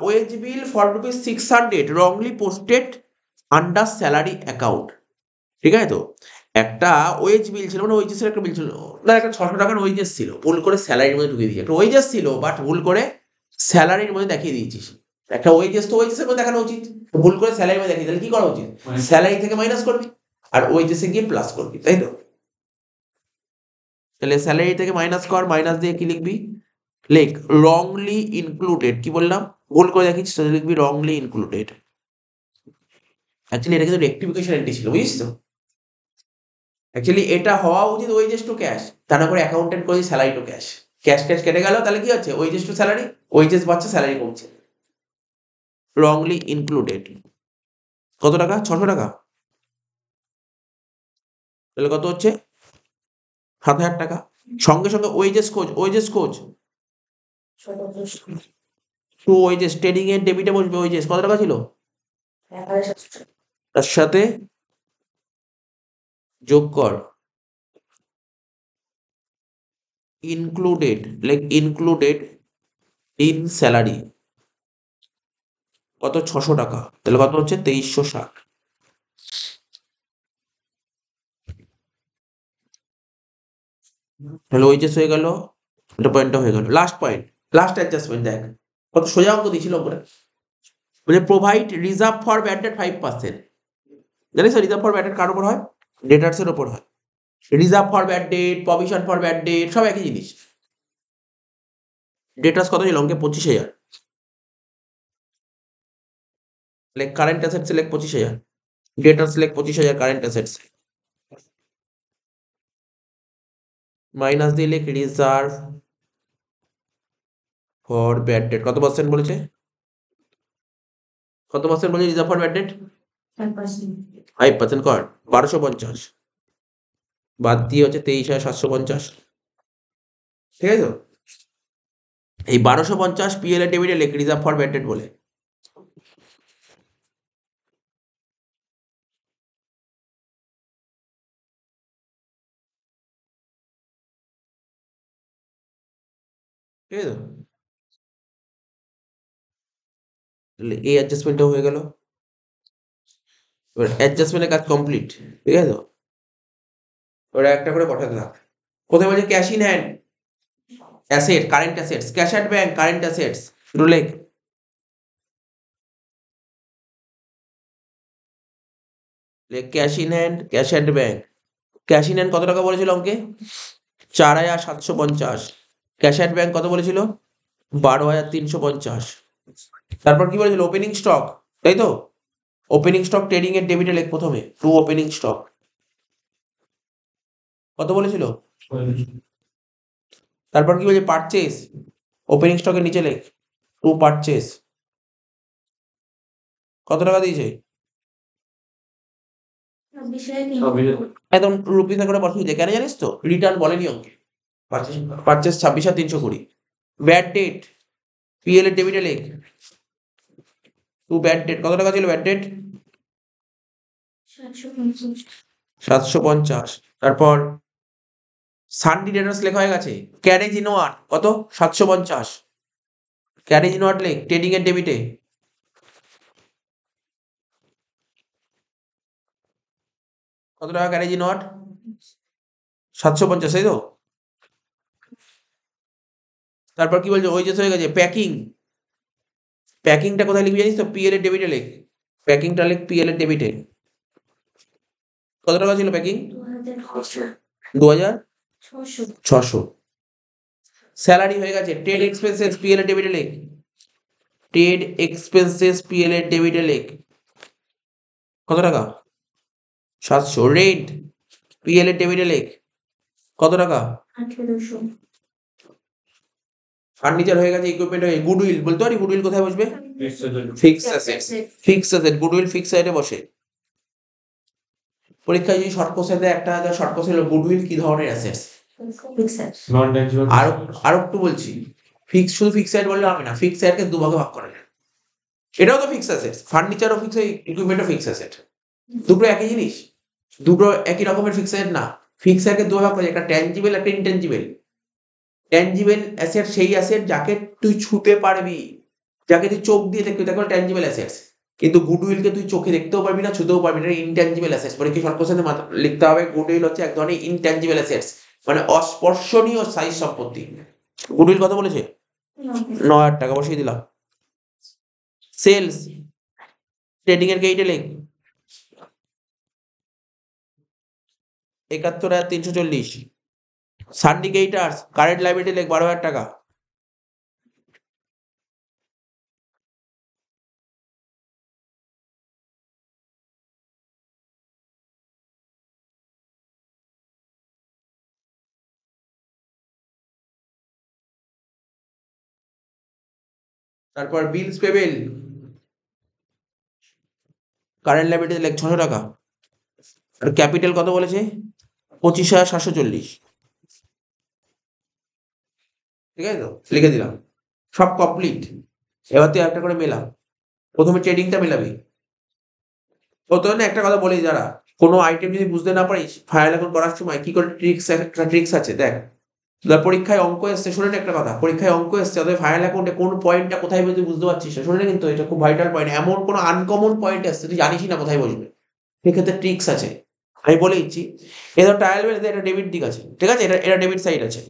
wage bill for ₹600 wrongly posted under salary account. ঠিক আছে তো? একটা ওয়েজ বিল ছিল, মানে ওয়েজেস এর একটা বিল ছিল, না একটা 600 টাকার ওয়েজেস ছিল, ভুল করে স্যালারির মধ্যে ঢুকিয়ে দিয়েছি। একটা ওয়েজেস ছিল বাট ভুল করে স্যালারির মধ্যে দেখিয়ে দিয়েছিস। একটা ওয়েজেস তো ওয়েজেস এর মধ্যে দেখানো উচিত, ভুল করে স্যালারির মধ্যে দেখিয়ে, তাহলে কি করা উচিত? স্যালারি থেকে মাইনাস করবি আর ওয়েজেসে গিয়ে প্লাস করবি, তাই তো? তাহলে স্যালারি থেকে মাইনাস কর, মাইনাস দিয়ে কি লিখবি? লেখ রংলি ইনক্লুডেড। কি বললাম? ভুল করে দেখিস তাহলে লিখবি রংলি ইনক্লুডেড। অ্যাকচুয়ালি এটা কিন্তু রেক্টিফিকেশন এন্ট্রি ছিল, বুঝিস তো? অ্যাকচুয়ালি এটা হওয়া উচিত ওয়েজেস টু ক্যাশ, তা না করে অ্যাকাউন্টেন্ট করে salary to cash. Cash cash কেটে গেল, তাহলে কি হচ্ছে? ওয়েজেস টু স্যালারি, ওয়েজেস বাড়ছে স্যালারি কমছে। রংলি ইনক্লুডেড কত টাকা? 600 টাকা। তাহলে কত হচ্ছে? 7,000 টাকা। সঙ্গে সঙ্গে ওয়েজেস খোঁজ টু ওয়েজেস, ট্রেডিং এর ডেবিটে বসবে ওয়েজেস। কত টাকা ছিল? তার সাথে যোগ কর included, like included in salary. কত? 600 টাকা। তাহলে কত হচ্ছে? 2360। তাহলে ওয়েজেস হয়ে গেল, এটা পয়েন্টটা হয়ে গেল। লাস্ট অ্যাডজাস্টমেন্ট দেখ কত সোজা অঙ্ক দিয়েছিল করে, বলে provide reserve for bad debt 5%। জানিস রিজার্ভ ফর ব্যাড ডেট কার উপর হয়? ডেটার্স এর উপর হয়। Reserve for bad debt, provision for bad debt সব একই জিনিস। ডেটার্স কত ছিল অঙ্কে? 25,000। Like current assets like 25,000, debtors like 25,000 current assets, minus দিয়ে লিখ রিজার্ভ ফর ব্যাড ডেট। কত পার্সেন্ট বলেছে? কত পার্সেন্ট বলেছে রিজার্ভ ফর ব্যাড ডেট? 5% কর। 1250 বাদ দিয়ে হচ্ছে 23,750। ঠিক আছে তো? এই 1250 পিএল এর ডেবিটে লেখ রিজার্ভ ফর ব্যাড ডেট বলে। ঠিক আছে তো? তাহলে এই অ্যাডজাস্টমেন্টটা হয়ে গেল। এবার অ্যাডজাস্টমেন্টের কাজ কমপ্লিট। ঠিক আছে তো? ওরা একটা করে পাঠাতে থাক। কোথায় বলছে cash in hand asset, current assets, cash at bank current assets, শুধু লেখ cash in hand, cash at bank. Cash in hand কত টাকা বলেছিল অঙ্কে? 4,750। ক্যাশ অ্যাট ব্যাংক কত বলেছিল? 12,350। তারপর কি বলেছিল? ওপেনিং স্টক, তাই তো? ওপেনিং স্টক ট্রেডিং এর ডেবিটে লেখ প্রথমে টু ওপেনিং স্টক। কত বলেছিল? তারপর কি বলছে? পারচেস, ওপেনিং স্টকের নিচে লেখ টু পারচেস। কত টাকা দিয়েছে? একদম রুপিসে করে বসিয়ে দেয়, কেন জানিস তো? রিটার্ন বলেনি অঙ্কে। পারচেস 26,320। ব্যাড ডেট পিএল এর ডেবিটে লেখ টু ব্যাড ডেট, কত টাকা ছিল ব্যাড ডেট? 750। 750। তারপর সানডি ডেটার্স লেখা হয়ে গেছে, ক্যারেজ ইনওয়ার্ড কত? 750। ক্যারেজ ইনওয়ার্ড লেখ ট্রেডিং এর ডেবিটে। কত টাকা ক্যারেজ ইনওয়ার্ড? 750, তাই তো? তারপর কি বলছে, ওই যে হয়ে গেছে প্যাকিং। প্যাকিংটা কোথায় লিখবি জানিস তো? পিএল এর ডেবিটে লেখ। প্যাকিংটা লেখ পিএল এর ডেবিটে। কত টাকা ছিল প্যাকিং? 2600। 2600। স্যালারি হয়ে গেছে, ট্রেড এক্সপেন্সেস পিএল এর ডেবিটে লেখ। ট্রেড এক্সপেন্সেস পিএল এর ডেবিটে লেখ। কত টাকা? 700। রেন্ট পিএল এর ডেবিটে লেখ। কত টাকা? 1800। ফার্নিচার হয়ে গেছে, ইকুইপমেন্ট হয়ে, গুডউইল বলতে পারি গুডউইল কোথায় বসবে? Fixed fixed asset. Fixed asset goodwill fixed সাইডে বসে। পরীক্ষায় যদি শর্ট কোশ্চেন দেয়, একটা শর্ট কোশ্চেন হলো গুডউইল কি ধরনের অ্যাসেটস। Fixed. non-tangible. আরো একটু বলছি, ফিক্স শুধু ফিক্সড সাইড বললে হবে না, ফিক্সড সাইডকে দুভাগে ভাগ করা যায়। এটাও তো ফিক্সড অ্যাসেট, ফার্নিচারও ফিক্সড, ইকুইপমেন্টও ফিক্সড অ্যাসেট। দুটো একই জিনিস, দুটো একই রকমের ফিক্সড অ্যাসেট না। ফিক্সড অ্যাসেটকে দুভাগে ভাগ করা যায়, একটা ট্যানজিবল একটা ইনট্যানজিবল। ট্যানজিবল অ্যাসেট সেই অ্যাসেট যাকে তুই ছুতে পারবি, যাকে তুই চোখ দিয়ে দেখবি, তাকে বলে ট্যানজিবল অ্যাসেটস। কিন্তু গুডউইলকে তুই চোখে দেখতেও পারবি না, ছুতেও পারবি না, ইনট্যানজিবল অ্যাসেটস। মানে কি শর্ট কোশ্চেনে লিখতে হবে, গুডউইল হচ্ছে এক ধরনের ইনট্যানজিবল অ্যাসেটস, মানে অস্পর্শনীয় সাইজ সম্পত্তি। গুডউইল কত বলেছে? 9,000 টাকা, বসিয়ে দিলাম। সেলস ট্রেডিং এর গেইটে লেখ 71,340। সান্ডিকেটার্স কারেন্ট লাইবিলিটি লেখ 12,000 টাকা। তারপর বিলস পেবেল কারেন্ট লাইবিলিটি লেখ 600 টাকা। আর ক্যাপিটাল কত বলেছে? 25,740। ঠিক আছে তো, লিখে দিলাম, সব কমপ্লিট। এবার তুই একটা করে মেলা, প্রথমে ট্রেডিংটা মেলাবি। প্রথমে একটা কথা বলি, যারা কোনো আইটেম যদি বুঝতে না পারিস, ফাইনাল অ্যাকাউন্ট করার সময় কি করে ট্রিক্স আছে দেখ। ধর পরীক্ষায় অঙ্ক এসছে, শুনে একটা কথা, পরীক্ষায় অঙ্ক এসছে, অতএব ফাইনাল অ্যাকাউন্টে কোন পয়েন্টটা কোথায় বসবে বুঝতে পারছিস না, শুনে কিন্তু এটা খুব ভাইটাল পয়েন্ট। এমন কোনো আনকমন পয়েন্ট আসছে তুই জানিসই না কোথায় বসবে, সেক্ষেত্রে ট্রিক্স আছে। আমি বলে দিচ্ছি, এ ধর ট্রায়াল ব্যালেন্সে এটা ডেবিট দিক আছে, ঠিক আছে, এটা ডেবিট সাইড আছে,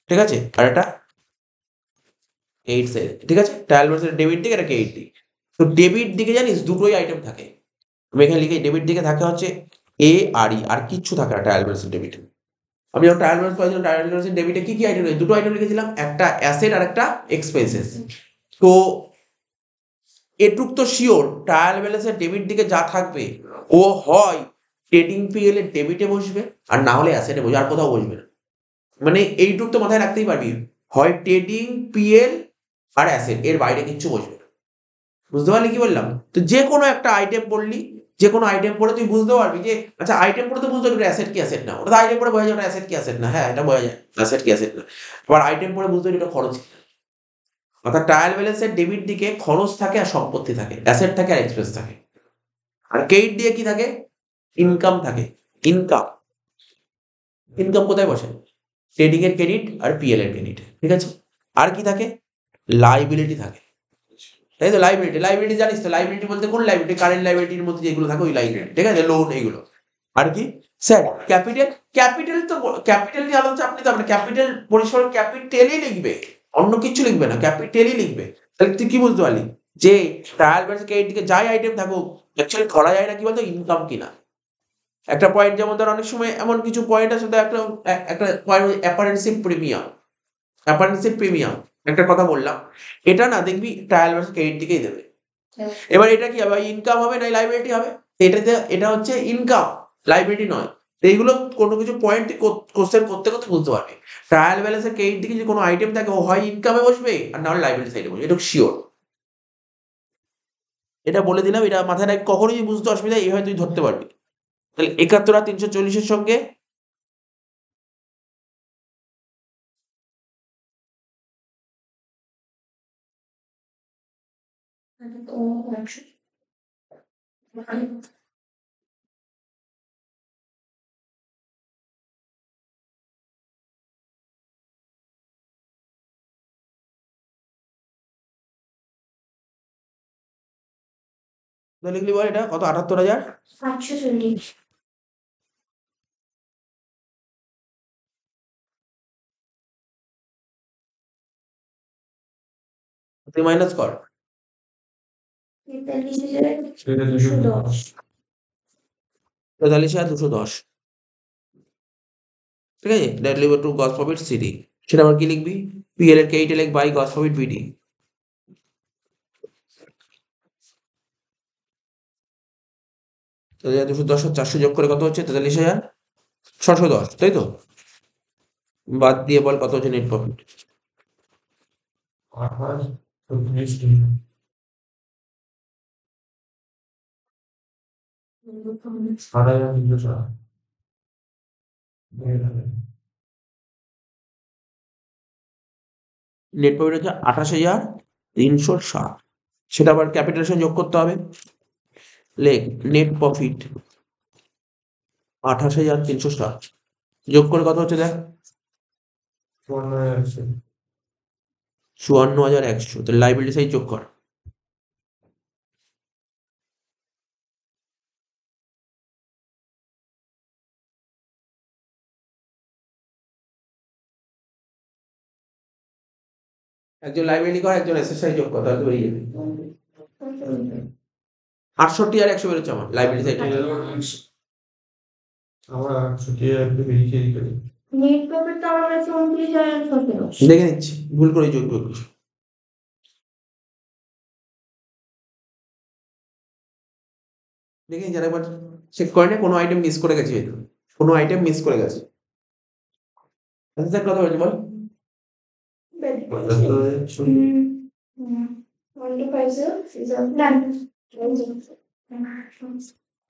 ঠিক আছে, আর এটা ক্রেডিট সাইড, ঠিক আছে। ট্রায়াল ব্যালেন্সের ডেবিট দিক, এটা ক্রেডিট দিক। তো ডেবিট দিকে জানিস দুটোই আইটেম থাকে। আমি এখানে লিখে, ডেবিট দিকে থাকে হচ্ছে এ আর ই, আর কিচ্ছু থাকে না ট্রায়াল ব্যালেন্সের ডেবিটে। আমি যখন ট্রায়াল ব্যালেন্স পাইছিলাম, ট্রায়াল ব্যালেন্সের ডেবিটে কি কি আইটেম, দুটো আইটেম লিখেছিলাম, একটা অ্যাসেট আর একটা এক্সপেন্সেস। তো এটুক তো শিওর, ট্রায়াল ব্যালেন্সের ডেবিট দিকে যা থাকবে ও হয় ট্রেডিং পিএল এর ডেবিটে বসবে, আর না হলে অ্যাসেটে বসবে, আর কোথাও বসবে না। মানে এইটুক তো মাথায় রাখতেই পারবি, হয় ট্রেডিং পিএল আর অ্যাসেট, এর বাইরে কিচ্ছু বসবে না। বুঝতে পারলি কি বললাম? তো যে কোনো একটা আইটেম পড়লি, যে কোনো আইটেম পড়ে তুই বুঝতে পারবি যে, আচ্ছা আইটেম পড়ে তো বুঝতে পারবি অ্যাসেট কি অ্যাসেট না, ওটা আইটেম পড়ে বোঝা যায় ওটা অ্যাসেট কি অ্যাসেট না। হ্যাঁ, এটা বোঝা যায় অ্যাসেট কি অ্যাসেট না। আবার আইটেম পড়ে বুঝতে পারবি এটা খরচ কি। অর্থাৎ ট্রায়াল ব্যালেন্সের ডেবিট দিকে খরচ থাকে আর সম্পত্তি থাকে, অ্যাসেট থাকে আর এক্সপেন্স থাকে। আর ক্রেডিট দিয়ে কি থাকে? ইনকাম থাকে। ইনকাম, ইনকাম কোথায় বসে? ট্রেডিং এর ক্রেডিট আর পিএল এর ক্রেডিট, ঠিক আছে। আর কি থাকে? লাইবিলিটি থাকে, তাই তো। লাইবিলিটি জানিস তো, লাইবিলিটি বলতে কোন লাইবিলিটি? কারেন্ট লাইবিলিটির মধ্যে যেগুলো থাকে ওই লাইবিলিটি, ঠিক আছে, লোন এইগুলো। আর কি স্যার? ক্যাপিটাল। ক্যাপিটাল তো ক্যাপিটাল নিয়ে আলোচনা আপনি তো, আপনার ক্যাপিটাল পরিসর ক্যাপিটালই লিখবে, অন্য কিছু লিখবে না, ক্যাপিটালই লিখবে। তাহলে তুই কি বুঝতে পারলি যে ট্রায়াল ব্যালেন্স ক্রেডিট দিকে যাই আইটেম থাকুক, অ্যাকচুয়ালি ধরা যায় না কি বলতো, ইনকাম কিনা। একটা পয়েন্ট যেমন ধর, অনেক সময় এমন কিছু পয়েন্ট আছে, একটা একটা পয়েন্ট অ্যাপারেন্সিভ প্রিমিয়াম। অ্যাপারেন্সিভ প্রিমিয়াম একটা কথা বললাম, এটা না দেখবি ট্রায়াল ব্যালেন্স ক্রেডিট দিকেই দেবে। এবার এটা কি হবে? ইনকাম হবে না লাইবিলিটি হবে? এটাতে এটা হচ্ছে ইনকাম, লাইবিলিটি নয়। তো এইগুলো কোনো কিছু পয়েন্ট কোশ্চেন করতে করতে বুঝতে পারবে। ট্রায়াল ব্যালেন্সের ক্রেডিট দিকে যদি কোনো আইটেম থাকে, ও হয় ইনকামে বসবে আর না হলে লাইবিলিটি সাইডে বসবে, এটা শিওর। এটা বলে দিলাম, এটা মাথায় রাখ, কখনোই বুঝতে অসুবিধা, এইভাবে তুই ধরতে পারবি। তাহলে 71 আর 340-এর সঙ্গে ও 100 লিখলি বল এটা কত 78,000 540 তুই মাইনাস কর 43,210 43,210 ঠিক আছে that leave to gross profit সিডি সেটা আবার কি লিখবি পিএল এর কেইটে লিখ বাই গস প্রফিট বিডি তো 210 আর 400 যোগ করে কত হচ্ছে 43,710 তাই তো বাদ দিয়ে বল কত হচ্ছে নেট প্রফিট 28,360 নেট প্রফিট হচ্ছে 28,360 সেটা আবার ক্যাপিটালেশন যোগ করতে হবে লেখ নেট প্রফিট 28,360 যোগ করে কত হচ্ছে দেখ 54,100 তো লাইবিলিটি সাইজ যোগ কর একজন লাইবিলিটি কর একজন এসএসআই যোগ কর তাহলে বেরিয়ে যাবে 68 আর 100 বেরোচ্ছে আমার লাইবিলিটি সাইড আমরা ছুটি একটু বেরিয়ে করি নেট প্রফিট তো আমার কাছে 29,017 দেখে নিচ্ছি ভুল করে যোগ করছি দেখে যারা একবার চেক করে নে কোনো আইটেম মিস করে গেছে কোনো আইটেম মিস করে গেছে কত হয়েছে বল 1250 is done.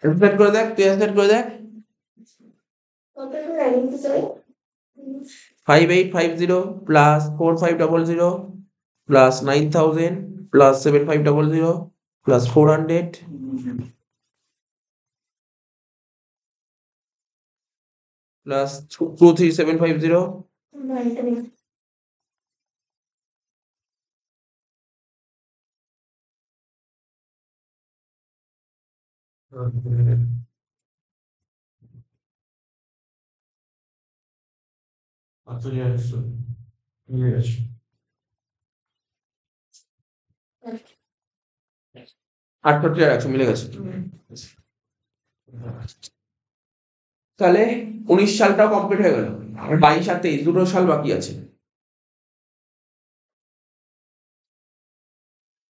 এসেট করে দেখ তুই এসেট করে দেখ কত লাইন তো চাই 5850 plus 4500 plus 9000 plus 7500 plus 400 plus 23750 না এটা নেই আচ্ছা মিলে গেছে 68 আর 100 মিলে গেছে তাহলে 19 সালটাও কমপ্লিট হয়ে গেল আর 22 আর 23 দুটো সাল বাকি আছে